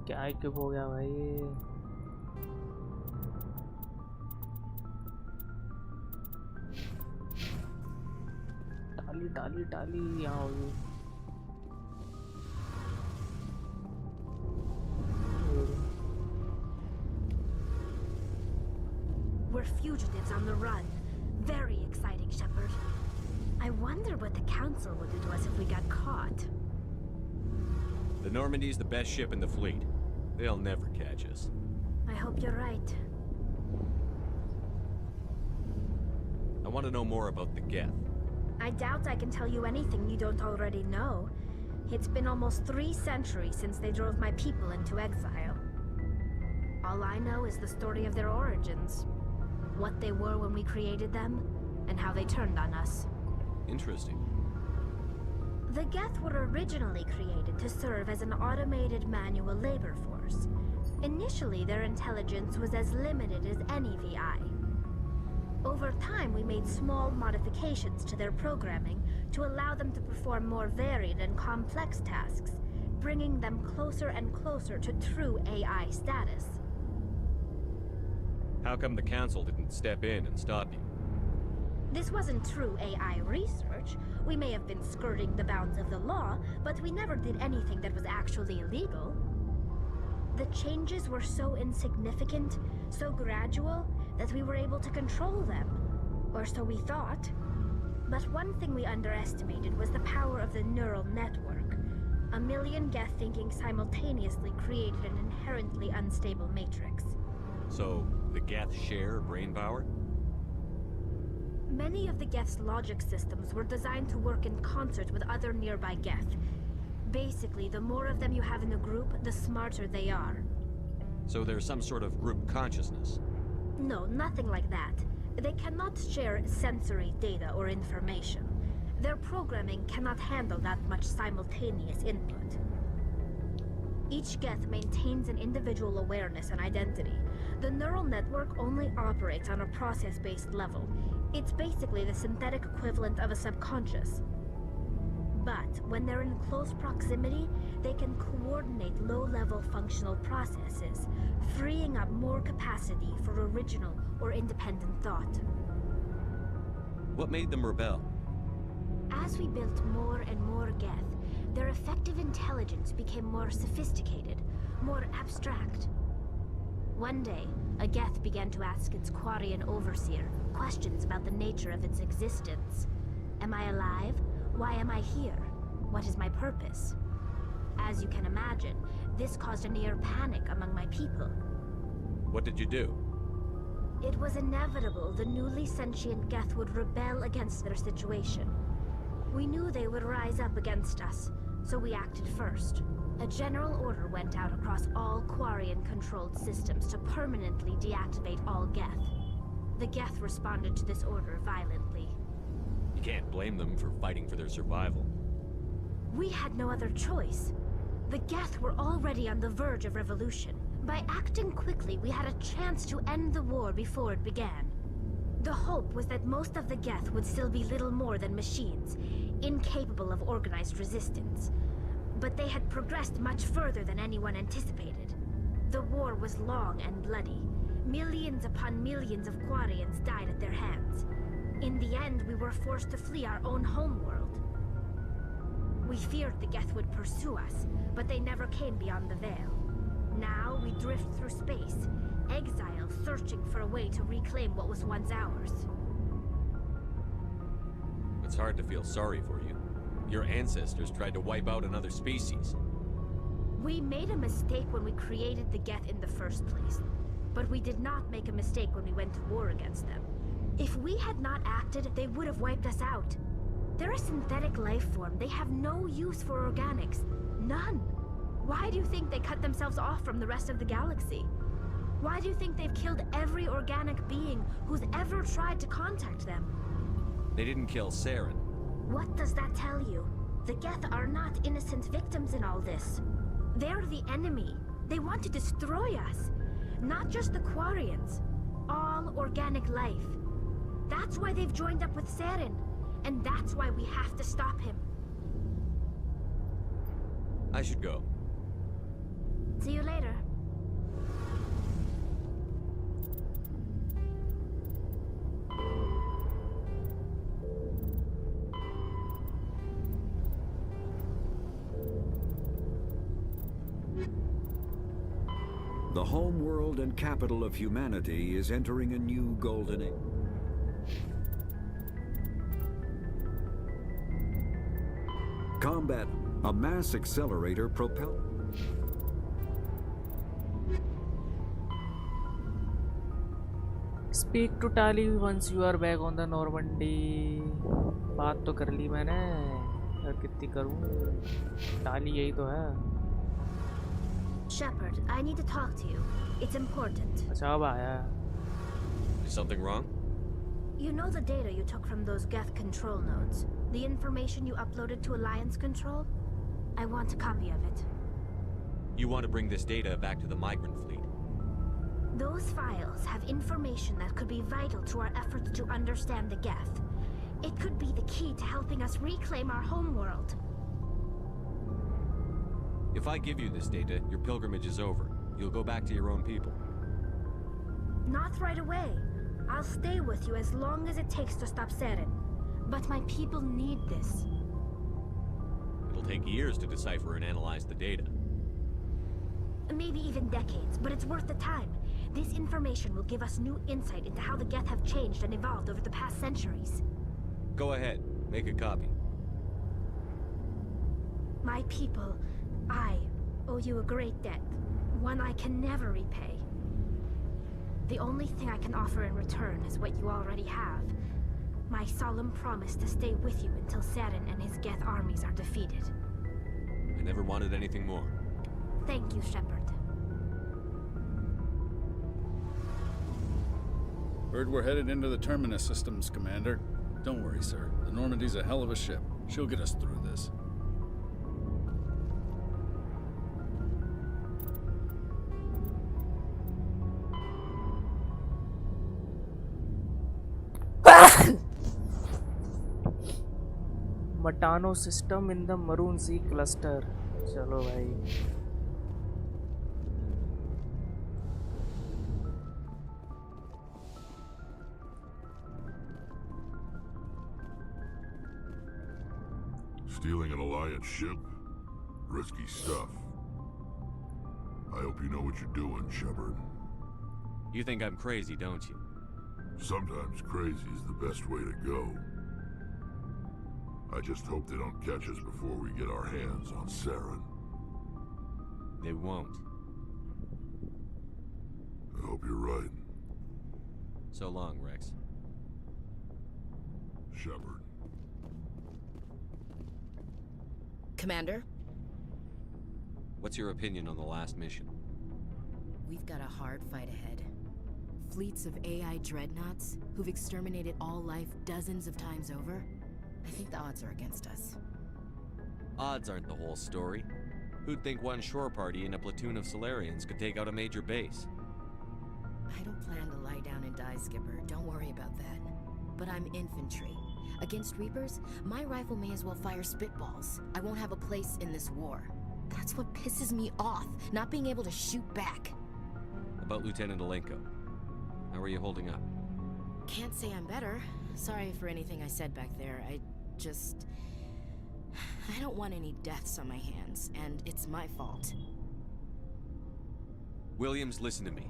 क्या इक्विप हो गया भाई? टाली टाली टाली यहाँ होगी। We're fugitives on the run. Very exciting, Shepard. I wonder what the Council would do to us if we got caught. The Normandy's the best ship in the fleet. They'll never catch us. I hope you're right. I want to know more about the Geth. I doubt I can tell you anything you don't already know. It's been almost 3 centuries since they drove my people into exile. All I know is the story of their origins. What they were when we created them, and how they turned on us. Interesting. The Geth were originally created to serve as an automated manual labor force. Initially, their intelligence was as limited as any VI. Over time, we made small modifications to their programming to allow them to perform more varied and complex tasks, bringing them closer and closer to true AI status. How come the Council didn't step in and stop you? This wasn't true AI research. We may have been skirting the bounds of the law, but we never did anything that was actually illegal. The changes were so insignificant, so gradual, that we were able to control them. Or so we thought. But one thing we underestimated was the power of the neural network. 1 million Geth thinking simultaneously created an inherently unstable matrix. So, the Geth share brain power? Many of the Geth's logic systems were designed to work in concert with other nearby Geth. Basically, the more of them you have in a group, the smarter they are. So there's some sort of group consciousness? No, nothing like that. They cannot share sensory data or information. Their programming cannot handle that much simultaneous input. Each Geth maintains an individual awareness and identity. The neural network only operates on a process-based level. It's basically the synthetic equivalent of a subconscious. But when they're in close proximity, they can coordinate low-level functional processes, freeing up more capacity for original or independent thought. What made them rebel? As we built more and more Geth, their effective intelligence became more sophisticated, more abstract. One day, a Geth began to ask its Quarian overseer questions about the nature of its existence. Am I alive? Why am I here? What is my purpose? As you can imagine, this caused a near panic among my people. What did you do? It was inevitable the newly sentient Geth would rebel against their situation. We knew they would rise up against us, so we acted first. A general order went out across all Quarian-controlled systems to permanently deactivate all Geth. The Geth responded to this order violently. You can't blame them for fighting for their survival. We had no other choice. The Geth were already on the verge of revolution. By acting quickly, we had a chance to end the war before it began. The hope was that most of the Geth would still be little more than machines, incapable of organized resistance. But they had progressed much further than anyone anticipated. The war was long and bloody. Millions upon millions of Quarians died at their hands. In the end, we were forced to flee our own homeworld. We feared the Geth would pursue us, but they never came beyond the Veil. Now we drift through space, exile, searching for a way to reclaim what was once ours. It's hard to feel sorry for you. Your ancestors tried to wipe out another species. We made a mistake when we created the Geth in the first place, but we did not make a mistake when we went to war against them. If we had not acted, they would have wiped us out. They're a synthetic life form. They have no use for organics. None. Why do you think they cut themselves off from the rest of the galaxy? Why do you think they've killed every organic being who's ever tried to contact them? They didn't kill Saren. What does that tell you? The Geth are not innocent victims in all this. They're the enemy. They want to destroy us. Not just the Quarians. All organic life. That's why they've joined up with Saren. And that's why we have to stop him. I should go. See you later. The home world and capital of humanity is entering a new golden age. Combat, a mass accelerator propelled. Speak to Tali once you are back on the Normandy. बात तो कर ली मैंने, और कितनी करूँ? टाली यही तो है. Shepard, I need to talk to you. It's important. अच्छा अब आया. Is something wrong? You know the data you took from those Geth control nodes? The information you uploaded to Alliance Control? I want a copy of it. You want to bring this data back to the migrant fleet? Those files have information that could be vital to our efforts to understand the Geth. It could be the key to helping us reclaim our homeworld. If I give you this data, your pilgrimage is over. You'll go back to your own people. Not right away. I'll stay with you as long as it takes to stop Saren. But my people need this. It'll take years to decipher and analyze the data. Maybe even decades, but it's worth the time. This information will give us new insight into how the Geth have changed and evolved over the past centuries. Go ahead. Make a copy. My people, I owe you a great debt. One I can never repay. The only thing I can offer in return is what you already have. My solemn promise to stay with you until Saren and his Geth armies are defeated. I never wanted anything more. Thank you, Shepard. Heard we're headed into the Terminus systems, Commander. Don't worry, sir. The Normandy's a hell of a ship. She'll get us through this. Matano system in the Maroon Sea cluster. चलो भाई. Stealing an Alliance ship? Risky stuff. I hope you know what you're doing, Shepard. You think I'm crazy, don't you? Sometimes crazy is the best way to go. I just hope they don't catch us before we get our hands on Saren. They won't. I hope you're right. So long, Rex. Shepard. Commander? What's your opinion on the last mission? We've got a hard fight ahead. Fleets of AI dreadnoughts who've exterminated all life dozens of times over. I think the odds are against us. Odds aren't the whole story. Who'd think one shore party and a platoon of Solarians could take out a major base? I don't plan to lie down and die, Skipper. Don't worry about that. But I'm infantry. Against Reapers, my rifle may as well fire spitballs. I won't have a place in this war. That's what pisses me off, not being able to shoot back. About Lieutenant Alenko. How are you holding up? Can't say I'm better. Sorry for anything I said back there. I don't want any deaths on my hands, and it's my fault. Williams, listen to me.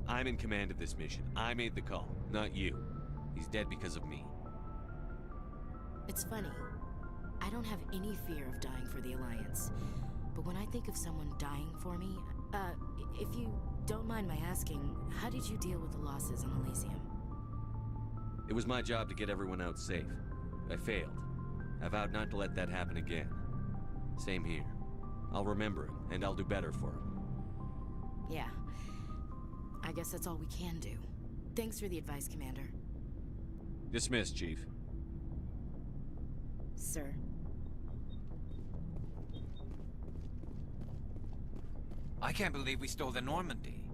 I'm in command of this mission. I made the call, not you. He's dead because of me. It's funny. I don't have any fear of dying for the Alliance. But when I think of someone dying for me, if you don't mind my asking, how did you deal with the losses on Elysium? It was my job to get everyone out safe. I failed. I vowed not to let that happen again. Same here. I'll remember him, and I'll do better for him. Yeah. I guess that's all we can do. Thanks for the advice, Commander. Dismissed, Chief. Sir. I can't believe we stole the Normandy.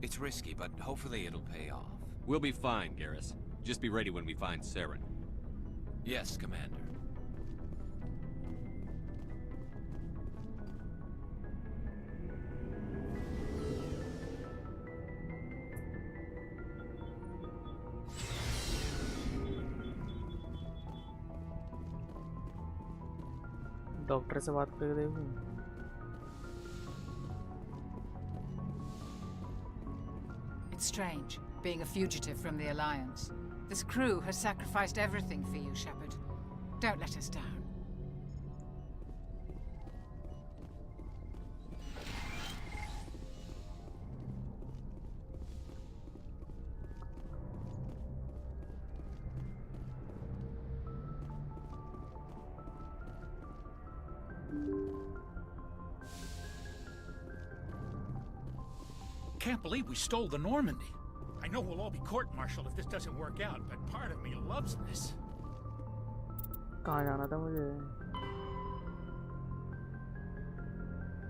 It's risky, but hopefully it'll pay off. We'll be fine, Garrus. Just be ready when we find Saren. Yes, Commander. Doctor से बात कर देखूं. It's strange, being a fugitive from the Alliance. This crew has sacrificed everything for you, Shepard. Don't let us down. Can't believe we stole the Normandy. I know we'll all be court-martialed if this doesn't work out, but part of me loves this. कहाँ जाना था मुझे?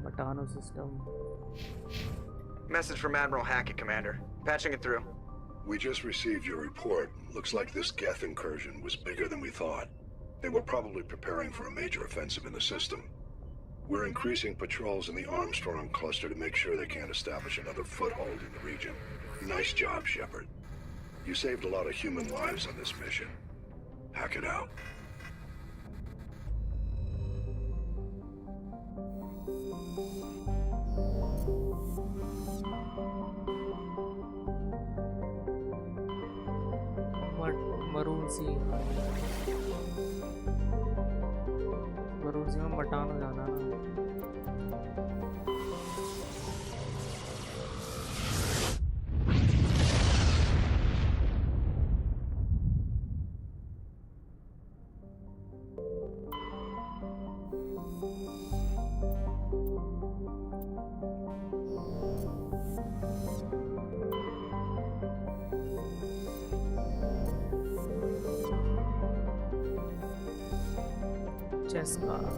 Matano system. Message from Admiral Hackett, Commander. Patching it through. We just received your report. Looks like this Geth incursion was bigger than we thought. They were probably preparing for a major offensive in the system. We're increasing patrols in the Armstrong cluster to make sure they can't establish another foothold in the region. Nice job, Shepard. You saved a lot of human lives on this mission. Hack it out. Maroon sea में मटानो जाना ना Jessica.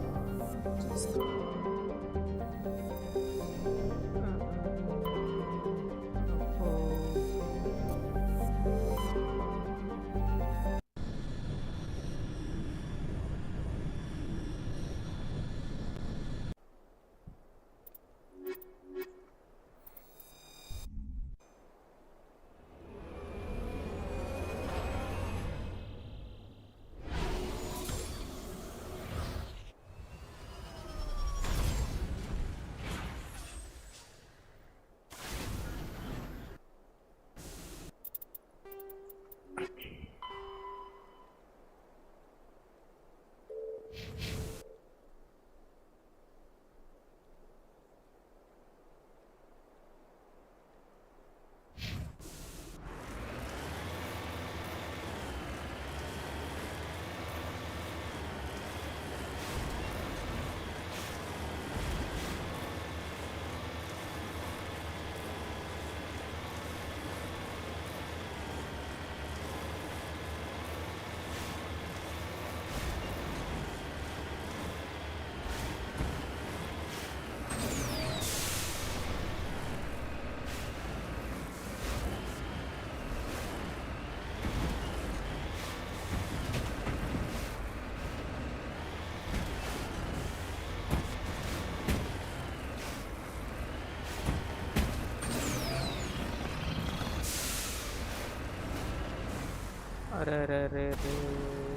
अरे अरे अरे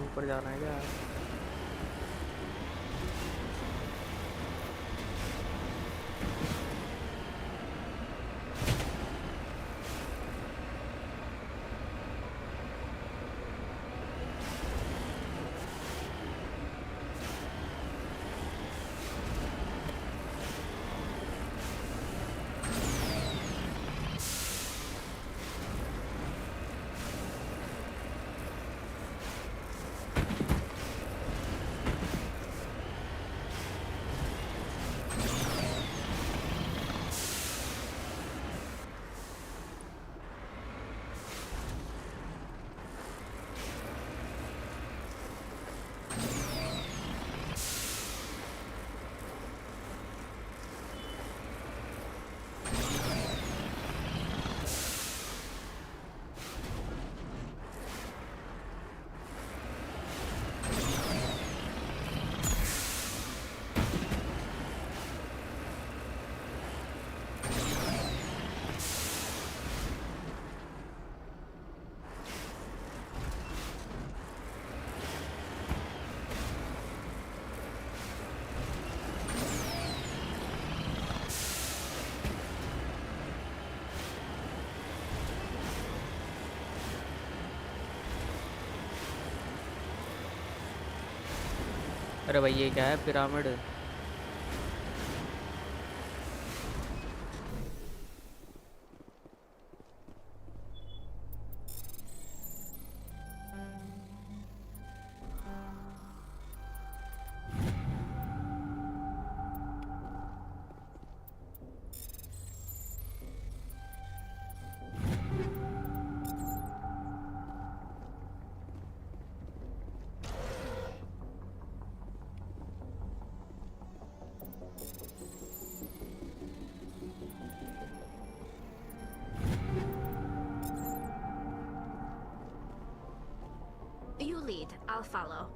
ऊपर जाना है क्या? अरे भाई ये क्या है pyramid? You lead, I'll follow.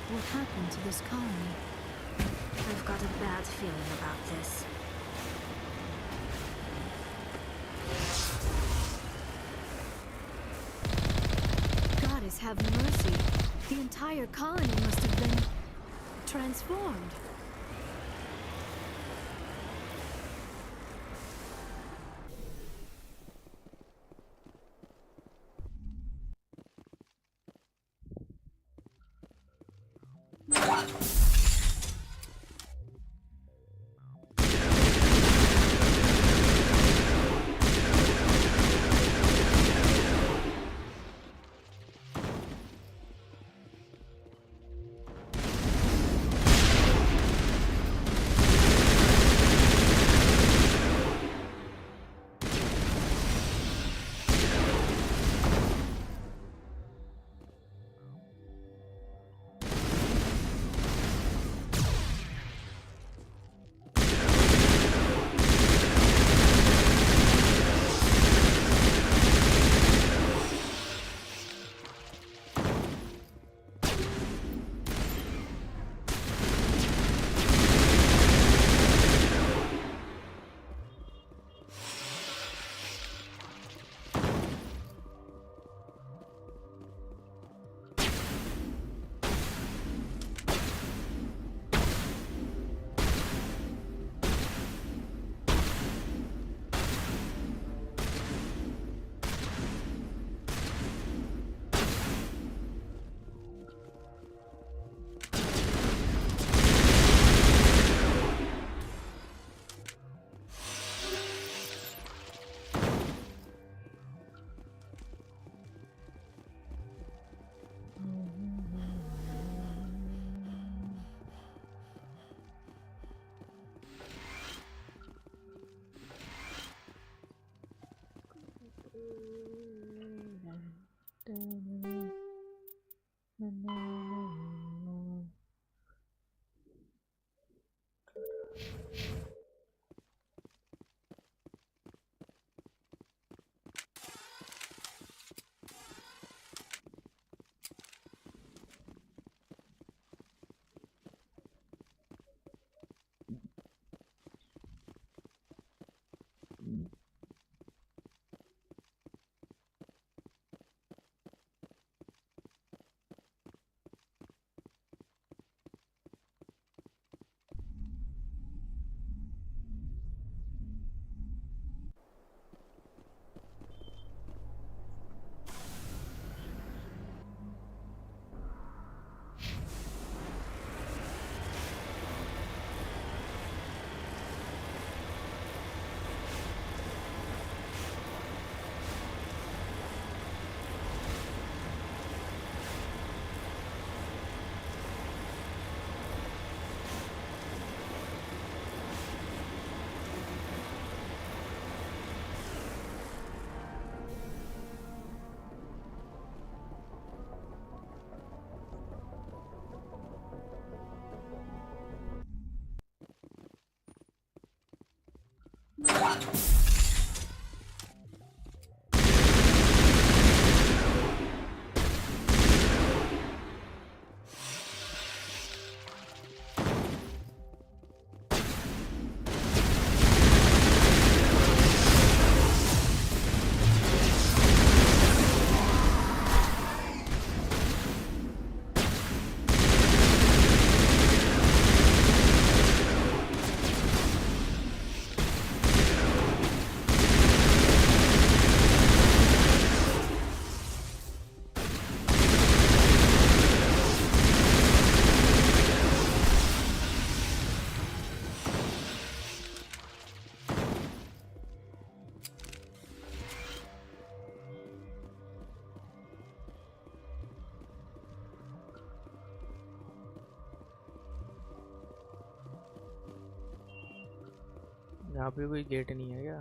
What happened to this colony? I've got a bad feeling about this. Goddess have mercy. The entire colony must have been transformed. यहाँ पे कोई गेट नहीं है क्या?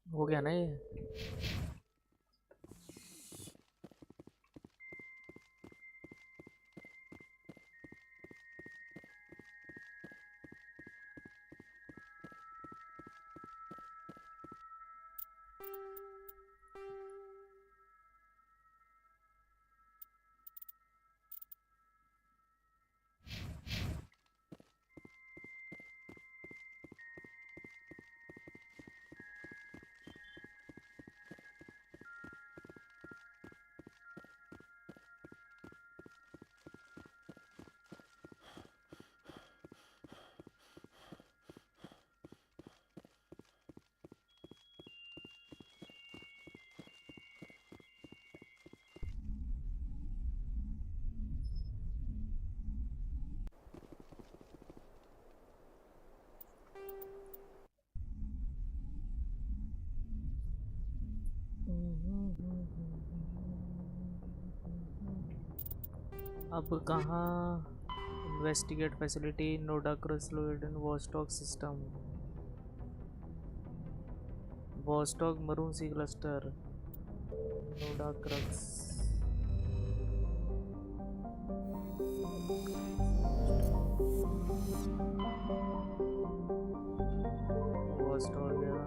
हो गया ना ये? अब कहाँ? इन्वेस्टिगेट फैसिलिटी नोडाक्रस लोइडन Vostok system Vostok maroon sea cluster नोडाक्रक्स वॉस्टॉक गया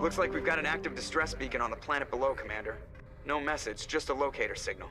Looks like we've got an active distress beacon on the planet below, Commander. No message, just a locator signal.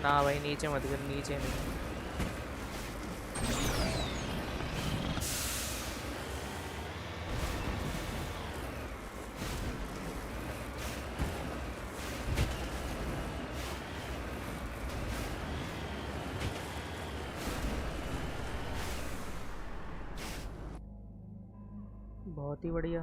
ना भाई नीचे मत कर नीचे नहीं बहुत ही बढ़िया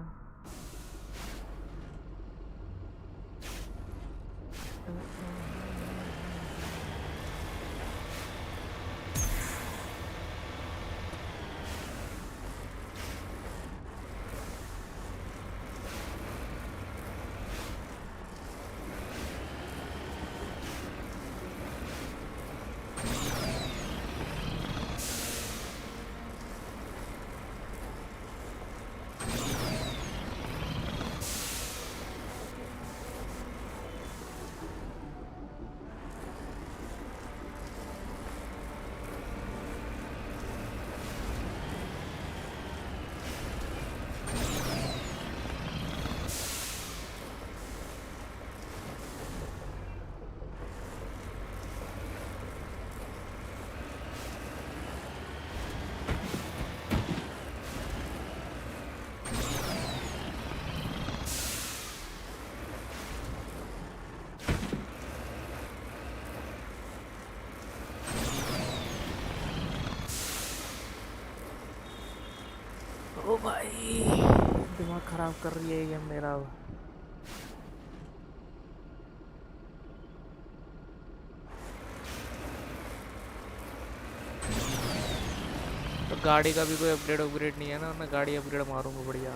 ओ भाई दिमाग खराब कर रही है ये मेरा तो गाड़ी का भी कोई अपग्रेड नहीं है ना मैं गाड़ी अपग्रेड मारूंगा बढ़िया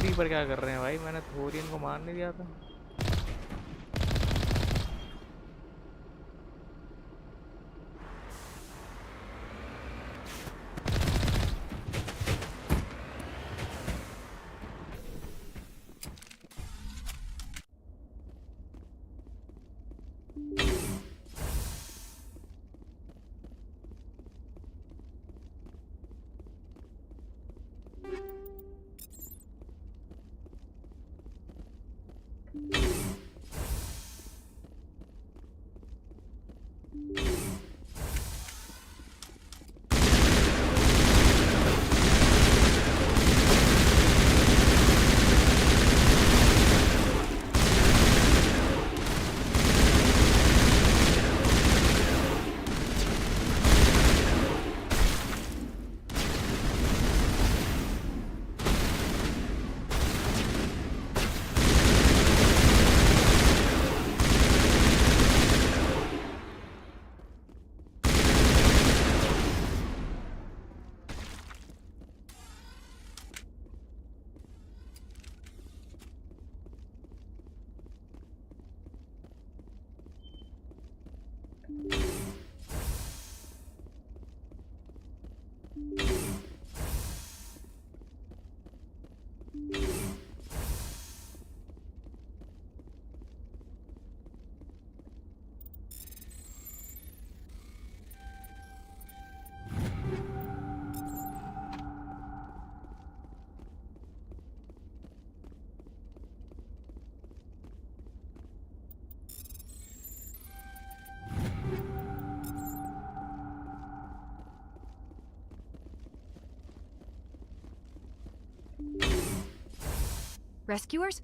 क्रीपर क्या कर रहे हैं भाई? मैंने थोरियन को मार नहीं दिया था? Rescuers?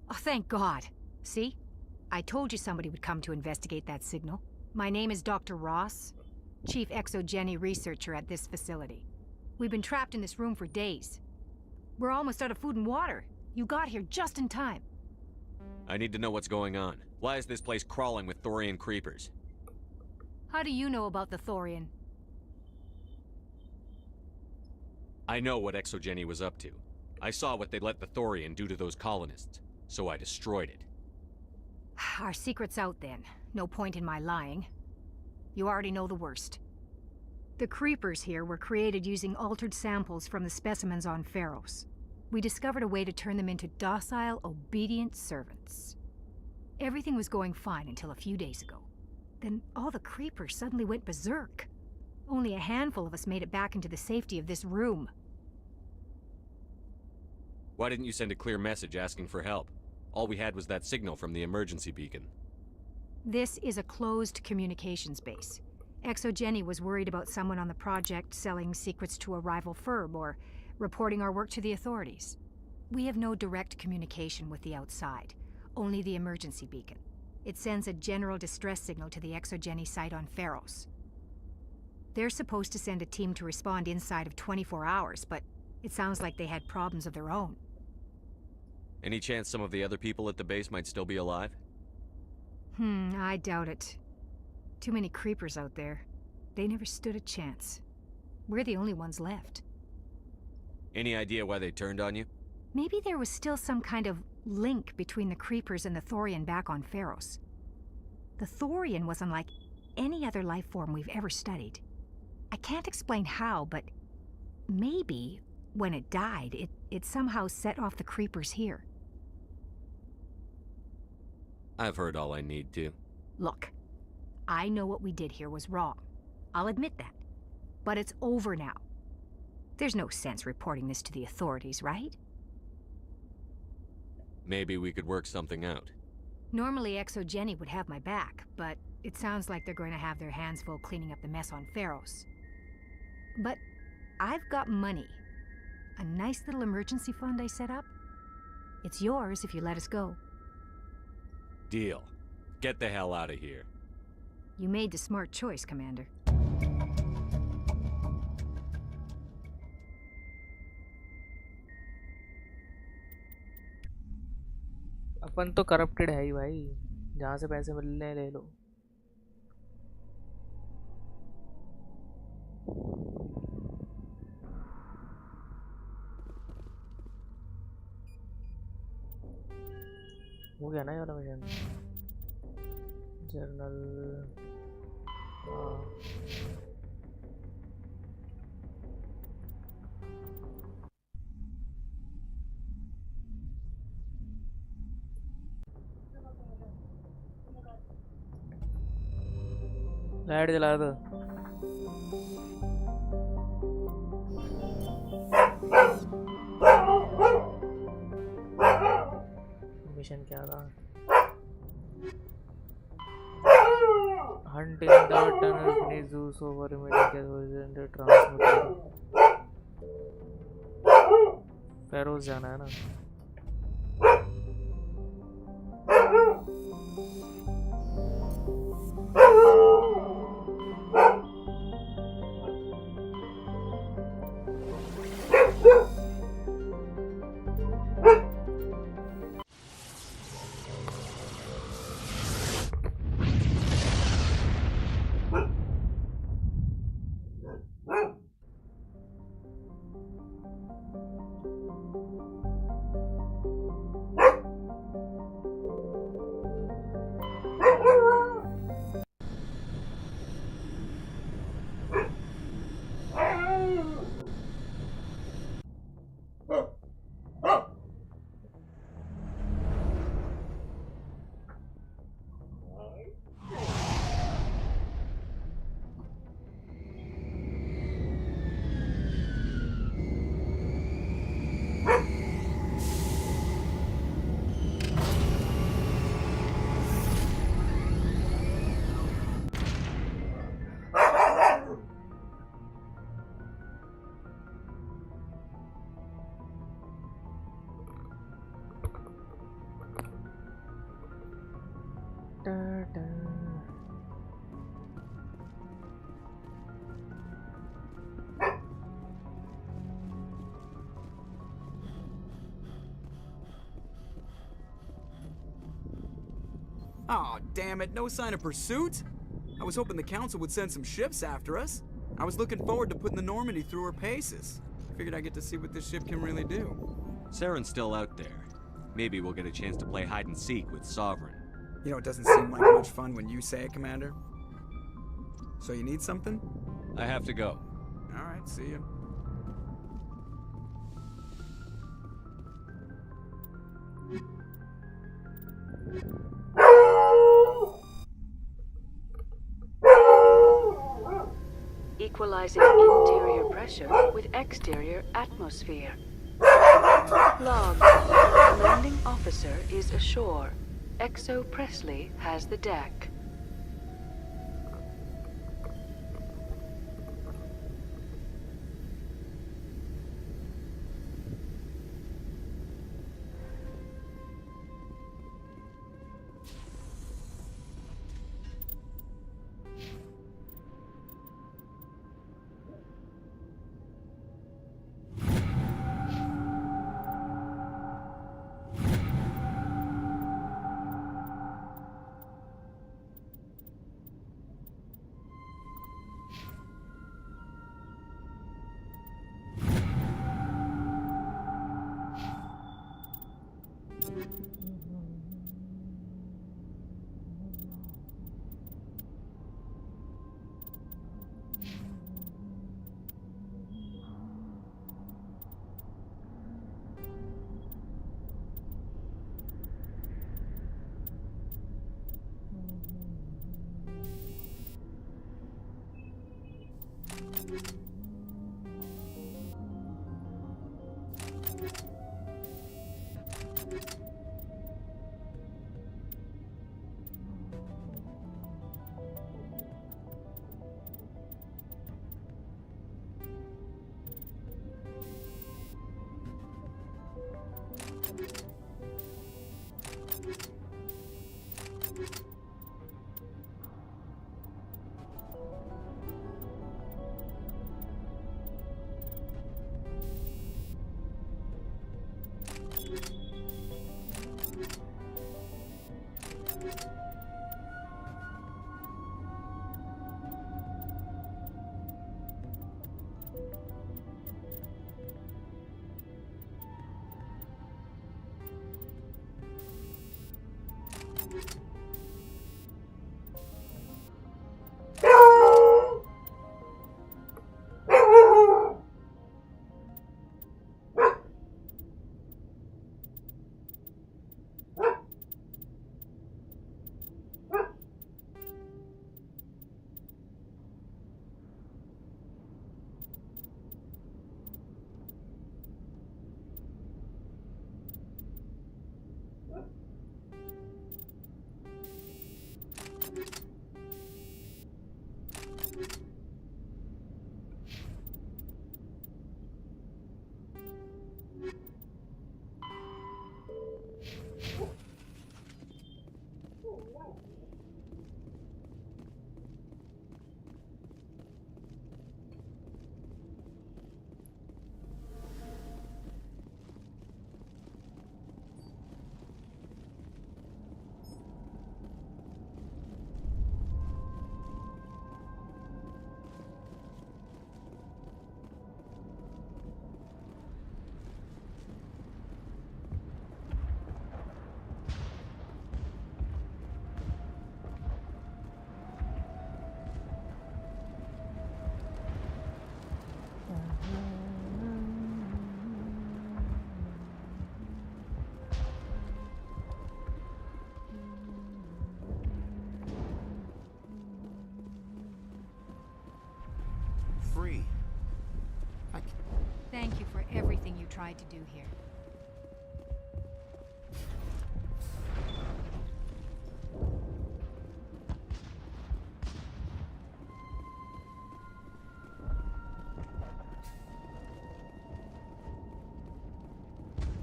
Oh, thank God. See? I told you somebody would come to investigate that signal. My name is Dr. Ross, Chief Exogeny Researcher at this facility. We've been trapped in this room for days. We're almost out of food and water. You got here just in time. I need to know what's going on. Why is this place crawling with Thorian creepers? How do you know about the Thorian? I know what Exogeny was up to. I saw what they let the Thorian do to those colonists, so I destroyed it. Our secret's out then. No point in my lying. You already know the worst. The creepers here were created using altered samples from the specimens on Pharos. We discovered a way to turn them into docile, obedient servants. Everything was going fine until a few days ago. Then all the creepers suddenly went berserk. Only a handful of us made it back into the safety of this room. Why didn't you send a clear message asking for help? All we had was that signal from the emergency beacon. This is a closed communications base. Exogeny was worried about someone on the project selling secrets to a rival firm or reporting our work to the authorities. We have no direct communication with the outside, only the emergency beacon. It sends a general distress signal to the Exogeny site on Pharos. They're supposed to send a team to respond inside of 24 hours, but it sounds like they had problems of their own. Any chance some of the other people at the base might still be alive? I doubt it. Too many creepers out there. They never stood a chance. We're the only ones left. Any idea why they turned on you? Maybe there was still some kind of link between the creepers and the Thorian back on Pharos. The Thorian was unlike any other life form we've ever studied. I can't explain how, but maybe when it died, it somehow set off the creepers here. I've heard all I need to. Look, I know what we did here was wrong. I'll admit that. But it's over now. There's no sense reporting this to the authorities, right? Maybe we could work something out. Normally Exogeny would have my back, but it sounds like they're going to have their hands full cleaning up the mess on Pharos. But I've got money. A nice little emergency fund I set up. It's yours if you let us go. Deal. Get the hell out of here. You made the smart choice, Commander. अपन तो corrupted है ही भाई, जहाँ से पैसे मिलने ले लो। हो गया ना ये वाला मिशन जर्नल लाइट जला दो मिशन क्या था hunting the tunnels beneath zoos over immediate horizon transmitter Feroz जाना है ना Oh, damn it, no sign of pursuit? I was hoping the Council would send some ships after us. I was looking forward to putting the Normandy through her paces. Figured I'd get to see what this ship can really do. Saren's still out there. Maybe we'll get a chance to play hide and seek with Sovereign. You know, it doesn't seem like much fun when you say it, Commander. So you need something? I have to go. Alright, see ya. Equalizing interior pressure with exterior atmosphere. Log. Commanding officer is ashore. Exo Presley has the deck. Free. Thank you for everything you tried to do here.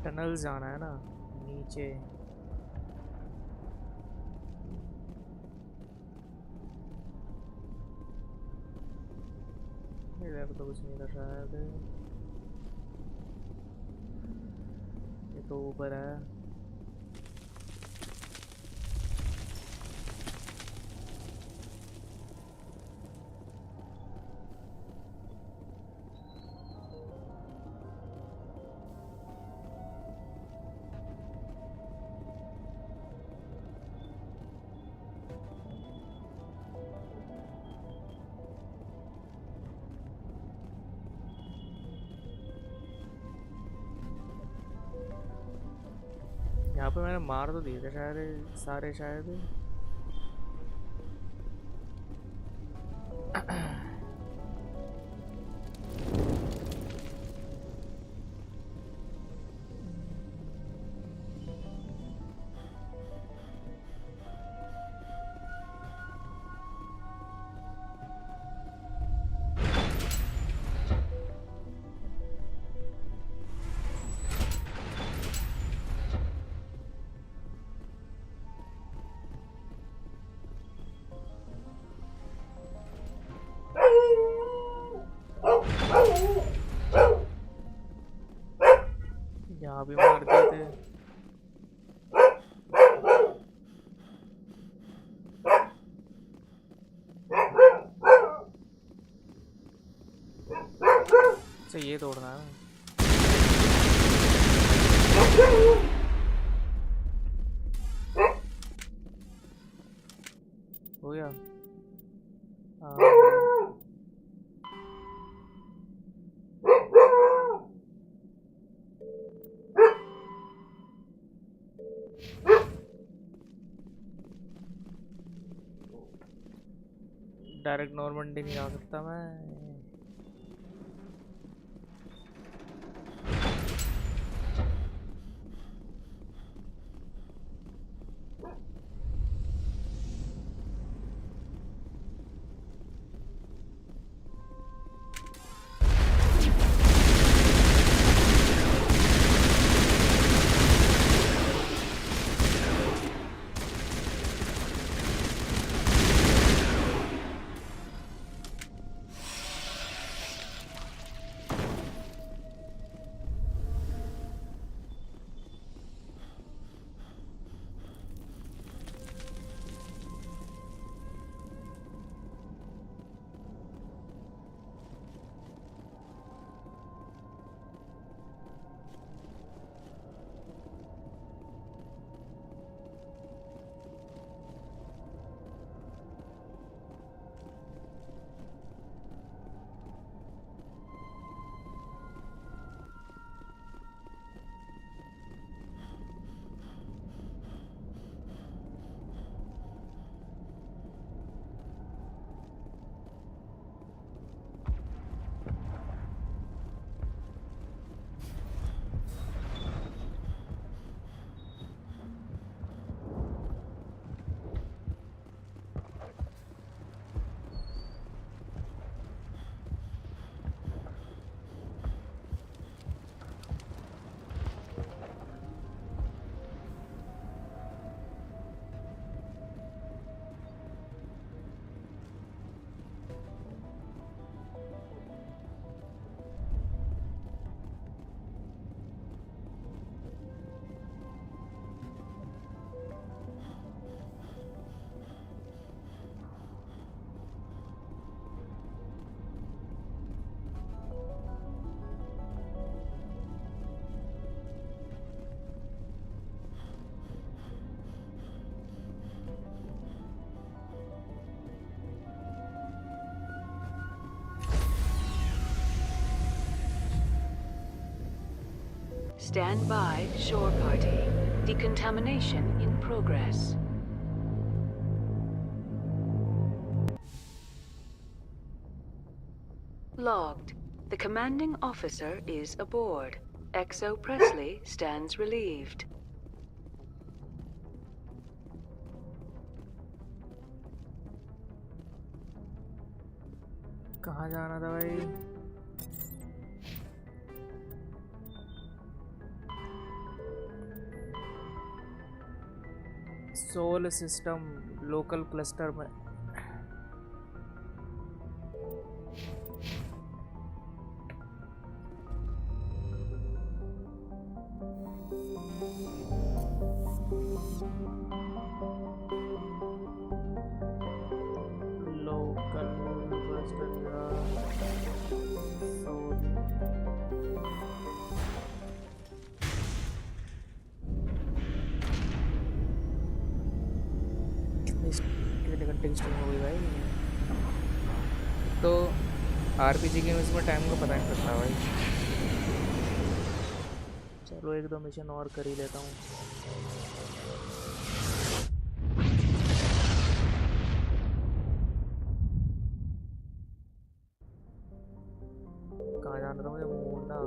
Tunnel जाना है ना नीचे। इधर तो कुछ नहीं कर रहा है, ये तो ऊपर है। यहाँ पे मैंने मार तो दिए थे शायद सारे शायद। यहाँ भी मार दिए थे। अच्छा ये तोड़ना है। हो गया। डायरेक्ट नॉर्मंडी नहीं आ सकता मैं। stand by, shore party. Decontamination in progress. Logged. The commanding officer is aboard. XO Presley stands relieved. कहाँ जाना था भाई? सोल सिस्टम लोकल क्लस्टर में। कितने घंटे की स्ट्रीम हो गई भाई? तो आरपीजी गेम्स में टाइम का पता नहीं लगता भाई। चलो एक दो मिशन और कर ही लेता हूँ। कहाँ जाना था मुझे? मूंडा।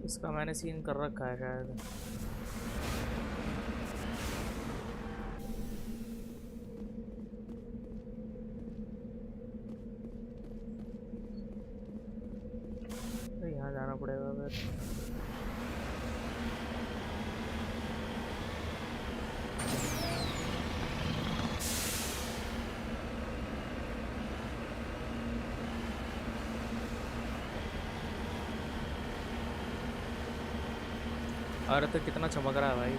इसका मैंने सीन कर रखा है शायद। तो यहाँ जाना पड़ेगा फिर। अरे तो कितना चमक रहा है भाई।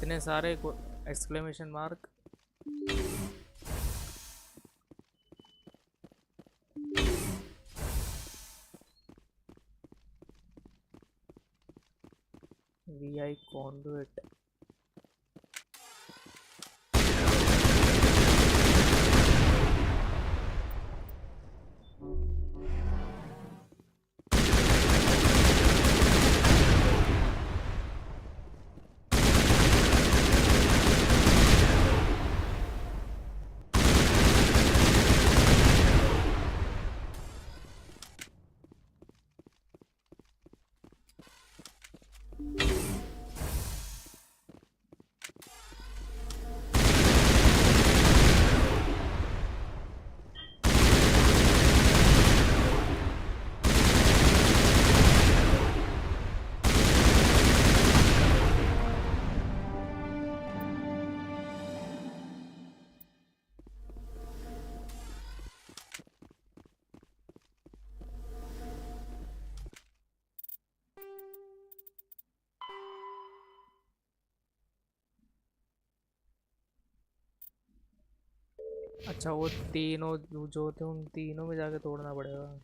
इतने सारे एक्सक्लेमेशन मार्क। VI conduit। अच्छा वो तीनों जो थे उन तीनों में जाके तोड़ना पड़ेगा।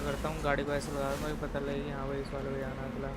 करता हूँ गाड़ी को ऐसे लगा दूँगा कि पता लगे कि हाँ भाई इस वाले पे जाना है अगला।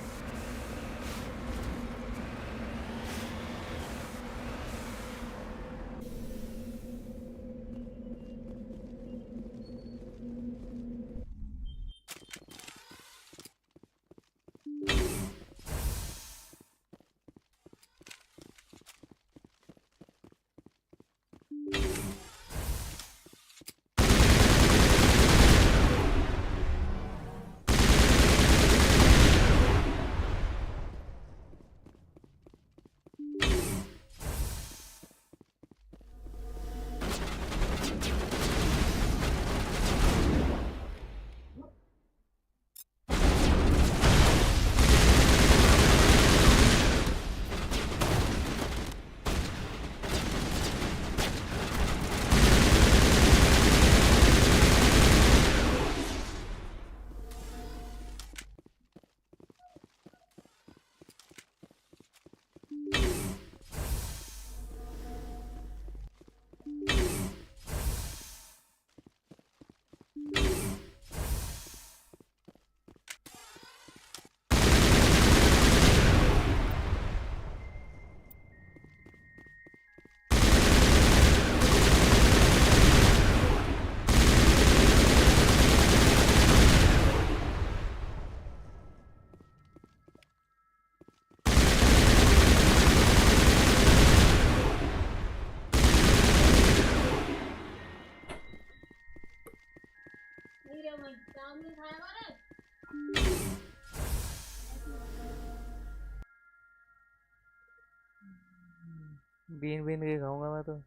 बीन बीन के खाऊंगा मैं तो।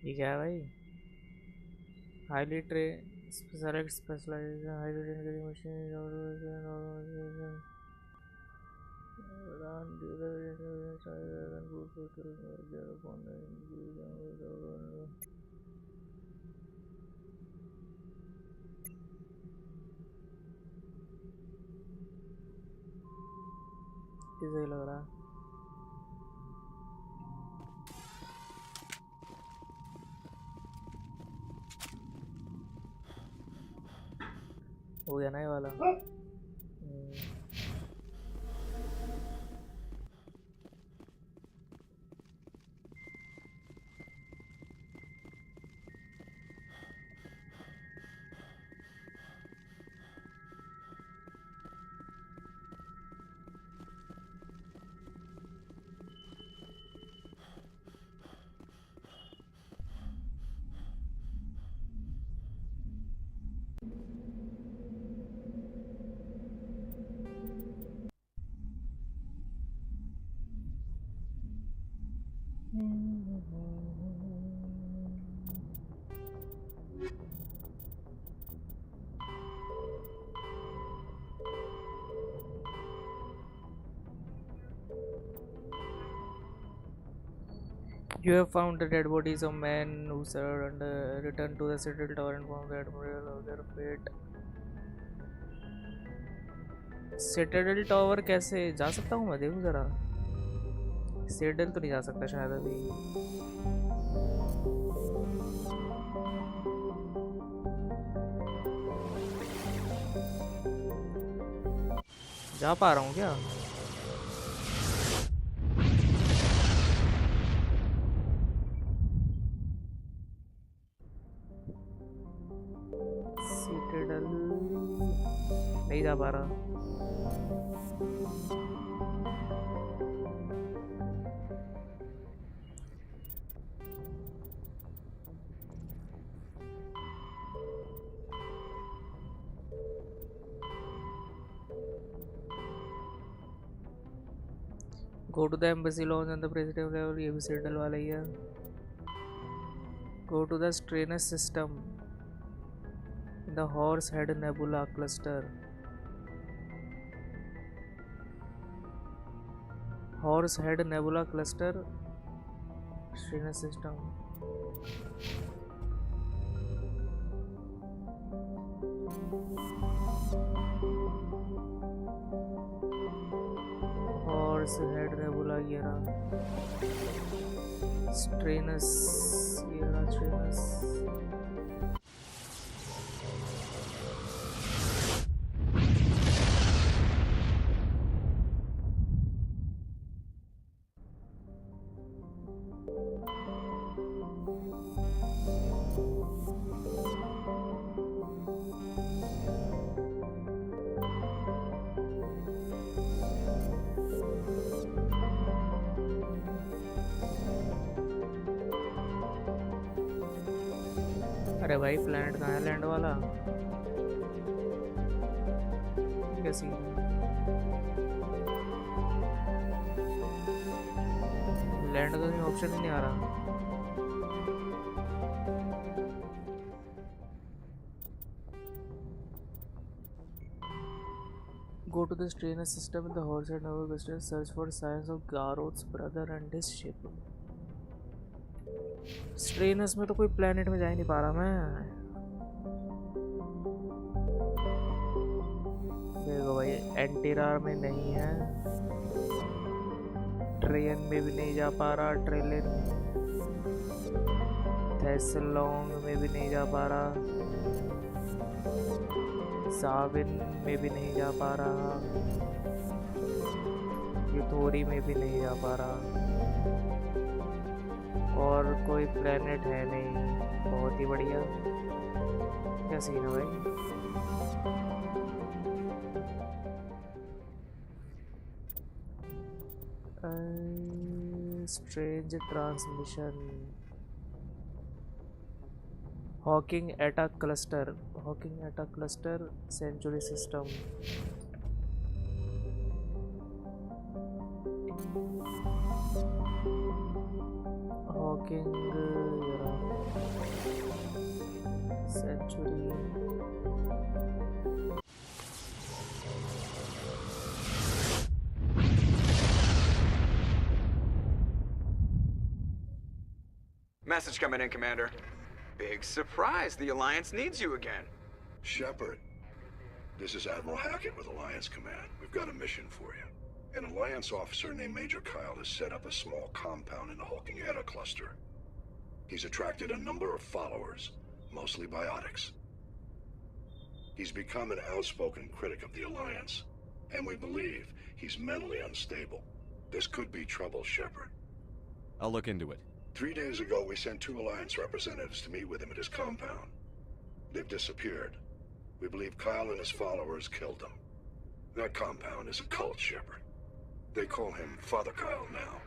ये क्या है भाई? हाईली ट्रे select specialization highly train machine किसे लग रहा? हो गया ना ये वाला? You have found the dead bodies of men who served and returned to the Citadel Tower and found the admiral of their fate. Citadel Tower कैसे जा सकता हूँ मैं? देखूँ जरा। Citadel तो नहीं जा सकता शायद अभी। जा पा रहा हूँ क्या? नहीं जा पा रहा। Go to the embassy lounge and the president level. ये भी सिडल वाला ही है। Go to the Stranus system. The Horsehead Nebula cluster. Horsehead Nebula cluster. Stranus system. Horsehead Nebula ये रहा। Stranus ये रहा Stranus। अरे भाई प्लैनेट कहाँ है लैंड वाला? क्या सीन है? लैंड का कोई ऑप्शन ही नहीं आ रहा। Go to the Stranus system in the Horsehead Nebula cluster. Search for signs of Garroth's brother and his ship. Strenuous में तो कोई प्लेनेट में जा ही नहीं पा रहा मैं। देखो भाई एंटीरार में नहीं है, ट्रेन में भी नहीं जा पा रहा, ट्रेलिन थेसलोंग में भी नहीं जा पा रहा, साविन में भी नहीं जा पा रहा, यूथोरी में भी नहीं जा पा रहा, और कोई प्लेनेट है नहीं। बहुत ही बढ़िया। क्या सीन है भाई? Strange transmission. Hawking eta cluster. Hawking eta cluster century system. Hawking Message coming in, Commander. Big surprise. The Alliance needs you again. Shepard, this is Admiral Hackett with Alliance Command. We've got a mission for you. An Alliance officer named Major Kyle has set up a small compound in the Hulking Eta cluster. He's attracted a number of followers, mostly biotics. He's become an outspoken critic of the Alliance, and we believe he's mentally unstable. This could be trouble, Shepard. I'll look into it. 3 days ago, we sent 2 Alliance representatives to meet with him at his compound. They've disappeared. We believe Kyle and his followers killed them. That compound is a cult, Shepard. They call him Father Kyle now.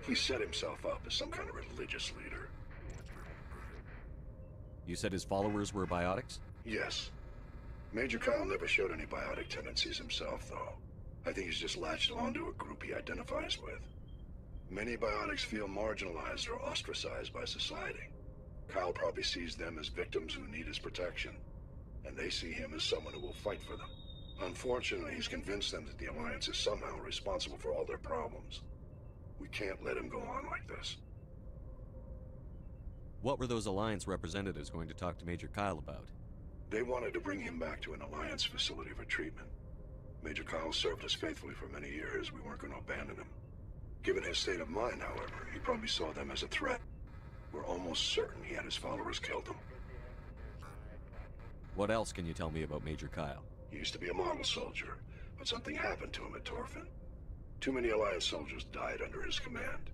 He set himself up as some kind of religious leader. You said his followers were biotics? Yes. Major Kyle never showed any biotic tendencies himself, though. I think he's just latched onto a group he identifies with. Many biotics feel marginalized or ostracized by society. Kyle probably sees them as victims who need his protection, and they see him as someone who will fight for them. Unfortunately, he's convinced them that the Alliance is somehow responsible for all their problems. We can't let him go on like this. What were those Alliance representatives going to talk to Major Kyle about? They wanted to bring him back to an Alliance facility for treatment. Major Kyle served us faithfully for many years. We weren't going to abandon him. Given his state of mind, however, he probably saw them as a threat. We're almost certain he had his followers killed him. What else can you tell me about Major Kyle? He used to be a model soldier, but something happened to him at Torfin. Too many Alliance soldiers died under his command.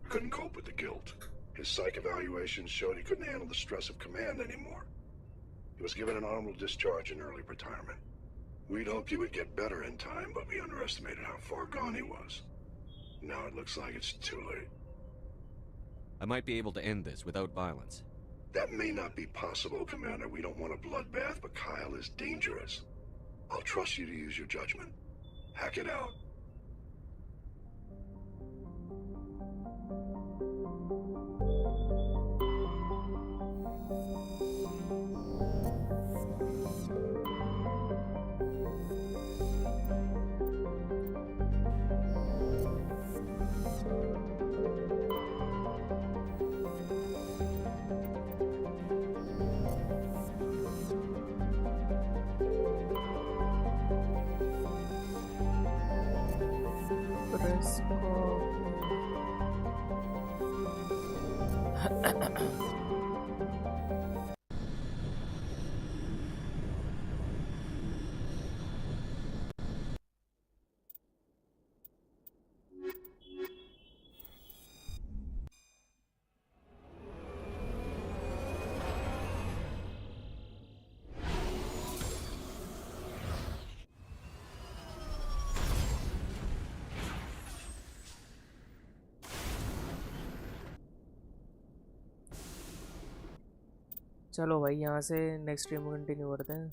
Couldn't cope with the guilt. His psych evaluations showed he couldn't handle the stress of command anymore. He was given an honorable discharge in early retirement. We'd hoped he would get better in time, but we underestimated how far gone he was. Now it looks like it's too late. I might be able to end this without violence. That may not be possible, Commander. We don't want a bloodbath, but Kyle is dangerous. I'll trust you to use your judgment. Hack it out. चलो भाई यहाँ से next stream continue करते हैं।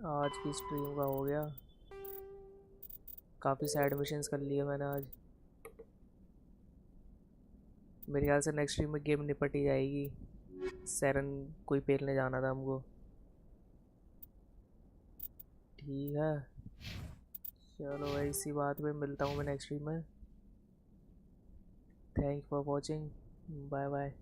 आज की stream का हो गया, काफ़ी सैड मिशंस कर लिए मैंने आज। मेरे ख्याल से नेक्स्ट स्ट्रीम में गेम निपट ही जाएगी। सैरन कोई पेलने जाना था हमको। ठीक है, चलो भाई इसी बात पे मिलता हूँ मैं नेक्स्ट स्ट्रीम में। Thank for watching, bye bye.